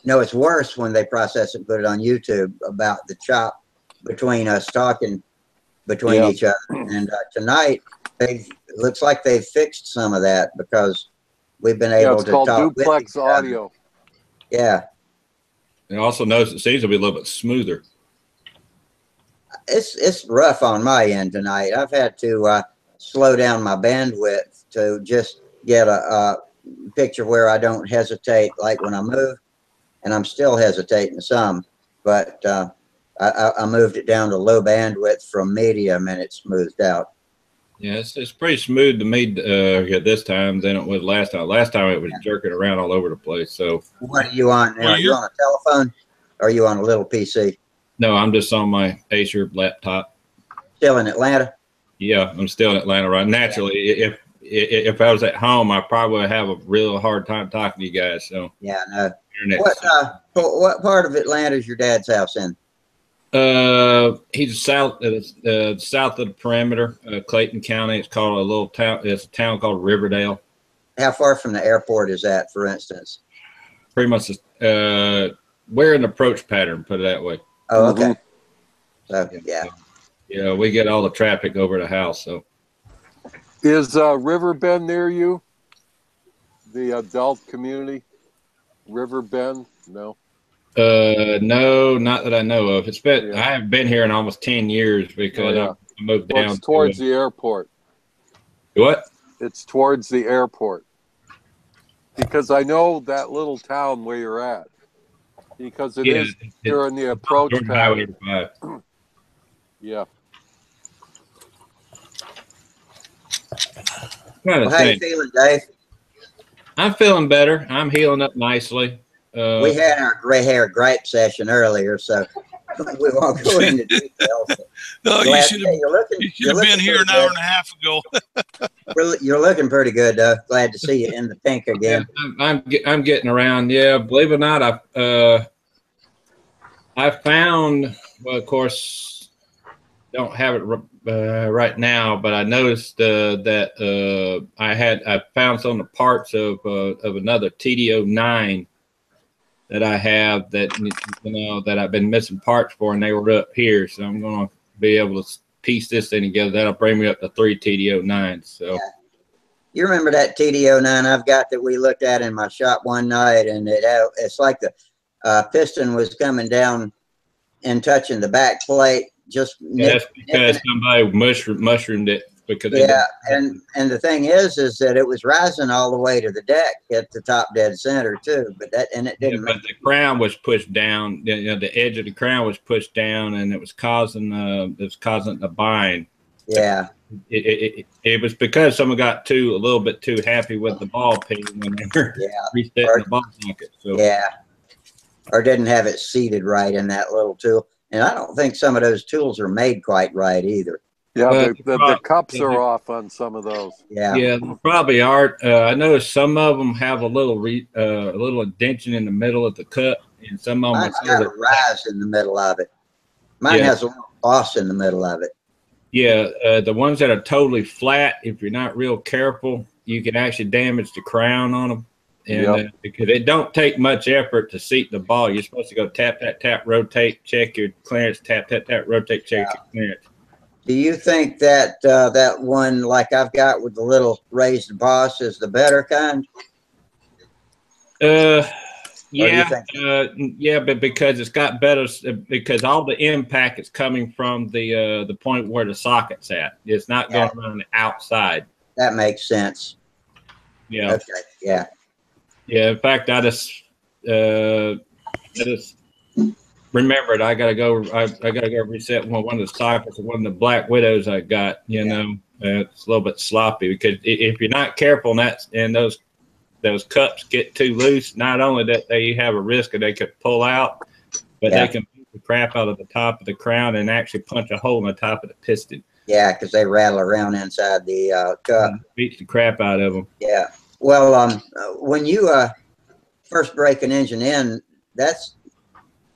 No, it's worse when they process it and put it on YouTube about the chop between us talking between each other. And tonight, it looks like they've fixed some of that because we've been able to talk duplex audio. Yeah. And also notice it seems to be a little bit smoother. It's rough on my end tonight. I've had to slow down my bandwidth to just get a picture where I don't hesitate like when I move, and I'm still hesitating some, but I moved it down to low bandwidth from medium and it smoothed out. Yeah, it's pretty smooth to me this time than it was last time. Last time it was jerking around all over the place. So what are you on now? Are you on a telephone or are you on a little PC? No, I'm just on my Acer laptop. Still in Atlanta? Yeah, I'm still in Atlanta, right? Naturally, if I was at home, I probably would have a real hard time talking to you guys. So yeah, no. What part of Atlanta is your dad's house in? He's south of the perimeter, Clayton County. It's called a little town. It's a town called Riverdale. How far from the airport is that, for instance? Pretty much, we're an approach pattern. Put it that way. Oh, okay. So yeah. Yeah, we get all the traffic over the house. So, is River Bend near you? The adult community, River Bend? No. No, not that I know of. It's been I haven't been here in almost 10 years because I moved down. It's towards the airport. What? It's towards the airport. Because I know that little town where you're at. Because you're in the approach pattern. Yeah. Well, how you feeling, Dave? I'm feeling better. I'm healing up nicely. We had our gray hair gripe session earlier, so we won't go into details. No, you should have been here an hour and a half ago. You're looking pretty good, though. Glad to see you in the pink again. Yeah, I'm getting around. Yeah, believe it or not, I found. Well, of course, don't have it right now, but I noticed that I found some of the parts of another TD09 that I have that I've been missing parts for, and they were up here. So I'm going to be able to piece this thing together. That'll bring me up to 3 TD09s. So. Yeah. You remember that TD09 I've got that we looked at in my shop one night, and it's like the piston was coming down and touching the back plate. That's because somebody mushroomed it. Because and the thing is that it was rising all the way to the deck at the top dead center too. But it didn't. But the crown was pushed down. The edge of the crown was pushed down, and it was causing the bind. Yeah. it was because someone got a little bit too happy with the ball peen when they were resetting the ball socket. So or didn't have it seated right in that little tool. And I don't think some of those tools are made quite right either. Yeah, the cups are off on some of those. Yeah, they probably are. I noticed some of them have a little indentation in the middle of the cup, and some of them Mine's got a rise in the middle of it. Mine has a little boss in the middle of it. Yeah, the ones that are totally flat, if you're not real careful, you can actually damage the crown on them. And because it don't take much effort to seat the ball. You're supposed to go tap, tap, tap, rotate, check your clearance, tap, tap, tap, rotate, check your clearance. Do you think that that one, like I've got with the little raised boss, is the better kind? Yeah, but because it's got better, because all the impact is coming from the point where the socket's at. It's not going around the outside. That makes sense. Yeah. Okay. Yeah. Yeah. In fact, I just remembered I gotta go reset one of the sockets of one of the Black Widows I got. You know, it's a little bit sloppy because if you're not careful and those cups get too loose, not only that they have a risk that they could pull out, but they can beat the crap out of the top of the crown and actually punch a hole in the top of the piston. Yeah, because they rattle around inside the cup. Beats the crap out of them. Yeah. Well, when you first break an engine in, that's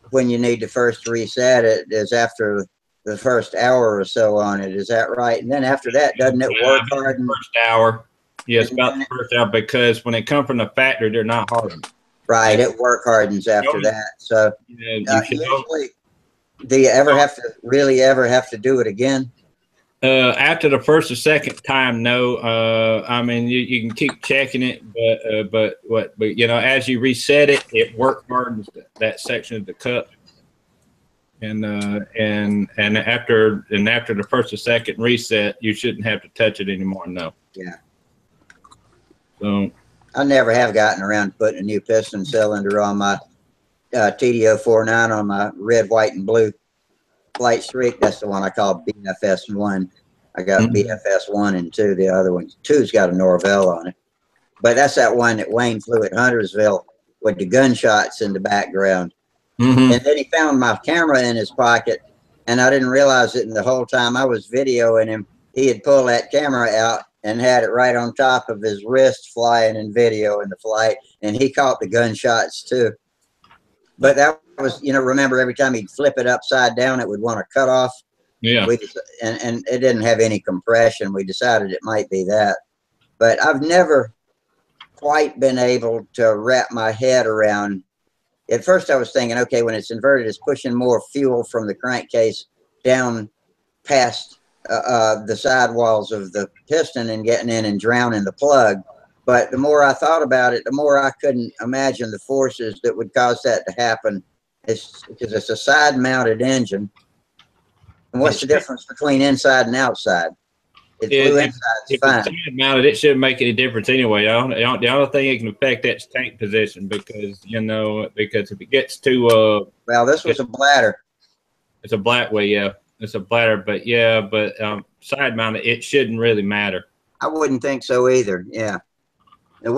when you need to first reset it, is after the first hour or so on it. Is that right? And then after that, doesn't it work hard? First hour. Yeah, it's about the first hour because when they come from the factory, they're not hardened. Right, it work hardens after that. So usually, do you ever have to ever have to do it again? After the first or second time, no. I mean, you can keep checking it, but you know, as you reset it, it work hardens that section of the cup. And after the first or second reset, you shouldn't have to touch it anymore. No. Yeah. So I never have gotten around to putting a new piston cylinder on my TD-049 on my red, white, and blue Flight Streak. That's the one I call BFS1. I got BFS1 and 2. The other one, 2's got a Norvell on it. But that's that one that Wayne flew at Huntersville with the gunshots in the background. And then he found my camera in his pocket, and I didn't realize it. And the whole time I was videoing him, he had pulled that camera out and had it right on top of his wrist, flying in video in the flight, and he caught the gunshots too. But that was, you know, remember every time he'd flip it upside down, it would want to cut off. Yeah. And it didn't have any compression. We decided it might be that. But I've never quite been able to wrap my head around. At first I was thinking, okay, when it's inverted, it's pushing more fuel from the crankcase down past the sidewalls of the piston and getting in and drowning the plug. But the more I thought about it, the more I couldn't imagine the forces that would cause that to happen. It's because it's a side mounted engine. And what's the difference between inside and outside? It flew inside, it's fine. If it's mounted, it shouldn't make any difference anyway. The only thing it can affect that's tank position because if it gets too well, this was a bladder. It's a it's a bladder, but side mounted, it shouldn't really matter. I wouldn't think so either. Yeah, and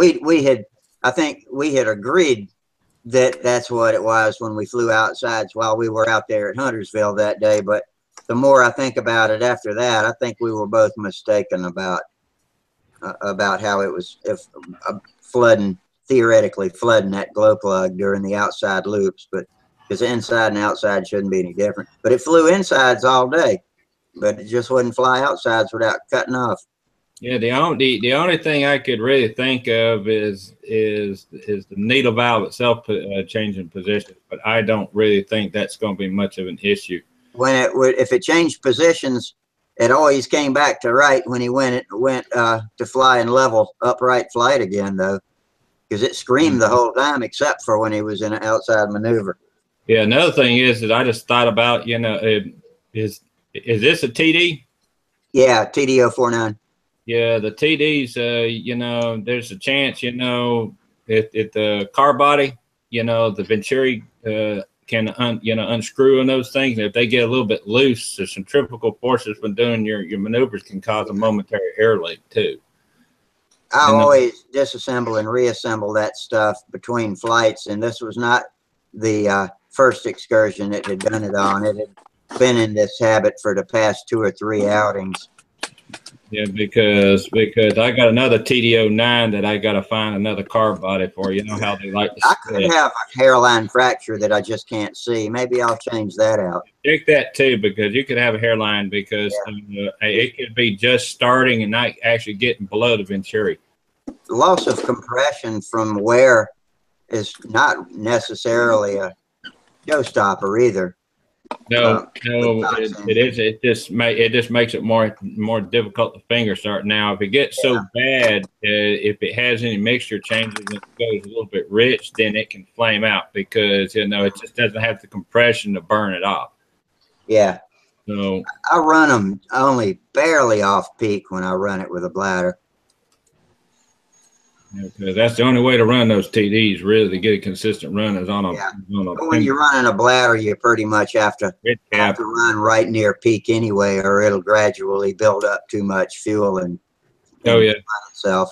I think we had agreed that that's what it was when we flew outsides while we were out there at Huntersville that day. But the more I think about it after that, I think we were both mistaken about how it was theoretically flooding that glow plug during the outside loops, but because inside and outside shouldn't be any different. But it flew insides all day, but it just wouldn't fly outsides without cutting off. Yeah, the only thing I could really think of is the needle valve itself changing position, but I don't really think that's going to be much of an issue. If it changed positions, it always came back to right when he went to fly in level upright flight again, though, because it screamed the whole time except for when he was in an outside maneuver. Yeah, another thing is that I just thought about, is this a TD? Yeah, TD-049. Yeah, the TDs, there's a chance, if the car body, the Venturi can unscrew on those things. And if they get a little bit loose, the centrifugal forces when doing your maneuvers can cause a momentary air leak too. I always disassemble and reassemble that stuff between flights, and this was not the first excursion it had done it on. It had been in this habit for the past 2 or 3 outings. Yeah, because I got another TD09 that I got to find another car body for. You know how they like to I could have a hairline fracture that I just can't see. Maybe I'll change that out. Check that too, because you could have a hairline because it could be just starting and not actually getting below the venturi. Loss of compression from wear is not necessarily a showstopper either. No, it is. It just makes it more difficult to finger start. Now, if it gets so bad, if it has any mixture changes and it goes a little bit rich, then it can flame out because it just doesn't have the compression to burn it off. Yeah. So I run them only barely off peak when I run it with a bladder. Because that's the only way to run those TDs, really, to get a consistent run is on a. But when you're running a bladder, you pretty much have to run right near peak anyway, or it'll gradually build up too much fuel and run itself.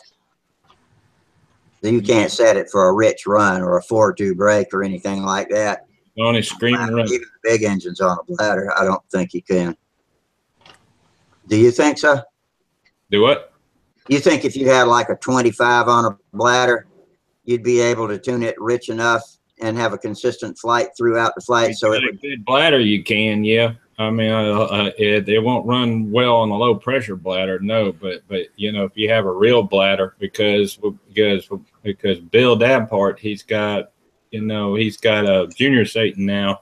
So you can't set it for a rich run or a 4-2 brake or anything like that. Only screaming run. Even the big engines on a bladder, I don't think you can. Do you think so? Do what? You think if you had like a 25 on a bladder, you'd be able to tune it rich enough and have a consistent flight throughout the flight? So it would. Good bladder, you can, yeah. I mean, it won't run well on a low pressure bladder, no. But if you have a real bladder, because Bill Davenport, he's got a junior Satan now,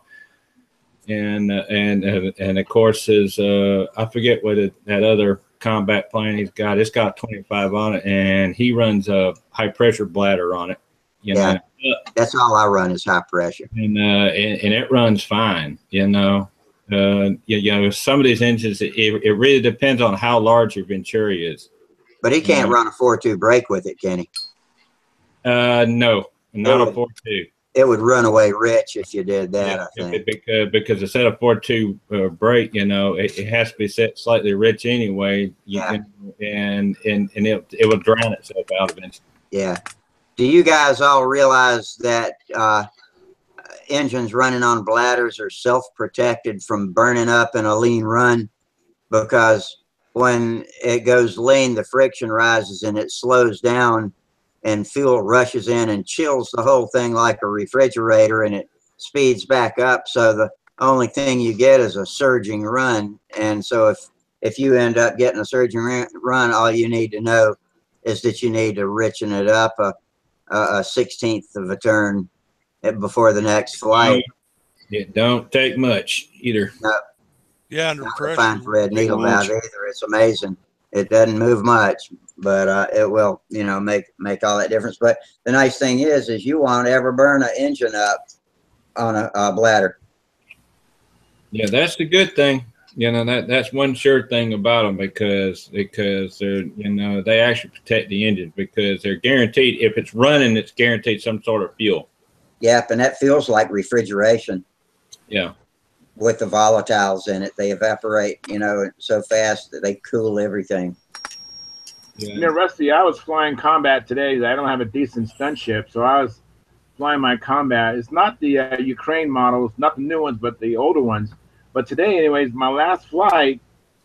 and of course his I forget what that other combat plane he's got. It's got 25 on it, and he runs a high pressure bladder on it. You know? That's all I run is high pressure, and it runs fine. Some of these engines, it really depends on how large your venturi is. But he can't run a 4-2 brake with it, can he? No, not a 4-2. It would run away rich if you did that, I think. Because a set of 4-2 brake, it has to be set slightly rich anyway. And it will drown itself out eventually. Yeah. Do you guys all realize that engines running on bladders are self-protected from burning up in a lean run? Because when it goes lean, the friction rises and it slows down, and fuel rushes in and chills the whole thing like a refrigerator, and it speeds back up. So the only thing you get is a surging run. And so if you end up getting a surging run, all you need to know is that you need to richen it up a 16th of a turn before the next flight. It don't take much either. No. Yeah, under pressure. Fine thread needle valve either. It's amazing. It doesn't move much, but it will, make all that difference. But the nice thing is you won't ever burn an engine up on a bladder. Yeah, that's the good thing. That's one sure thing about them because they're, they actually protect the engine because they're guaranteed. If it's running, it's guaranteed some sort of fuel. Yep, and that feels like refrigeration. Yeah. With the volatiles in it, they evaporate, so fast that they cool everything. Yeah. Rusty, I was flying combat today. I don't have a decent stunt ship, so I was flying my combat. It's not the Ukraine models, not the new ones, but the older ones. But today, anyways, my last flight,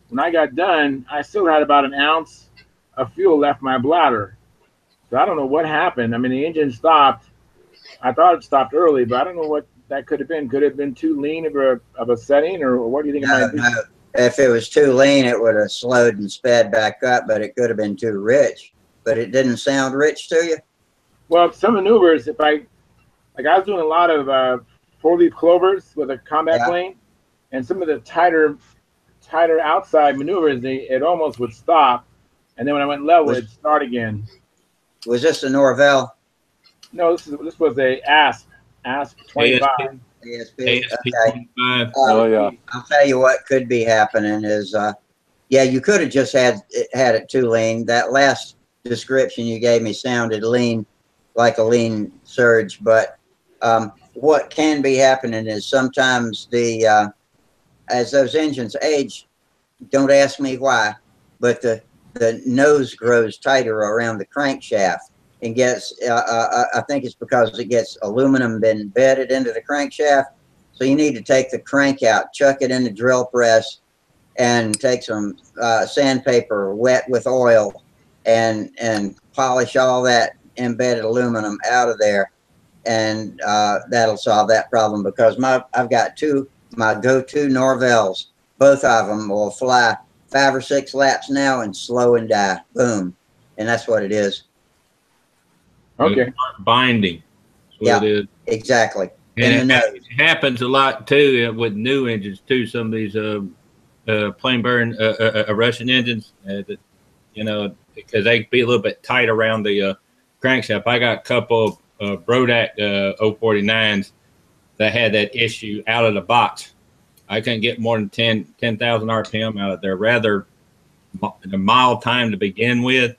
when I got done, I still had about an ounce of fuel left in my bladder. So I don't know what happened. I mean, the engine stopped. I thought it stopped early, but I don't know what that could have been. Could it have been too lean of a setting, or what do you think it might be? No. If it was too lean, it would have slowed and sped back up, but it could have been too rich. But it didn't sound rich to you? Well, some maneuvers, I was doing a lot of 4-leaf clovers with a combat plane, and some of the tighter outside maneuvers, it almost would stop, and then when I went level, it'd start again. Was this a Norvell? No, this was a ASP 25. ASP. Okay. 25. I'll tell you what could be happening is, you could have just had it too lean. That last description you gave me sounded lean, like a lean surge. But what can be happening is sometimes the as those engines age, don't ask me why, but the nose grows tighter around the crankshaft and gets. I think it's because it gets aluminum embedded into the crankshaft. So you need to take the crank out, chuck it in the drill press, and take some sandpaper wet with oil, and polish all that embedded aluminum out of there, and that'll solve that problem. Because I've got my go-to Norvels. Both of them will fly 5 or 6 laps now and slow and die. Boom, and that's what it is. Okay, binding. Yeah, it is. Exactly. And it happens a lot too with new engines too. Some of these plain burn Russian engines, you know, because they can be a little bit tight around the crankshaft. I got a couple of Brodak 049s that had that issue out of the box. I couldn't get more than 10,000 RPM out of there. Rather a mild time to begin with.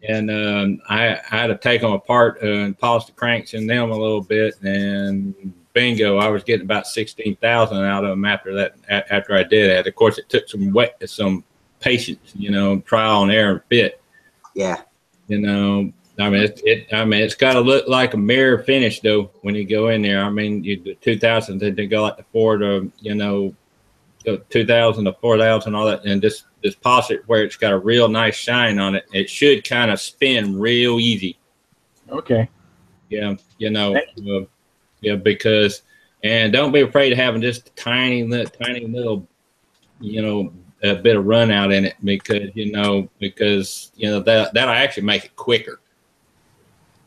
And I had to take them apart and polish the cranks in them a little bit, and bingo, I was getting about 16,000 out of them after that. After I did that, of course, it took some patience, you know, trial and error and fit. Yeah. You know, I mean, it's got to look like a mirror finish though when you go in there. I mean, the 2000s they go like the Ford, you know, 2000 to 4000, all that, and just polish it where it's got a real nice shine on it. It should kind of spin real easy. Okay. Yeah, you know, yeah, because, and don't be afraid of having just a tiny little, you know, a bit of run out in it, because you know that'll actually make it quicker.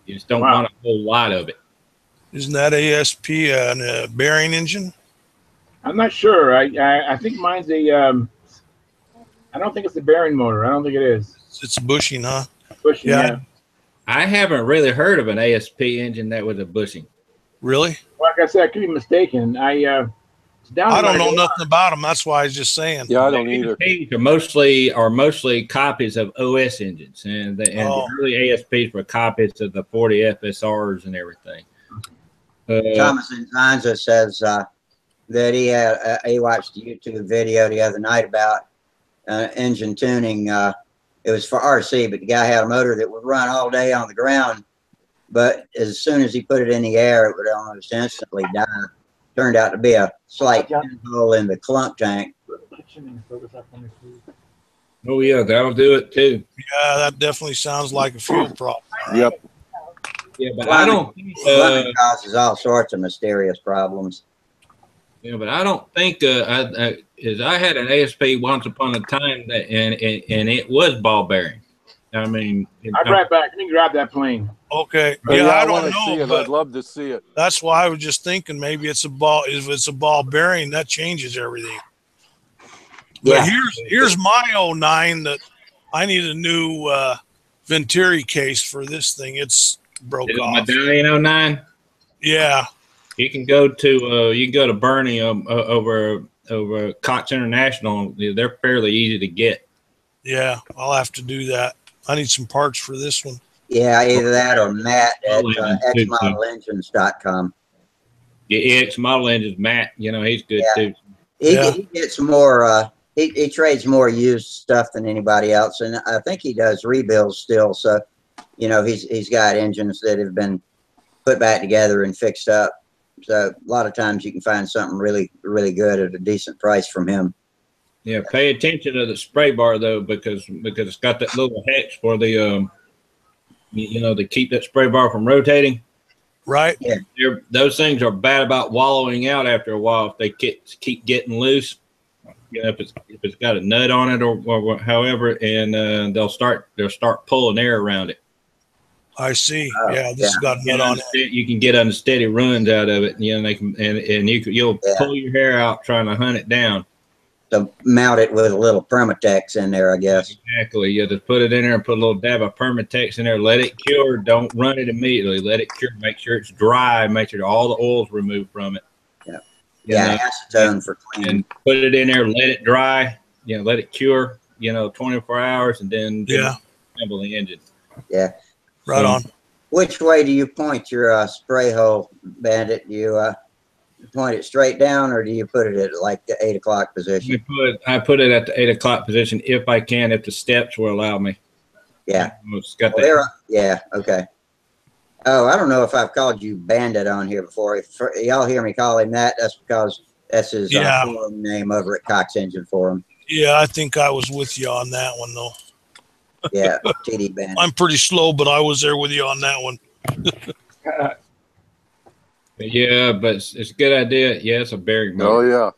You just don't want a whole lot of it. Isn't that ASP a bearing engine? I'm not sure. I think mine's a. I don't think it's a bearing motor. I don't think it is. It's a bushing, huh? Bushing, yeah. I haven't really heard of an ASP engine that was a bushing. Really? Like I said, I could be mistaken. I don't know nothing about them. That's why I was just saying. Yeah, I don't either. Are mostly copies of OS engines, and the early ASPs were copies of the 40 FSRs and everything. Thomas Inzanza says that he watched a YouTube video the other night about engine tuning. It was for RC, but the guy had a motor that would run all day on the ground, but as soon as he put it in the air, it would almost instantly die. Turned out to be a slight pinhole in the clunk tank. Oh yeah, that'll do it too. Yeah, that definitely sounds like a fuel problem. Yep. Yeah, but I don't think causes all sorts of mysterious problems. Yeah, but I don't think I had an ASP once upon a time that and it was ball bearing. I mean, I'll be right back. Let me grab that plane. Okay. Yeah, I want don't to see know, it. but I'd love to see it. that's why I was just thinking maybe it's a ball. If it's a ball bearing, that changes everything. Yeah. But here's my 09 that I need a new Venturi case for this thing. It's broke off. Medallion 09. Yeah. You can go to Bernie over Cox International. They're fairly easy to get. Yeah, I'll have to do that. I need some parts for this one. Yeah, either that or Matt at xmodelengines.com. Yeah, X Model Engines, Matt, you know, he's good too. He gets more, he trades more used stuff than anybody else. And I think he does rebuilds still. So, you know, he's got engines that have been put back together and fixed up. So a lot of times you can find something really, really good at a decent price from him. Yeah, pay attention to the spray bar though, because it's got that little hex for the you know, to keep that spray bar from rotating. Right. Yeah. Those things are bad about wallowing out after a while if they keep getting loose. You know, if it's got a nut on it or however, and they'll start pulling air around it. I see. Yeah, this has got a nut on it. You can get unsteady runs out of it, you know, and you'll pull your hair out trying to hunt it down. So mount it with a little Permatex in there, I guess. Exactly. You just put it in there and put a little dab of Permatex in there. Let it cure. Don't run it immediately. Let it cure. Make sure it's dry. Make sure all the oil's removed from it. Yeah. Yeah, acetone for cleaning. And put it in there. Let it dry. You know, let it cure. You know, 24 hours, and then assemble the engine. Yeah. Right on. Which way do you point your spray hole, Bandit? Do you point it straight down, or do you put it at like the 8 o'clock position? I put it at the 8 o'clock position if I can, if the steps will allow me. Yeah. It's got Well, that. yeah. Okay. Oh, I don't know if I've called you Bandit on here before. If y'all hear me call him that, that's because that's his forum name over at Cox Engine Forum. Yeah, I think I was with you on that one, though. Yeah, TD Bandit. I'm pretty slow, but I was there with you on that one. Yeah, but it's a good idea. Yeah, it's a bearing motor. Oh,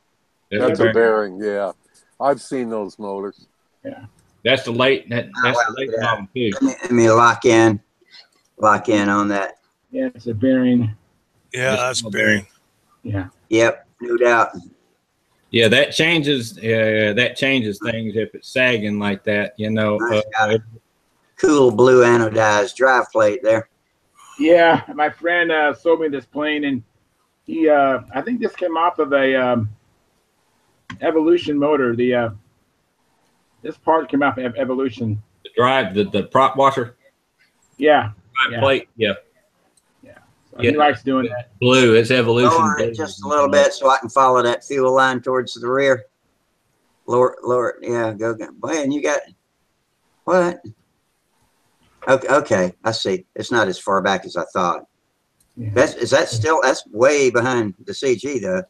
yeah. That's a bearing, yeah. I've seen those motors. Yeah. That's the late the late model too. Let me lock in on that. Yeah, it's a bearing. Yeah, that's bearing. Yeah. Yep, no doubt. Yeah, that changes things if it's sagging like that, you know. Cool blue anodized drive plate there. Yeah, my friend sold me this plane, and he I think this came off of a Evolution motor. This part came off of Evolution. The drive, the prop washer. Yeah. Drive plate. Yeah. So he likes doing that. Blue. It's Evolution. Lower it just a little bit so I can follow that fuel line towards the rear. Lower it. Yeah, go. Boy, and you got what? Okay, I see. It's not as far back as I thought. Yeah. That's way behind the CG though.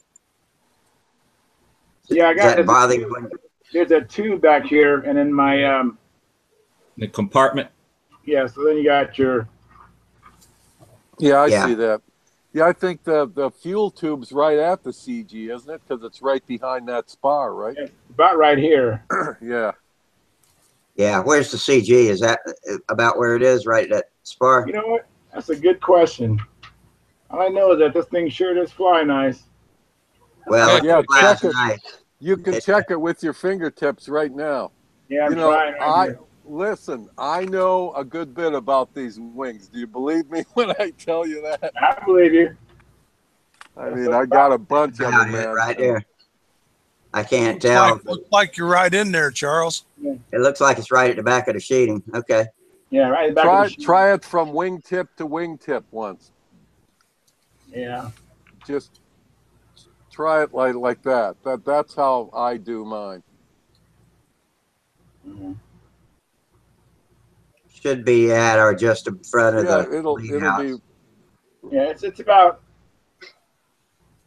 Yeah, I got that. There's a tube back here, and then my the compartment. Yeah, so then you got your. Yeah, I see that. Yeah, I think the fuel tube's right at the CG, isn't it? Because it's right behind that spar, right? Yeah, about right here. Yeah. Yeah, where's the CG? Is that about where it is, right at that spar? You know what? That's a good question. All I know is that this thing sure does fly nice. Well, yeah, check it. Nice. You can check it with your fingertips right now. Yeah, I'm trying. Right listen, I know a good bit about these wings. Do you believe me when I tell you that? I believe you. I mean, I got a bunch of them, man. Right there. I can't tell. Looks like you're right in there, Charles. Yeah. It looks like it's right at the back of the sheeting. Okay. Yeah, right at the back of the sheeting. Try it from wingtip to wingtip once. Yeah. Just try it like that. That's how I do mine. Mm-hmm. Should be at or just in front of the it'll be. Yeah, it's about.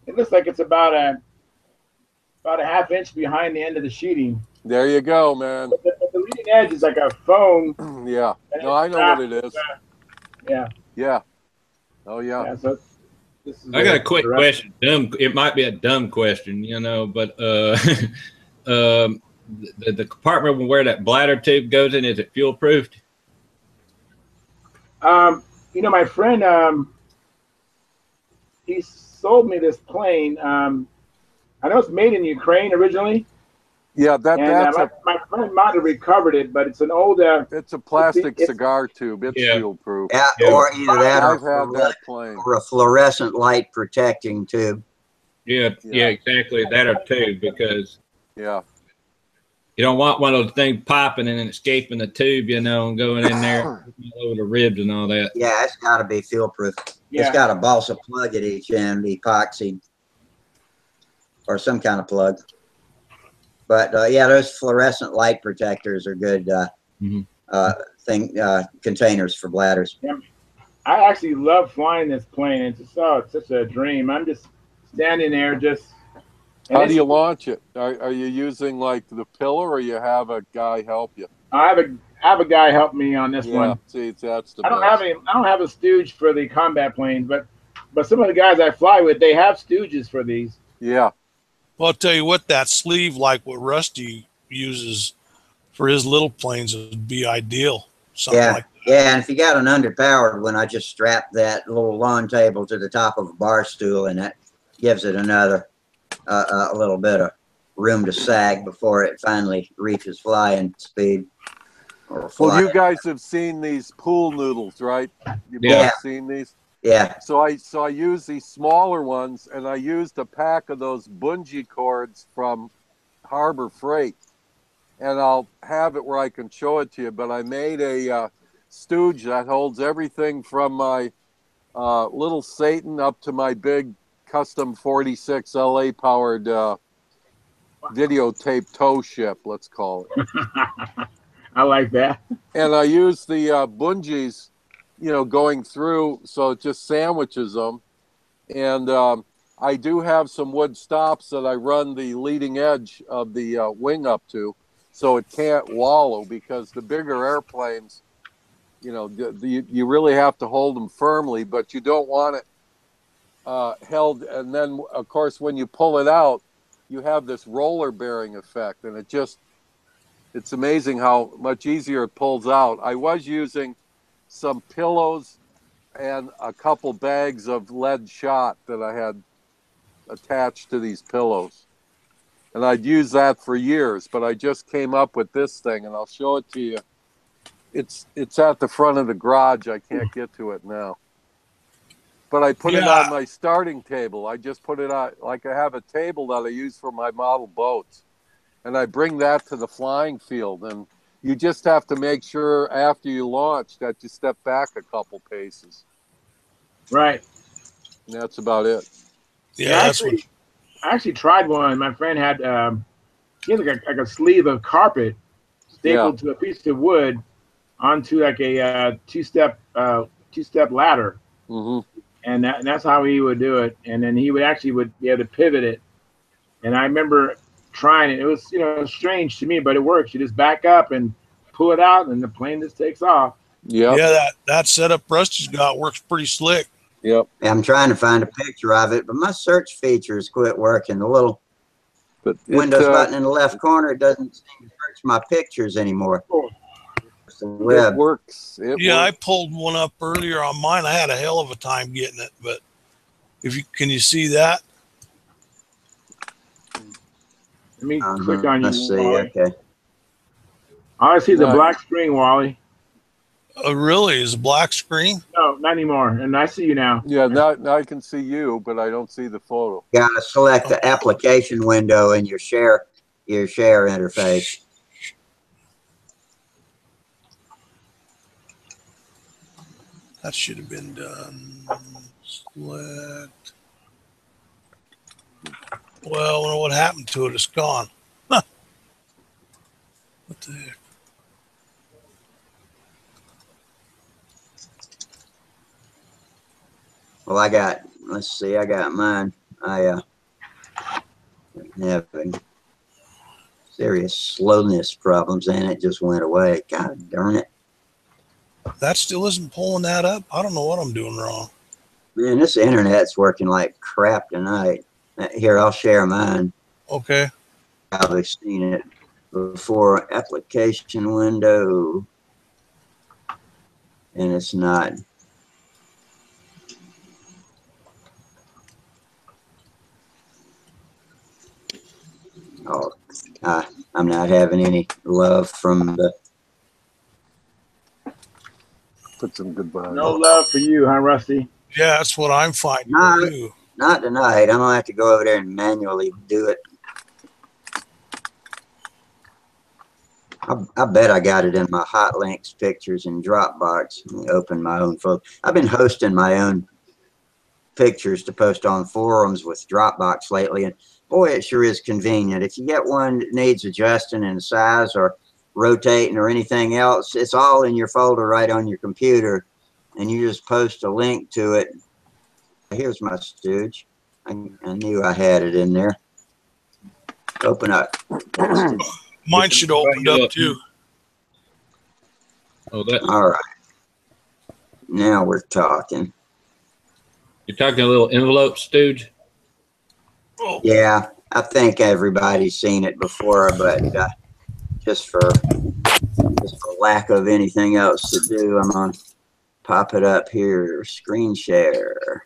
It looks like it's about a half inch behind the end of the sheeting. There you go, man. But the leading edge is like a foam. Yeah. No, I know what it is. Yeah. Yeah. Oh yeah. So I got a quick question. It might be a dumb question, you know, but the compartment where that bladder tube goes in, is it fuel proofed? You know, my friend, he sold me this plane. I know it's made in Ukraine originally. Yeah, my friend might have recovered it, but it's an old. It's a plastic cigar tube. It's fuel proof. Yeah, or either that or a fluorescent light protecting tube. Yeah, exactly. That or two, because you don't want one of those things popping and then escaping the tube, you know, and going in there all over the ribs and all that. Yeah, it's got to be fuel proof. Yeah. It's got a balsa plug at each end, epoxy, or some kind of plug. But yeah, those fluorescent light protectors are good containers for bladders. Yeah. I actually love flying this plane. It's such a dream. I'm just standing there just. How do you launch it? Are you using like the pillar, or you have a guy help you? I have a guy help me on this one. See, that's the I don't have a stooge for the combat planes, but some of the guys I fly with, they have stooges for these. Yeah. Well, I'll tell you what, that sleeve, like what Rusty uses for his little planes, would be ideal. Something like that. Yeah, and if you got an underpowered one, I just strap that little lawn table to the top of a bar stool, and that gives it another a little bit of room to sag before it finally reaches flying speed. Well, you guys have seen these pool noodles, right? You've seen these? Yeah. So I use these smaller ones, and I used a pack of those bungee cords from Harbor Freight, and I'll have it where I can show it to you. But I made a stooge that holds everything from my little Satan up to my big custom 46 LA powered videotape tow ship, let's call it. I like that. And I use the bungees, you know, going through, so it just sandwiches them. And I do have some wood stops that I run the leading edge of the wing up to, so it can't wallow, because the bigger airplanes, you know, you really have to hold them firmly, but you don't want it held. And then, of course, when you pull it out, you have this roller bearing effect, and it's amazing how much easier it pulls out. I was using some pillows and a couple bags of lead shot that I had attached to these pillows. And I'd used that for years, but I just came up with this thing, and I'll show it to you. It's at the front of the garage. I can't get to it now. But I put it on my starting table. I just put it on, like I have a table that I use for my model boats. And I bring that to the flying field. And you just have to make sure after you launch that you step back a couple paces. Right. And that's about it. Yeah, I actually tried one. My friend had he had like a sleeve of carpet stapled to a piece of wood onto like a two-step ladder. Mm-hmm. And that's how he would do it. And then he would be able to pivot it. And I remember trying it. It was, you know, strange to me, but it works. You just back up and pull it out, and the plane just takes off. Yep. Yeah, that setup Rusty's got works pretty slick. Yep. I'm trying to find a picture of it, but my search features quit working. The little Windows button in the left corner doesn't seem to search my pictures anymore. It works. I pulled one up earlier on mine. I had a hell of a time getting it, but can you see that? Let me click on you. Let's see. Okay. I see the black screen, Wally. Oh, really? Is a black screen? No, not anymore. And I see you now. Yeah, now I can see you, but I don't see the photo. You gotta select the application window in your share interface. That should have been done. Select. Well, I don't know what happened to it. It's gone. Huh. What the heck? Well, I got mine. I having serious slowness problems, and it just went away. God darn it. That still isn't pulling that up. I don't know what I'm doing wrong. Man, this internet's working like crap tonight. Here, I'll share mine. Okay. I've seen it before. Application window. And it's not. Oh, I'm not having any love from the. Put some goodbye. No love for you, huh, Rusty? Yeah, that's what I'm finding. Not tonight. I'm gonna have to go over there and manually do it. I bet I got it in my hot links pictures in Dropbox. Let me open my own photo. I've been hosting my own pictures to post on forums with Dropbox lately, and boy, it sure is convenient. If you get one that needs adjusting in size or rotating or anything else, it's all in your folder right on your computer, and you just post a link to it. Here's my stooge. I knew I had it in there. Open up. Mine should open up too. Oh, that. All right. Now we're talking. You're talking a little envelope, stooge? Oh. Yeah, I think everybody's seen it before, but just for lack of anything else to do, I'm gonna pop it up here. Screen share.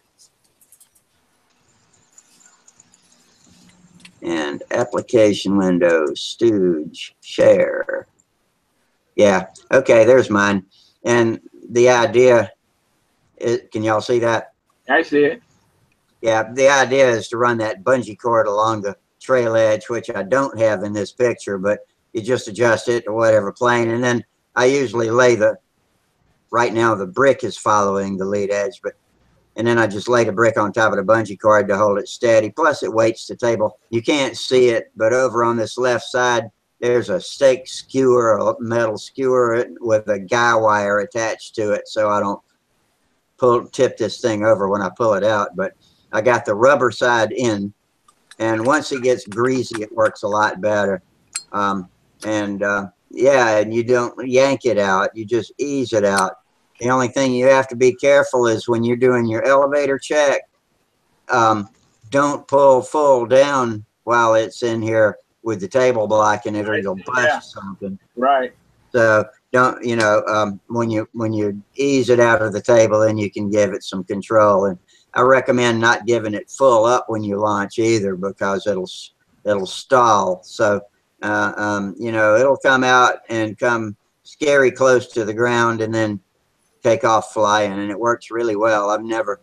And application window, stooge, share. Yeah, okay, there's mine. And the idea, can y'all see that? I see it. Yeah, the idea is to run that bungee cord along the trail edge, which I don't have in this picture, but you just adjust it to whatever plane. And then I usually lay the right now the brick is following the lead edge, and then I just laid a brick on top of the bungee cord to hold it steady. Plus it weights the table. You can't see it, but over on this left side, there's a stake skewer, a metal skewer with a guy wire attached to it, so I don't tip this thing over when I pull it out. But I got the rubber side in, and once it gets greasy, it works a lot better. Yeah, and you don't yank it out, you just ease it out. The only thing you have to be careful is when you're doing your elevator check, don't pull full down while it's in here with the table blocking it, or you'll bust something. Right. So don't, when you ease it out of the table, then you can give it some control. And I recommend not giving it full up when you launch either, because it'll stall. So it'll come out and come scary close to the ground and then take off flying, and it works really well. I've never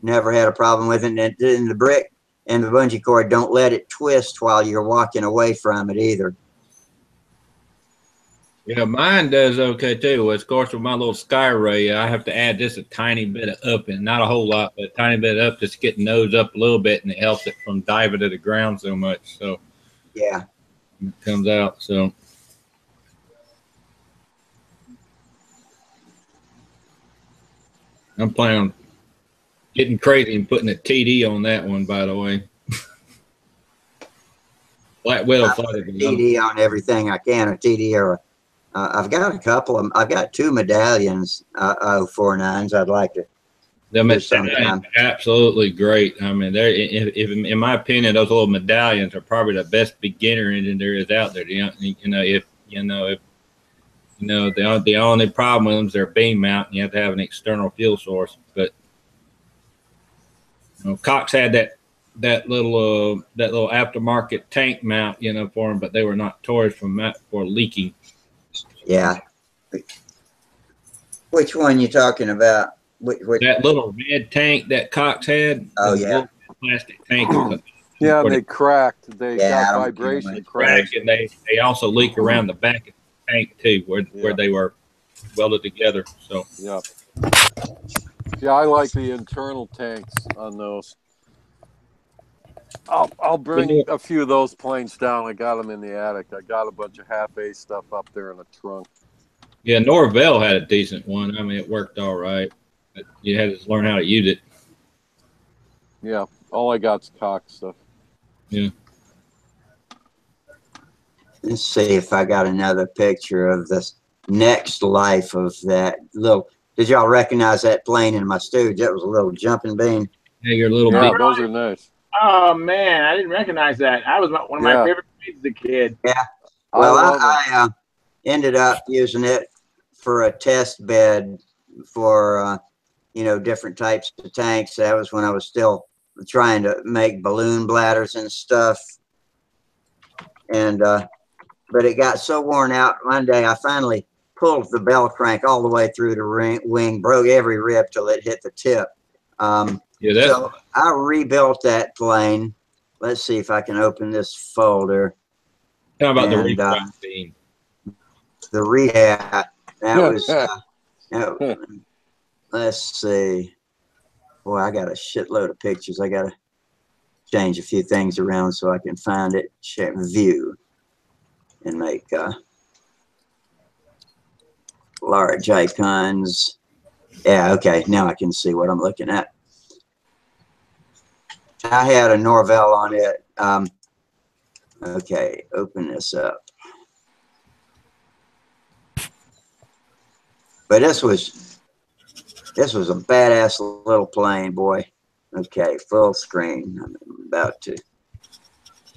had a problem with it. And the brick and the bungee cord, don't let it twist while you're walking away from it either. Yeah, mine does okay too. Of course, with my little Skyray, I have to add just a tiny bit of up, and not a whole lot, but a tiny bit up, just to get the nose up a little bit, and it helps it from diving to the ground so much. So yeah, it comes out. So I'm planning on getting crazy and putting a TD on that one, by the way. Black Widow fighter. TD on everything I can, a TD or I've got a couple of them. I've got 2 medallions, 049s. I'd like to do sometime. Absolutely great. I mean, in my opinion, those little medallions are probably the best beginner engine there is out there. The only problem with them is their beam mount, and you have to have an external fuel source. But Cox had that little aftermarket tank mount, for them, but they were not toys for leaking. Yeah. Which one you talking about? That little red tank that Cox had. Oh yeah. Plastic tank. Yeah, they cracked. They got vibration cracked, and they also leak around the back of the tank too, where they were welded together. So yeah, I like the internal tanks on those. I'll bring a few of those planes down. I got them in the attic. I got a bunch of half-A stuff up there in the trunk. Yeah, Norvell had a decent one. I mean, it worked all right. But you had to learn how to use it. Yeah, all I got's Cox stuff. Yeah. Let's see if I got another picture of this next life of that little. Did y'all recognize that plane in my stooge? That was a little jumping bean. Yeah, your little. Yeah, those are nice. Oh man, I didn't recognize that. I was one of my favorite planes as a kid. Yeah. Well, I ended up using it for a test bed for different types of tanks. That was when I was still trying to make balloon bladders and stuff. And but it got so worn out one day, I finally pulled the bell crank all the way through the wing, broke every rib till it hit the tip. So I rebuilt that plane. Let's see if I can open this folder. How about the rebuild theme? The rehab. That was. Let's see. Boy, I got a shitload of pictures. I got to change a few things around so I can find it. Check view and make large icons. Yeah, okay. Now I can see what I'm looking at. I had a Norvell on it. Okay, open this up. But this was a badass little plane, boy. Okay, full screen. I'm about to.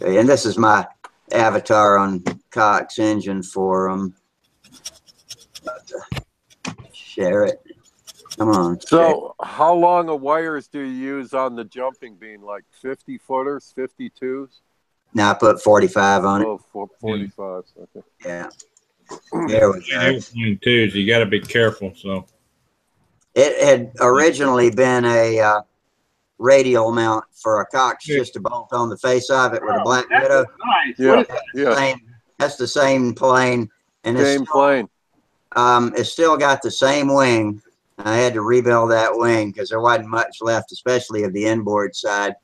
Okay, and this is my avatar on Cox Engine Forum. About to share it. Come on. So how long of wires do you use on the jumping bean? Like 50 footers, 52s? Now I put 45 on it. Oh, 45. Okay. Yeah. There we go. Too, so you got to be careful. So it had originally been a radial mount for a Cox, just to bolt on the face of it with a Black Widow. Nice. Yeah, That's the same plane. And same plane. It's still got the same wing. I had to rebuild that wing because there wasn't much left, especially of the inboard side.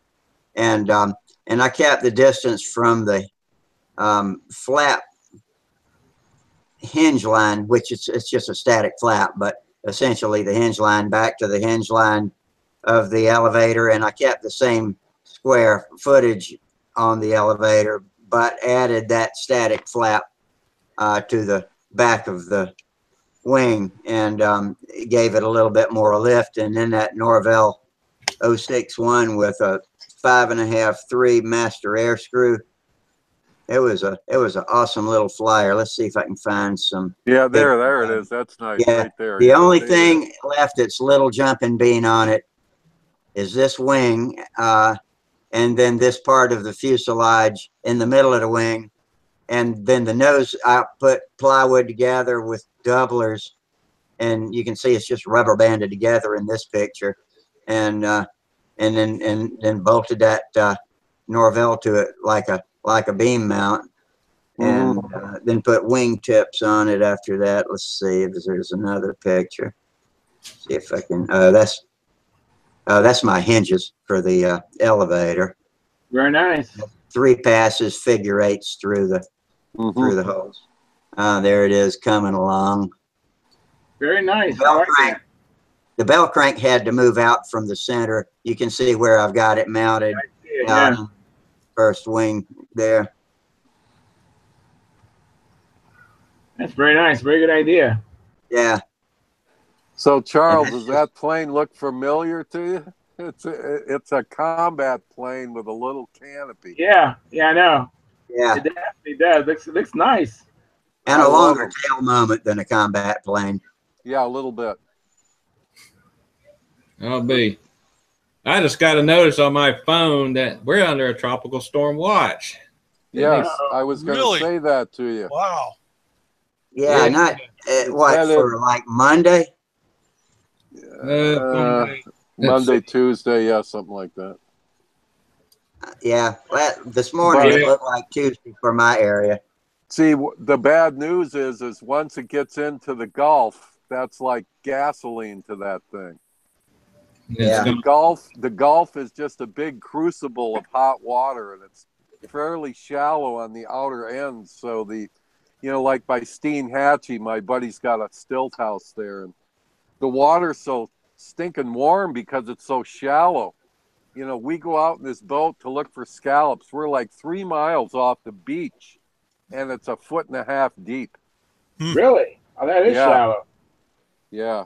And I kept the distance from the flap hinge line, which it's just a static flap, but essentially the hinge line back to the hinge line of the elevator. And I kept the same square footage on the elevator, but added that static flap to the back of the wing, and gave it a little bit more lift. And then that Norvell 061 with a 5.5/3 master air screw. It was an awesome little flyer. Let's see if I can find some. Yeah, there it is. That's nice. Yeah, right there. the only thing left that's little jumping bean on it is this wing, and then this part of the fuselage in the middle of the wing. And then the nose, I put plywood together with doublers, and you can see it's just rubber banded together in this picture, and then bolted that Norvell to it like a beam mount, and then put wing tips on it after that. Let's see if there's another picture. See if I can. That's my hinges for the elevator. Very nice. 3 passes, figure 8s through the holes. There it is coming along. Very nice. The bell crank had to move out from the center. You can see where I've got it mounted. Yeah. First wing there. That's very nice. Very good idea. Yeah. So Charles, does that plane look familiar to you? It's a combat plane with a little canopy. Yeah, I know. Yeah. It definitely does. Looks nice. And a longer tail moment than a combat plane. Yeah, a little bit. I'll be. I just got a notice on my phone that we're under a tropical storm watch. Yes, I was going to say that to you. Wow. Yeah, not what, for like Monday? Monday, Tuesday, yeah, something like that. Yeah, this morning it looked like Tuesday for my area. See, the bad news is once it gets into the Gulf, that's like gasoline to that thing. Yeah. The Gulf is just a big crucible of hot water, and it's fairly shallow on the outer ends. So like by Steinhatchee, my buddy's got a stilt house there, and the water's so stinking warm because it's so shallow. We go out in this boat to look for scallops. We're like 3 miles off the beach, and it's 1.5 feet deep. Really? Oh, that is shallow. Yeah.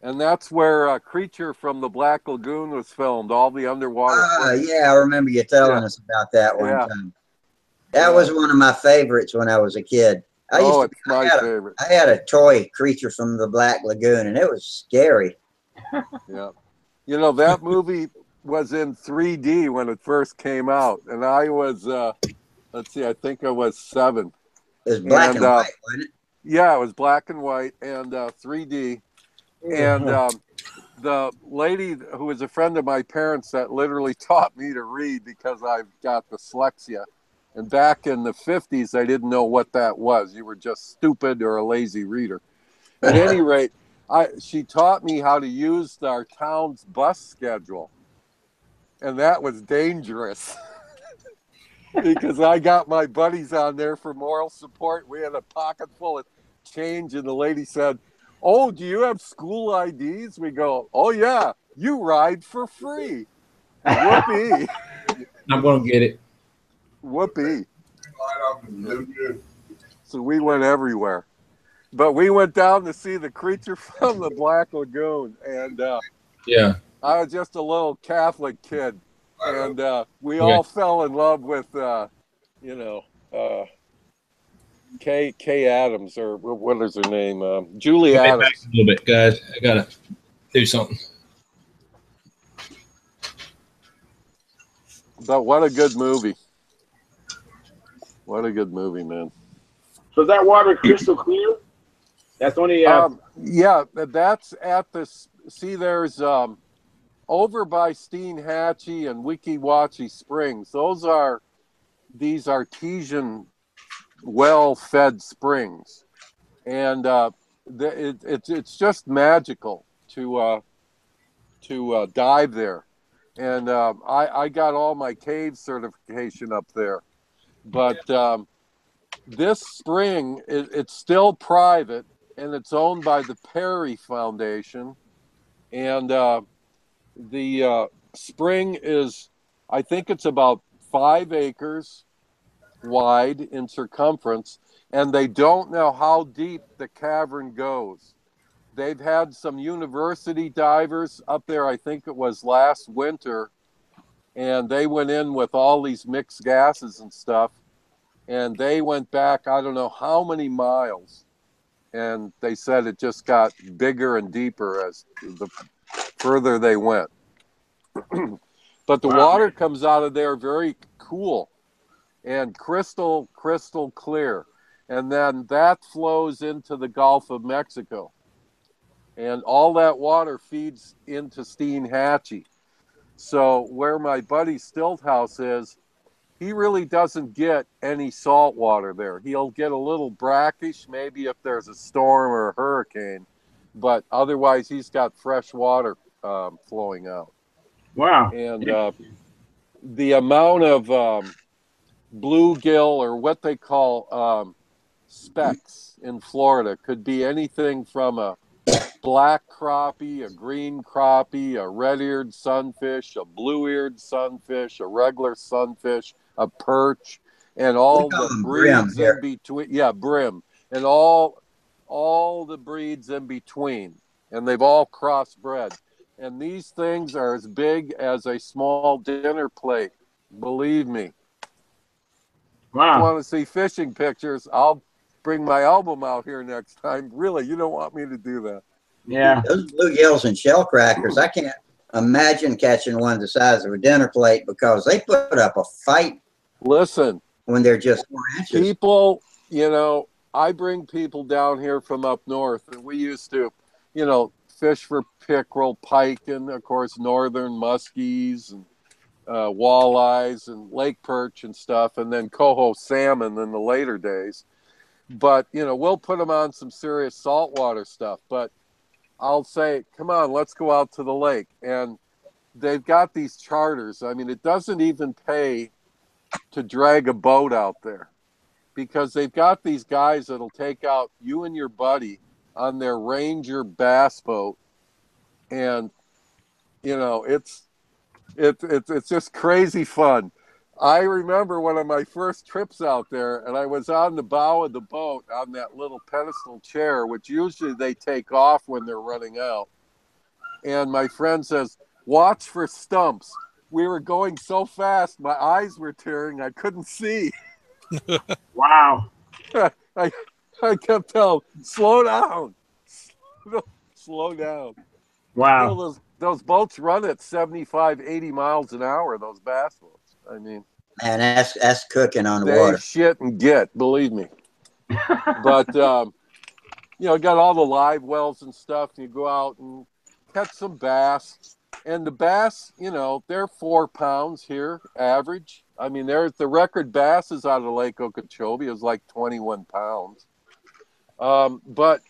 And that's where Creature from the Black Lagoon was filmed, all the underwater. Yeah, I remember you telling us about that one time. That was one of my favorites when I was a kid. It's my favorite. I had a toy Creature from the Black Lagoon, and it was scary. Yeah. That movie was in 3D when it first came out, and I was, I think I was 7. It was black and white, wasn't it? Yeah, it was black and white and 3D. And the lady who was a friend of my parents that literally taught me to read because I've got dyslexia. And back in the 50s, I didn't know what that was. You were just stupid or a lazy reader. At any rate, she taught me how to use our town's bus schedule. And that was dangerous because I got my buddies on there for moral support. We had a pocket full of change, and the lady said, "Oh, do you have school IDs?" We go, "Oh, yeah, you ride for free." Whoopee. I'm going to get it. Whoopee. So we went everywhere. But we went down to see the Creature from the Black Lagoon. And I was just a little Catholic kid. And we all fell in love with, Kay Adams, or what is her name? Julie Adams. Back a little bit, guys. I gotta do something. But what a good movie! What a good movie, man. So is that water crystal clear? That's only. Yeah, that's at the. See, there's over by Steinhatchee and Weeki Wachee Springs. Those are these artesian well-fed springs. and it's just magical to dive there. And I got all my cave certification up there, but this spring it's still private and it's owned by the Perry Foundation, and the spring is, I think it's about 5 acres wide in circumference, and they don't know how deep the cavern goes. They've had some university divers up there, I think it was last winter, and they went in with all these mixed gases and stuff, and they went back, I don't know how many miles, and they said it just got bigger and deeper as the further they went. But the water comes out of there very cool and crystal clear, and then that flows into the Gulf of Mexico, and all that water feeds into Steenhatchee. So where my buddy Stilthouse is, he really doesn't get any salt water there. He'll get a little brackish maybe if there's a storm or a hurricane, but otherwise he's got fresh water flowing out. Wow. And the amount of bluegill, or what they call specks in Florida, could be anything from a black crappie, a green crappie, a red-eared sunfish, a blue-eared sunfish, a regular sunfish, a perch, and all the breeds in between. Yeah, brim, and all the breeds in between, and they've all crossbred. And these things are as big as a small dinner plate. Believe me. Wow. If you want to see fishing pictures, I'll bring my album out here next time. Really, you don't want me to do that. Yeah. Those bluegills and shell crackers, I can't imagine catching one the size of a dinner plate, because they put up a fight. Listen, when they're just 4 inches. People, I bring people down here from up north, and we used to, fish for pickerel, pike, and of course northern muskies and walleyes and lake perch and stuff, and then coho salmon in the later days. But we'll put them on some serious saltwater stuff. But I'll say, come on, let's go out to the lake, and they've got these charters. I mean, it doesn't even pay to drag a boat out there, because they've got these guys that'll take out you and your buddy on their Ranger bass boat, and it's just crazy fun. I remember one of my first trips out there, and I was on the bow of the boat on that little pedestal chair, which usually they take off when they're running out. And my friend says, "Watch for stumps." We were going so fast, my eyes were tearing. I couldn't see. Wow. I kept telling, slow down. Slow down. Wow. Those boats run at 75, 80 miles an hour, those bass boats. I mean. And that's cooking on the they water. Shit and get, believe me. But, got all the live wells and stuff, and you go out and catch some bass. And the bass, they're 4 pounds here, average. I mean, the record bass is out of Lake Okeechobee is like 21 pounds. But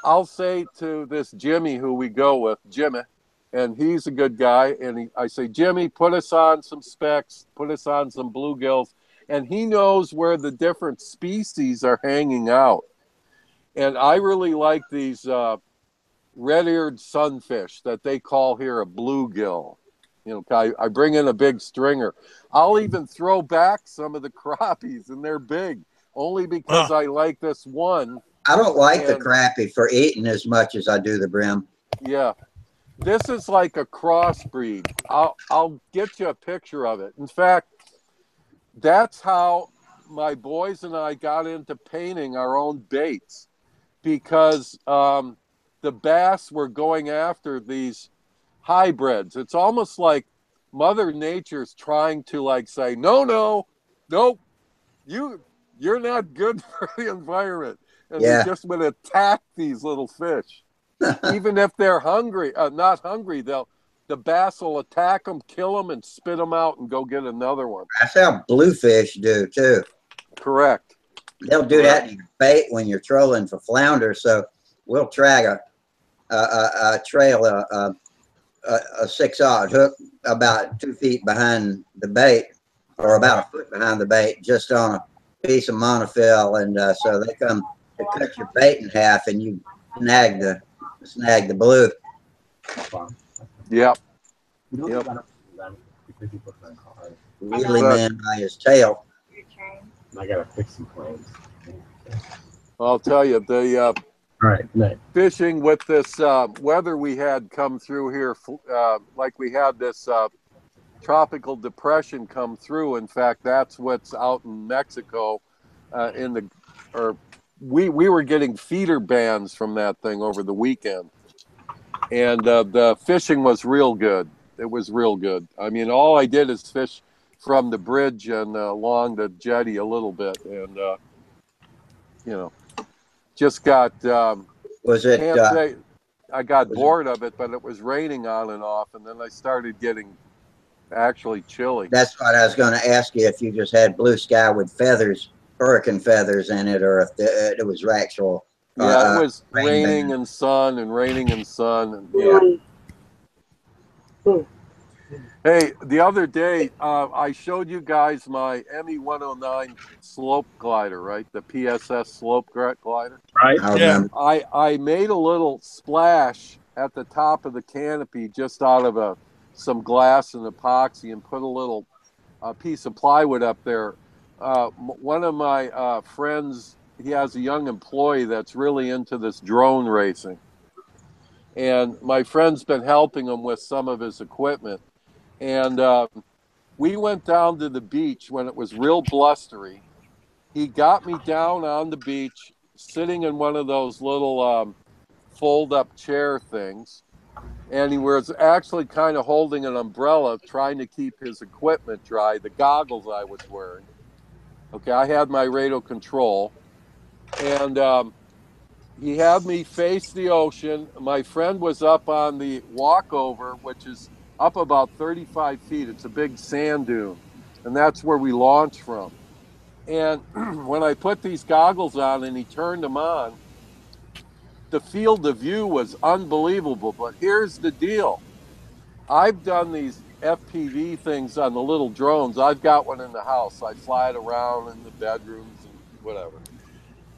I'll say to this Jimmy who we go with, Jimmy, and he's a good guy, and I say, Jimmy, put us on some specks, put us on some bluegills, and he knows where the different species are hanging out. And I really like these red-eared sunfish that they call here a bluegill. I bring in a big stringer. I'll even throw back some of the crappies, and they're big, only because I like this one. I don't like the crappie for eating as much as I do the brim. Yeah. This is like a crossbreed. I'll get you a picture of it. In fact, that's how my boys and I got into painting our own baits, because the bass were going after these hybrids. It's almost like Mother Nature's trying to say, nope, you're not good for the environment. And they just would attack these little fish. Even if they're hungry, not hungry, the bass will attack them, kill them, and spit them out and go get another one. That's how bluefish do too. Correct. they'll do that in your bait when you're trolling for flounder. So we'll drag a trail, a 6-aught hook about 2 feet behind the bait, or about a foot behind the bait, just on a piece of monofill, and so they come to cut your bait in half, and you snag the blue. Yep. Yep. Wheelie man by his tail. I gotta fix some planes. I'll tell you, the all right, fishing with this weather we had come through here, like we had this tropical depression come through. In fact, that's what's out in Mexico. We were getting feeder bans from that thing over the weekend, and the fishing was real good. It was real good. I mean, all I did is fish from the bridge and along the jetty a little bit, and just got. Was it? Can't say I got bored of it, but it was raining on and off, and then I started getting actually chilly. That's what I was going to ask you, if you just had blue sky with feathers, hurricane feathers in it, or if it was actual. Yeah, it was raining and sun and raining and sun. And, Hey, the other day, I showed you guys my ME-109 slope glider, right? The PSS slope glider. Right. Yeah. I made a little splash at the top of the canopy just out of some glass and epoxy, and put a little piece of plywood up there. One of my friends, he has a young employee that's really into this drone racing. And my friend's been helping him with some of his equipment. And we went down to the beach when it was real blustery. He got me down on the beach, sitting in one of those little fold-up chair things. And he was actually kind of holding an umbrella, trying to keep his equipment dry, the goggles I was wearing. Okay, I had my radio control. And he had me face the ocean. My friend was up on the walkover, which is up about 35 feet. It's a big sand dune, and that's where we launch from. And when I put these goggles on and he turned them on, the field of view was unbelievable. But here's the deal. I've done these FPV things on the little drones. I've got one in the house. I fly it around in the bedrooms and whatever.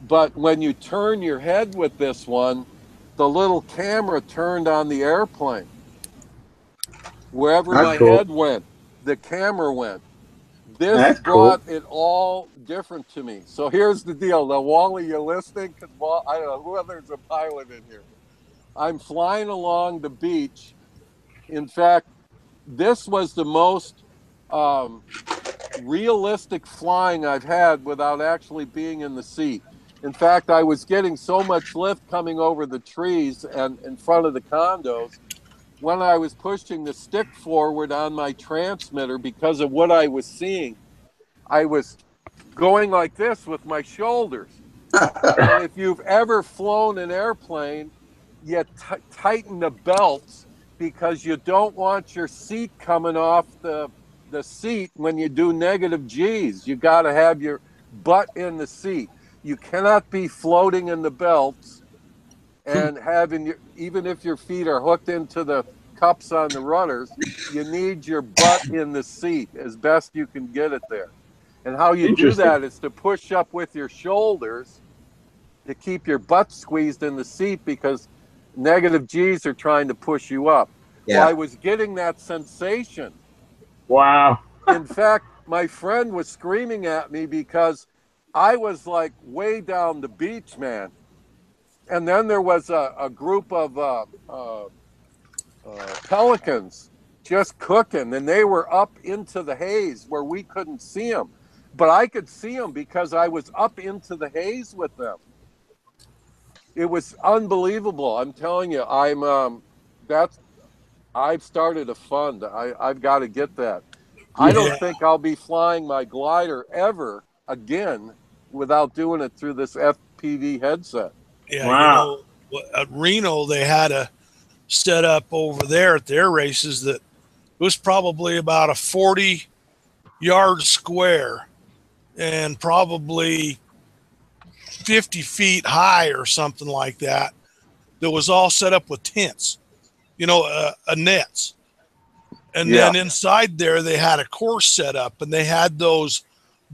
But when you turn your head with this one, the little camera turned on the airplane. Wherever my head went, the camera went. This brought it all different to me. So here's the deal. Now, Wally, you listening? Because I don't know whether there's a pilot in here. I'm flying along the beach. In fact, this was the most realistic flying I've had without actually being in the seat. In fact, I was getting so much lift coming over the trees and in front of the condos. When I was pushing the stick forward on my transmitter because of what I was seeing, I was going like this with my shoulders. And if you've ever flown an airplane, you tighten the belts because you don't want your seat coming off the seat when you do negative G's. You got to have your butt in the seat. You cannot be floating in the belts and having even if your feet are hooked into the cups on the rudders, you need your butt in the seat as best you can get it there. And how you do that is to push up with your shoulders to keep your butt squeezed in the seat because negative G's are trying to push you up. Yeah. Well, I was getting that sensation. Wow. In fact, my friend was screaming at me because I was like way down the beach, man. And then there was a group of pelicans just cooking, and they were up into the haze where we couldn't see them. But I could see them because I was up into the haze with them. It was unbelievable. I'm telling you, I've started a fund. I've got to get that. I don't think I'll be flying my glider ever again without doing it through this FPV headset. Yeah, wow. You know, at Reno, they had a setup over there at their races that was probably about a 40-yard square, and probably 50 feet high or something like that was all set up with tents, nets. And then inside there, they had a course set up, and they had those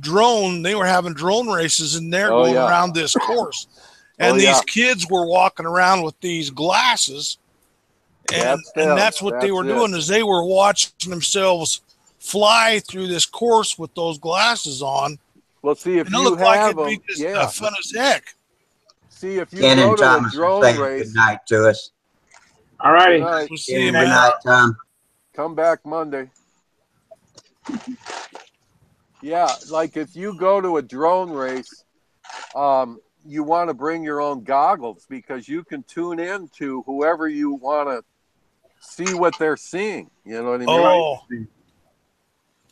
they were having drone races in there going around this course. And these kids were walking around with these glasses. And that's what they were doing, is they were watching themselves fly through this course with those glasses on. Well, see, if you have them, fun as heck. See, if you go to a drone race. Good night to us. All righty. We'll see you, Good night, Tom. Come back Monday. Yeah, like if you go to a drone race, you want to bring your own goggles because you can tune in to whoever you want to see what they're seeing. You know what I mean? Oh.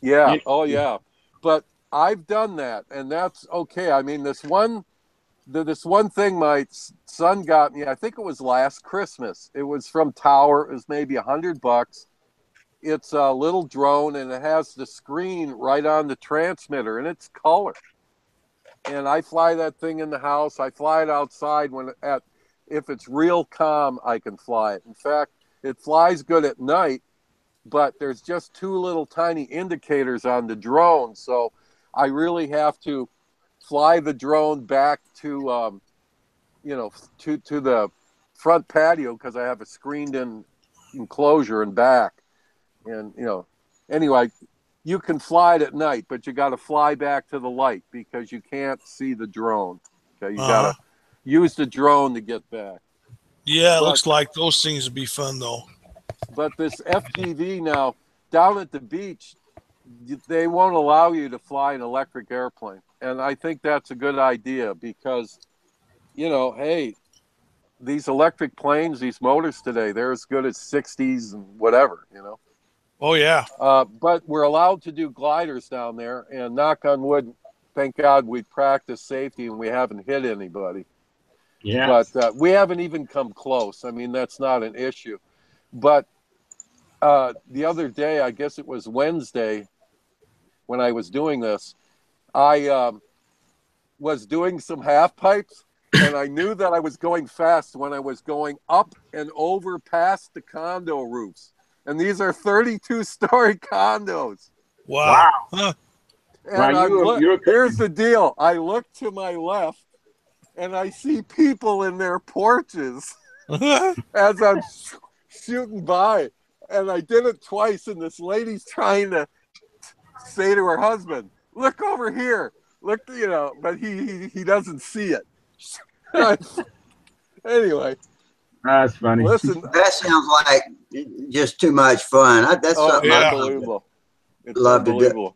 Yeah. Oh, yeah. But I've done that, and that's okay. I mean, this one thing my son got me, I think it was last Christmas. It was from Tower. It was maybe $100. It's a little drone, and it has the screen right on the transmitter, and it's color. And I fly that thing in the house. I fly it outside if it's real calm, I can fly it. In fact, it flies good at night, but there's just 2 little tiny indicators on the drone, so I really have to fly the drone back to to the front patio because I have a screened-in enclosure and back. And, anyway, you can fly it at night, but you got to fly back to the light because you can't see the drone. Okay, you got to use the drone to get back. Yeah, it looks like those things would be fun, though. But this FPV now, down at the beach, they won't allow you to fly an electric airplane. And I think that's a good idea because, hey, these electric planes, these motors today, they're as good as 60s and whatever, Oh, yeah. But we're allowed to do gliders down there, and knock on wood, thank God we practiced safety and we haven't hit anybody. Yeah. But we haven't even come close. I mean, that's not an issue. But the other day, I guess it was Wednesday, when I was doing this, I was doing some half pipes, and I knew that I was going fast when I was going up and over past the condo roofs. And these are 32-story condos. Wow. Huh. And here's the deal. I look to my left, and I see people in their porches as I'm shooting by. And I did it twice, and this lady's trying to say to her husband, look over here. Look, but he doesn't see it. Anyway. That's funny. Listen, that sounds like just too much fun. That's something unbelievable. It's love unbelievable.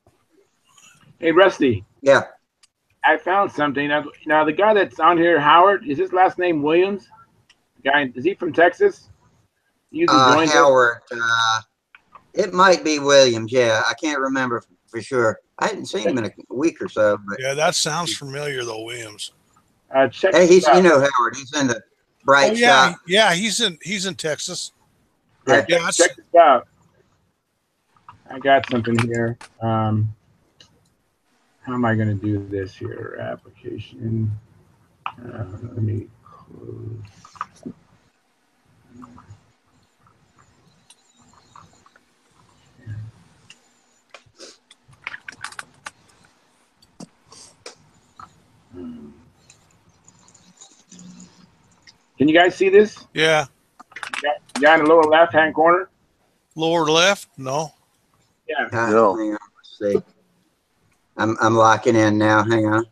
To do. Hey, Rusty. Yeah. I found something. Now, the guy that's on here, Howard, is his last name Williams? Guy, is he from Texas? Howard. It might be Williams. Yeah, I can't remember for sure. I hadn't seen him in a week or so. But yeah, that sounds familiar though, Williams. Hey, he's Howard. He's in the Bright Shop. Yeah, he's in Texas. Yeah, check this out. I got something here. How am I going to do this here? Application. Let me close. Can you guys see this? Yeah. You got in the lower left-hand corner? Lower left? No. Yeah. No. Hang on. Let's see. I'm locking in now. Hang on.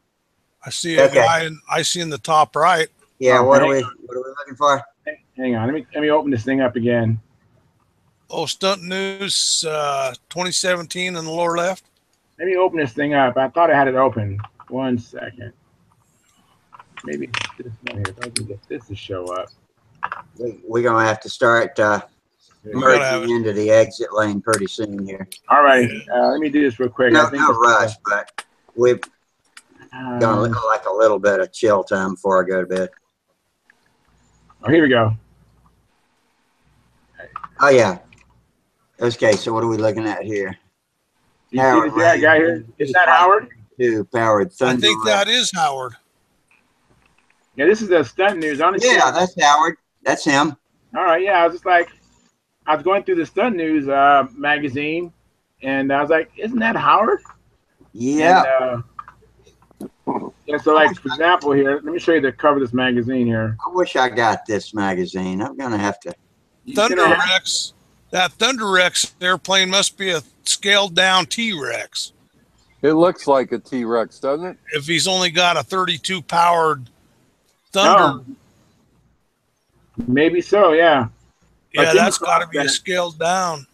I see a guy I see in the top right. Yeah. What are we looking for? Hang on. Let me open this thing up again. Oh, Stunt News 2017 in the lower left. Let me open this thing up. I thought I had it open. 1 second. Maybe this one here. If I can get this to show up. We're going to have to start merging into the exit lane pretty soon here. All right. Let me do this real quick. No rush, but we've gone like a little bit of chill time before I go to bed. Oh, here we go. Oh, yeah. Okay, so what are we looking at here? You see this guy here? Is that Howard? Powered Thunder. I think that is Howard. Yeah, this is the Stunt News. Honestly, Yeah, that's Howard. That's him. All right, yeah, I was just like, I was going through the Stunt News magazine, and I was like, isn't that Howard? Yeah. And so, like, for example, here, let me show you the cover of this magazine here. I wish I got this magazine. I'm gonna have to. Thunder Rex. That Thunder Rex airplane must be a scaled down T-Rex. It looks like a T-Rex, doesn't it? If he's only got a 32 powered Thunder. No. Maybe so, yeah. Yeah, that's got to be a scaled down.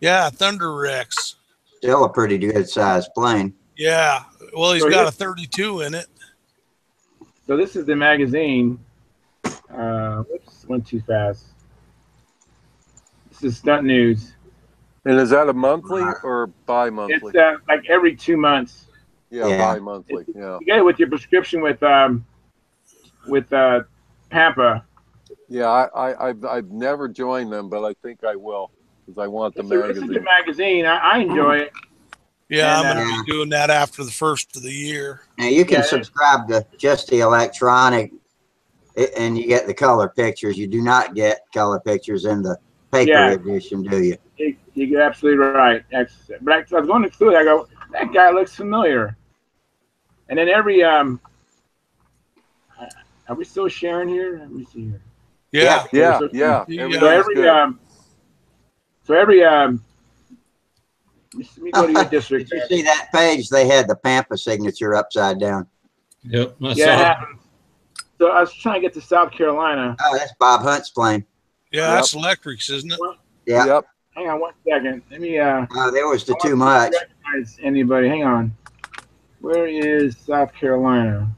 Yeah, Thunder Rex. Still a pretty good sized plane. Yeah. Well, he's got a 32 in it. So this is the magazine. Whoops, went too fast. This is Stunt News. And is that a monthly or bi-monthly? It's like every 2 months. Yeah, bi-monthly. Yeah. You get it with your prescription with Pampa. Yeah, I've never joined them, but I think I will because I want the magazine. This is the magazine. I enjoy it. Yeah, I'm going to be doing that after the first of the year. Now you can subscribe to just the electronic, and you get the color pictures. You do not get color pictures in the paper edition, do you? You're absolutely right. But I was going through it. I go, that guy looks familiar. And then every are we still sharing here? Let me see here. Yeah. So every let me go to your district. Did you see that page? They had the Pampa signature upside down. Yep. Yeah. So I was trying to get to South Carolina. Oh, that's Bob Hunt's plane. Yeah, that's Electrics, isn't it? Yeah. Yep. Hang on 1 second. Let me there was the too much. Recognize anybody? Hang on. Where is South Carolina?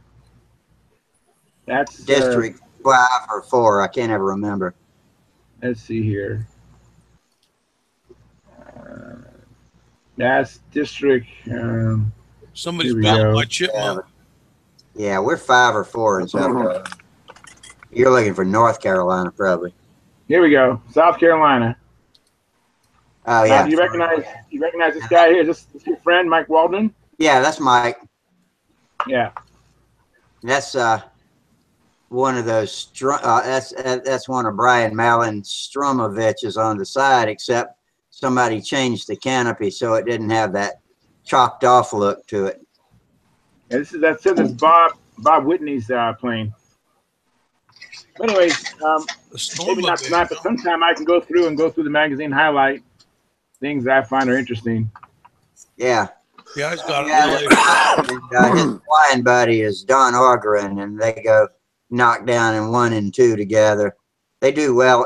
That's District 5 or 4. I can't ever remember. Let's see here. That's District. Somebody's battling my chipmunk. Yeah, we're 5 or 4 in South Carolina. You're looking for North Carolina, probably. Here we go, South Carolina. Oh yeah. Do you recognize this guy here? Is this your friend, Mike Walden? Yeah, that's Mike. Yeah. That's one of those. That's one of Brian Malin Stromovich's on the side, except somebody changed the canopy so it didn't have that chopped off look to it. Yeah, this is Bob Whitney's plane. But anyways, maybe not tonight, but sometime I can go through the magazine, highlight things that I find are interesting. Yeah. Yeah, he's got it. His flying buddy is Don Ogren, and they go knock down in 1 and 2 together. They do well.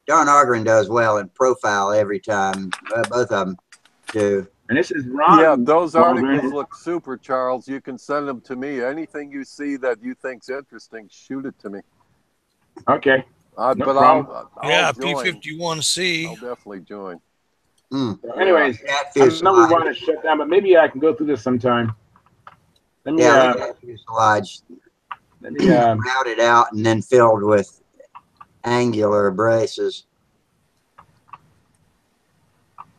Don Ogren does well in profile every time. Both of them do. And this is Ron. Yeah, those articles look super, Charles. You can send them to me. Anything you see that you think's interesting, shoot it to me. Okay. But problem. I'll join. P51C. I'll definitely join. So anyways, I know we want to shut down, but maybe I can go through this sometime. Let me, fuselage routed out and then filled with angular braces.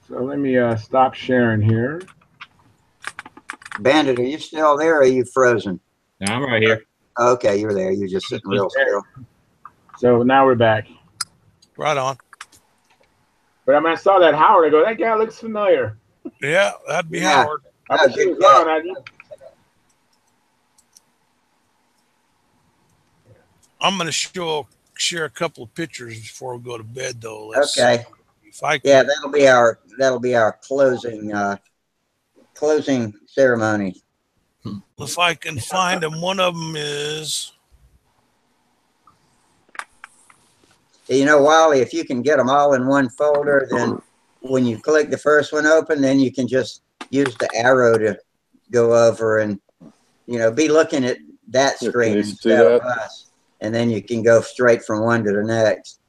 So let me stop sharing here. Bandit, are you still there or are you frozen? No, I'm right here. Okay, you're there. You're just sitting real still. So now we're back. Right on. But when I saw that Howard, I go, that guy looks familiar. Yeah, that'd be Howard. I wish he was on. I'm going to share a couple of pictures before we go to bed, though. Okay. Yeah, that'll be our closing ceremony. If I can find them, one of them is. You know, Wally, if you can get them all in one folder, then when you click the first one open, then you can just use the arrow to go over and, be looking at that screen instead of us. And then you can go straight from one to the next.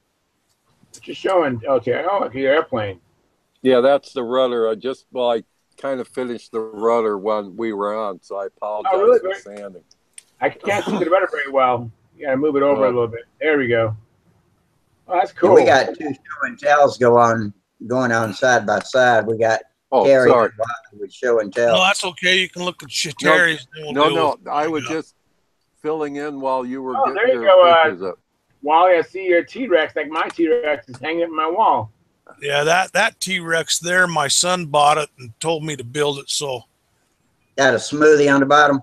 Just showing, okay, your airplane. Yeah, that's the rudder. I kind of finished the rudder when we were on, so I apologize for sanding. I can't see the rudder very well. You got to move it over a little bit. There we go. Oh, that's cool. Yeah, we got 2 show and tells going on side by side. We got Terry with show and tell. No, that's okay. You can look at Terry's. No, I would just filling in while you were Oh, getting there you your go, pictures up. Wally, I see your T-Rex. Like my T-Rex is hanging up my wall. Yeah, that T-Rex there, my son bought it and told me to build it. So got a smoothie on the bottom.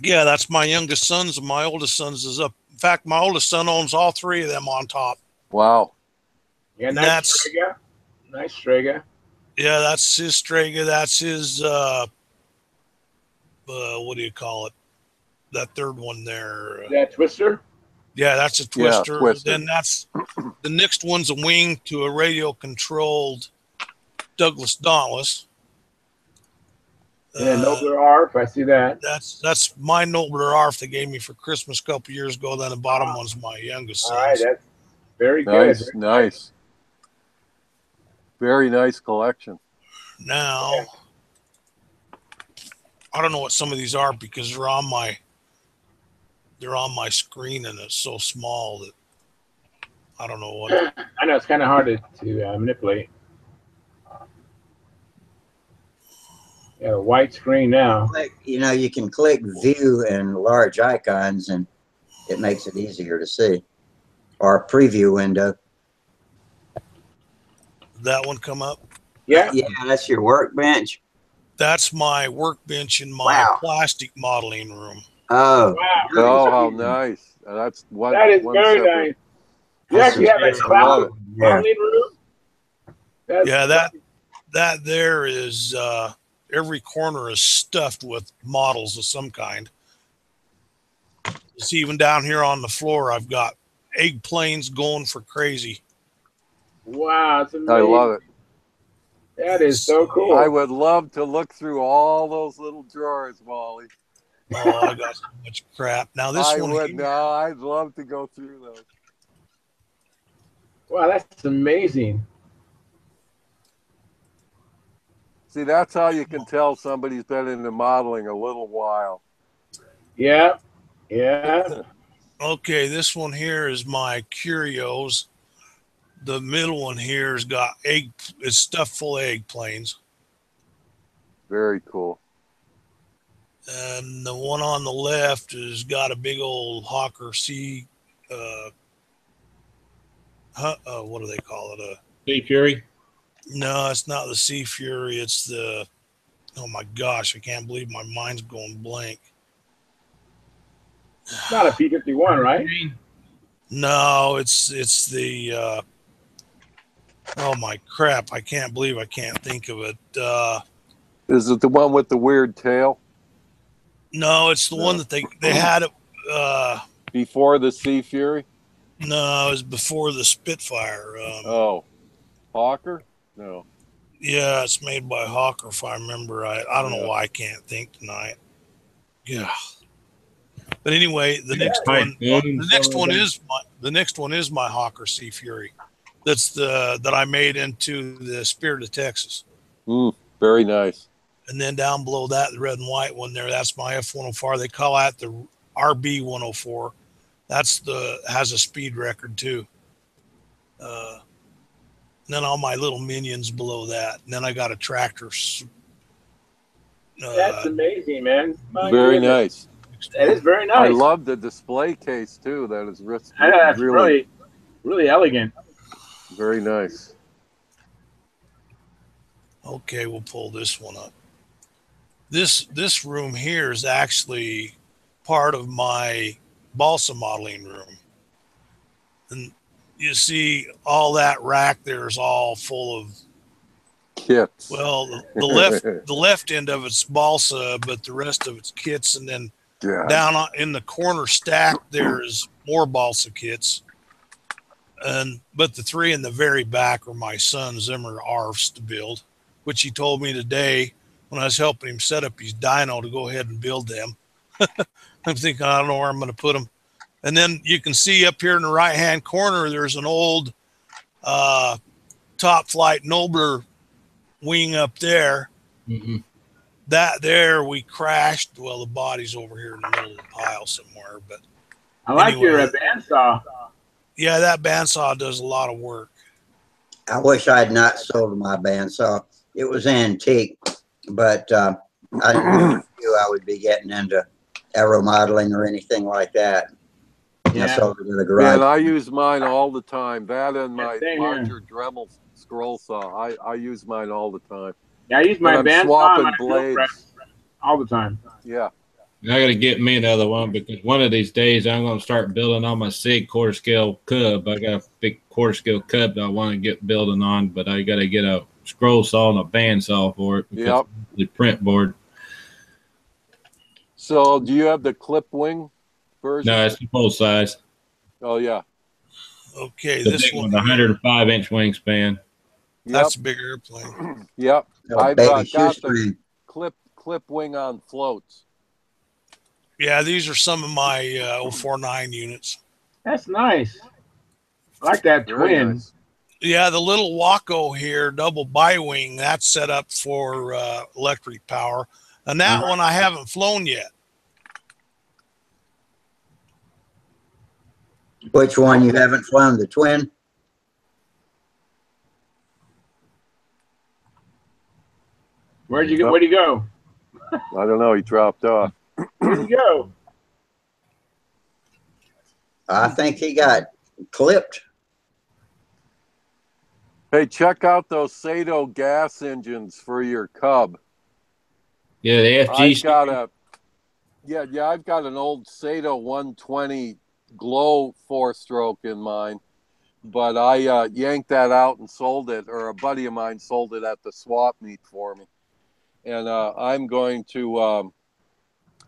yeah, that's my youngest son's, and my oldest son's is up. In fact, my oldest son owns all three of them on top. Wow. Yeah, And nice Strega. Nice Strega. Yeah, that's his Strega. That's his what do you call it? That third one there. That Twister? Yeah, that's a Twister. Yeah, Twister. Then that's the next one's a wing to a radio controlled Douglas Dauntless. Yeah, Nobler ARF, I see that. That's my Nobler ARF they gave me for Christmas a couple years ago. Then the bottom one's my youngest son's. All right, that's very Nice, good. nice. Very nice collection. Now, I don't know what some of these are because they're on my screen and it's so small that I don't know what. I know it's kind of hard to manipulate. Yeah, a white screen now. You know, you can click view and large icons and it makes it easier to see. Or a preview window. Did that one come up? Yeah. Yeah, that's your workbench. That's my workbench in my plastic modeling room. Oh. Wow. Oh, how nice. That's one. That is one very separate. nice. You actually have a cloud modeling room? Yeah, that there is every corner is stuffed with models of some kind. You see, even down here on the floor, I've got egg planes going for crazy. Wow, it's amazing. I love it. That is so cool. I would love to look through all those little drawers, Wally. Oh, I got so much crap. Now this one here, I'd love to go through those. Wow, that's amazing. See, that's how you can tell somebody's been into modeling a little while. Yeah, yeah. Okay, this one here is my curios. The middle one here has got it's stuffed full of egg planes. Very cool. And the one on the left has got a big old Hawker C, what do they call it? Sea Fury? No, it's not the Sea Fury. It's the, oh my gosh, I can't believe my mind's going blank. It's not a P-51, right? No, it's the, oh my crap, I can't believe I can't think of it. Is it the one with the weird tail? No, it's the one that they had it before the Sea Fury? No, it was before the Spitfire. Oh, Hawker? No. Yeah, it's made by Hawker, if I remember right. I don't know why I can't think tonight. Yeah. But anyway, the next one is my Hawker Sea Fury. That's that I made into the Spirit of Texas. Very nice. And then down below that, the red and white one there, that's my F-104. They call that the RB-104. That's has a speed record too. And then all my little minions below that. And then I got a tractor. That's amazing, man. Very nice. That is very nice. I love the display case too. That is really elegant. Very nice. Okay, we'll pull this one up. This room here is actually part of my balsa modeling room. And you see all that rack there is all full of kits. Well, the left end of it's balsa, but the rest of it's kits. And then down in the corner stack, there's more balsa kits. But the three in the very back are my son Zimmer ARFs to build, which he told me today when I was helping him set up his dyno to go ahead and build them. I'm thinking, I don't know where I'm going to put them. And then you can see up here in the right-hand corner, there's an old top flight Nobler wing up there. Mm-hmm. That there we crashed. Well, the body's over here in the middle of the pile somewhere. But I like your bandsaw. Yeah, that bandsaw does a lot of work. I wish I had not sold my bandsaw. It was antique, but I knew I would be getting into aero modeling or anything like that. Yeah. I sold it to the garage. And I use mine all the time. That and my same larger Dremel scroll saw. I use mine all the time. Yeah, I use my I'm bandsaw swapping and my drill blades press all the time. Yeah. I got to get me another one because one of these days I'm going to start building on my SIG quarter scale cub. I got a big quarter scale cub that I want to get building on, but I got to get a scroll saw and a bandsaw for it because Yep. the print board. So do you have the clip wing version? No, it's the full size. Oh, yeah. Okay, The this big one, one, the 105-inch wingspan. that's a big airplane. Yep. Oh, I've baby got the shoestring. clip wing on floats. Yeah, these are some of my 049 units. That's nice. I like that Very twin. nice. Yeah, the little Waco here, double bi-wing, that's set up for electric power. And that one I haven't flown yet. Which one you haven't flown? The twin? Where'd you go? I don't know. He dropped off. Where'd he go? I think he got clipped. Hey, check out those Sato gas engines for your Cub. Yeah, the FG. I've got an old Sato 120 Glow 4-stroke in mine, but I yanked that out and sold it, or a buddy of mine sold it at the swap meet for me. And I'm going to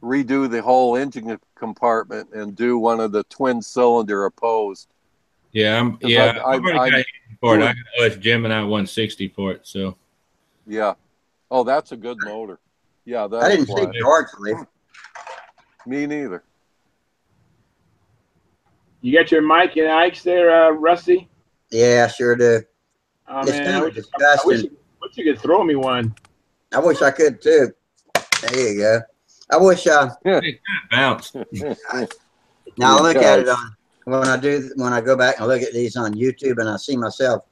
redo the whole engine compartment and do one of the twin cylinder opposed. Yeah, I've already got it for it. I got OS Gemini 160 for it, so. Yeah. Oh, that's a good motor. Yeah, I didn't see George leave. Me neither. You got your Mike and Ike's there, Rusty? Yeah, sure do. Oh, It's man, kind I of wish disgusting. you could throw me one. I wish I could too. There you go. I wish It bounced. now I look at it on when I go back and look at these on YouTube and I see myself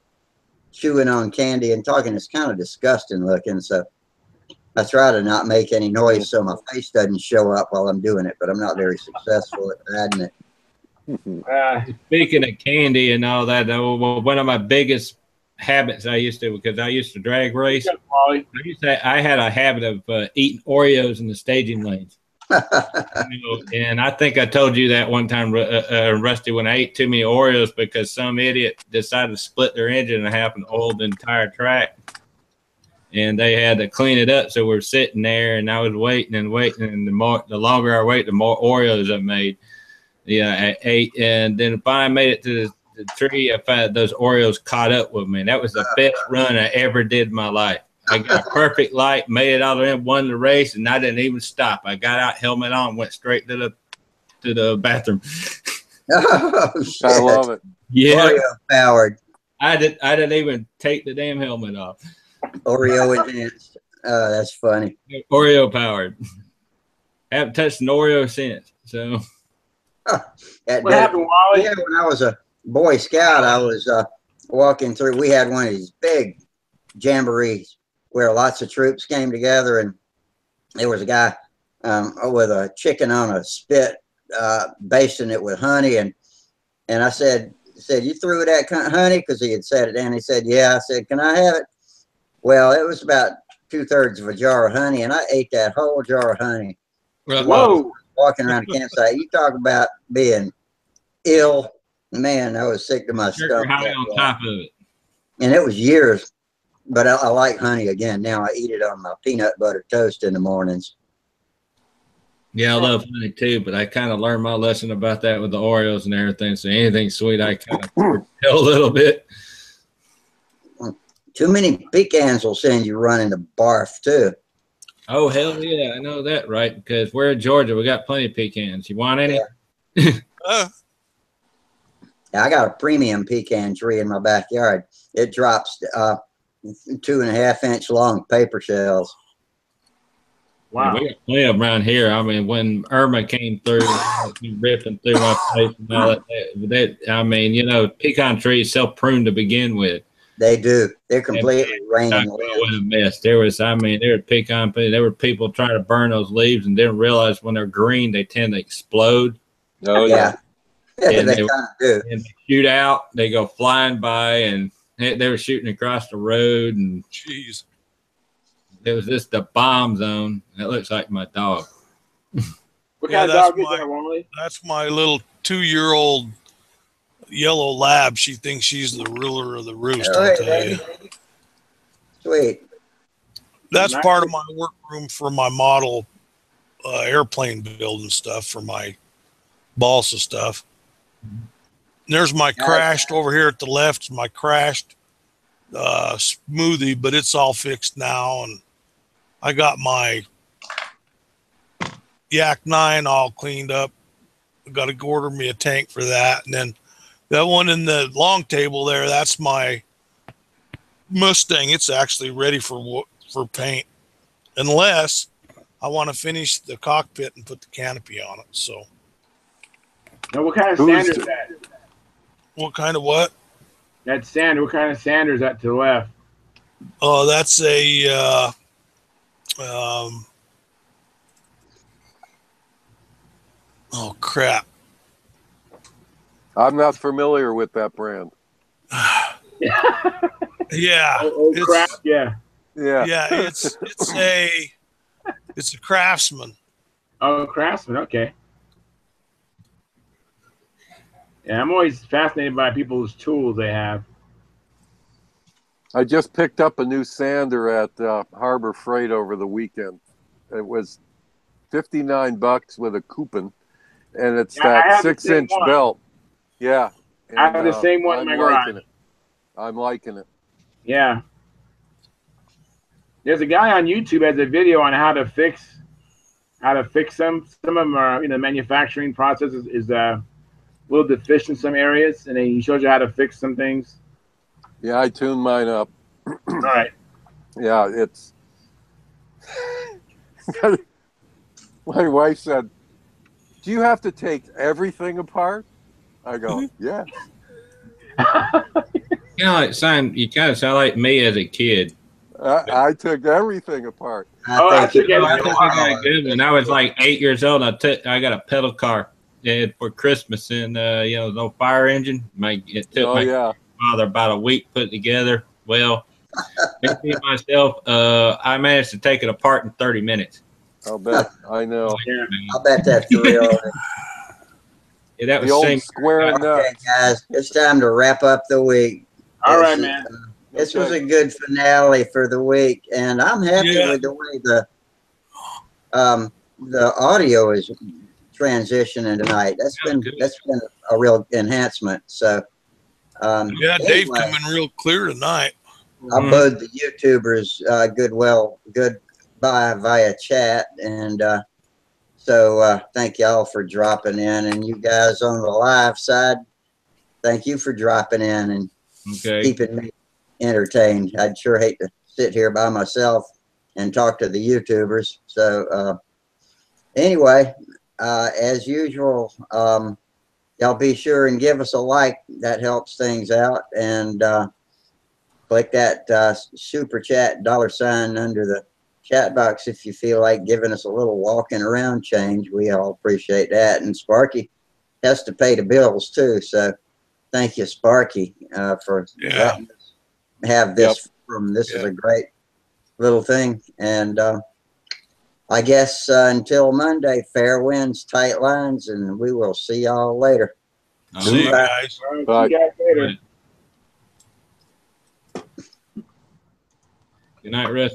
chewing on candy and talking, it's kind of disgusting looking. So I try to not make any noise so my face doesn't show up while I'm doing it, but I'm not very successful at hiding it. Speaking of candy and all that, one of my biggest habits I used to, because I used to drag race, I had a habit of eating Oreos in the staging lanes. And I think I told you that one time, Rusty, when I ate too many Oreos because some idiot decided to split their engine in half and oiled the entire track. And they had to clean it up. So we're sitting there and I was waiting and waiting. And the longer I wait, the more Oreos I made. Yeah, I ate. And then finally made it to the tree. I found those Oreos caught up with me. And that was the best run I ever did in my life. I got a perfect light, made it out of there, won the race, and I didn't even stop. I got out, helmet on, went straight to the bathroom. Oh, shit. I love it. Yeah, Oreo powered. I didn't even take the damn helmet off. Oreo advanced. Oh, that's funny. Oreo powered. Haven't touched an Oreo since. So What happened, Wally? Yeah, when I was a Boy Scout, I was walking through. We had one of these big jamborees where lots of troops came together, and there was a guy with a chicken on a spit, basting it with honey, and I said, "You threw that honey?" Because he had set it down. He said, "Yeah." I said, "Can I have it?" Well, it was about 2/3 of a jar of honey, and I ate that whole jar of honey. Whoa! Walking around the campsite, you talk about being ill, man. I was sick to my stomach. High on top of it, and it was years. But I like honey again. Now I eat it on my peanut butter toast in the mornings. Yeah, I love honey too, but I kind of learned my lesson about that with the Oreos and everything. So anything sweet, I kind of tell a little bit. Too many pecans will send you running to barf too. Oh, hell yeah, I know that, right? Because we're in Georgia. We got plenty of pecans. You want any? Yeah. I got a premium pecan tree in my backyard. It drops 2.5-inch long paper shells. Wow. We got plenty of them around here. I mean, when Irma came through, ripping through my place and all that, I mean, pecan trees self-pruned to begin with. They do. They're completely raining What a mess. There was, I mean, there were pecan, there were people trying to burn those leaves and didn't realize when they're green, they tend to explode. Oh, yeah. Yeah, they kind of do. And they shoot out, they go flying by, and they were shooting across the road. And jeez, it was just a bomb zone. It looks like my dog. What kind of dog is that, Wally? That's my little 2-year-old yellow lab. She thinks she's the ruler of the roost, I'll tell you. Sweet. That's part of my workroom for my model airplane building stuff, for my balsa stuff. There's my crashed over here at the left, my crashed smoothie, but it's all fixed now. And I got my Yak 9 all cleaned up. I got to order me a tank for that. And then that one in the long table there, that's my Mustang. It's actually ready for paint, unless I want to finish the cockpit and put the canopy on it. So, now what kind of sander is that? What kind of what? That sander. What kind of sander is that to the left? Oh, that's a oh crap! I'm not familiar with that brand. Yeah. Oh crap! Yeah. Yeah. Yeah. It's a Craftsman. Oh, Craftsman. Okay. Yeah, I'm always fascinated by people's tools they have. I just picked up a new sander at Harbor Freight over the weekend. It was $59 with a coupon, and it's that 6-inch belt. Yeah. And, I have the same one in my garage. I'm liking it. Yeah. There's a guy on YouTube has a video on how to fix them. Some of them are, manufacturing process is a little deficient in some areas, and then he shows you how to fix some things. Yeah, I tuned mine up. All right. Yeah, it's. My wife said, "Do you have to take everything apart?" I go, "Yes." You kind of sound like me as a kid. I took everything apart. I took everything apart. When I was like 8 years old, I got a pedal car for Christmas, and no fire engine. It took my father about a week to put it together. Well, me myself, I managed to take it apart in 30 minutes. I'll bet. I know. I'll bet that's real. Yeah, that was the old same square nut. Okay, guys, it's time to wrap up the week. All right, man. This was a good finale for the week, and I'm happy with the way the audio is transitioning tonight. That's been a real enhancement. So Dave coming real clear tonight. I bowed the YouTubers goodbye via chat, and so thank y'all for dropping in, and you guys on the live side, thank you for dropping in and keeping me entertained. I'd sure hate to sit here by myself and talk to the YouTubers. So anyway, as usual, y'all be sure and give us a like. That helps things out. And click that super chat $sign under the chat box if you feel like giving us a little walking around change. We all appreciate that. And Sparky has to pay the bills too. So thank you, Sparky, for letting us have this this is a great little thing. And I guess until Monday, fair winds, tight lines, and we will see y'all later. See you guys. Bye. See you guys later. Good night, Russ.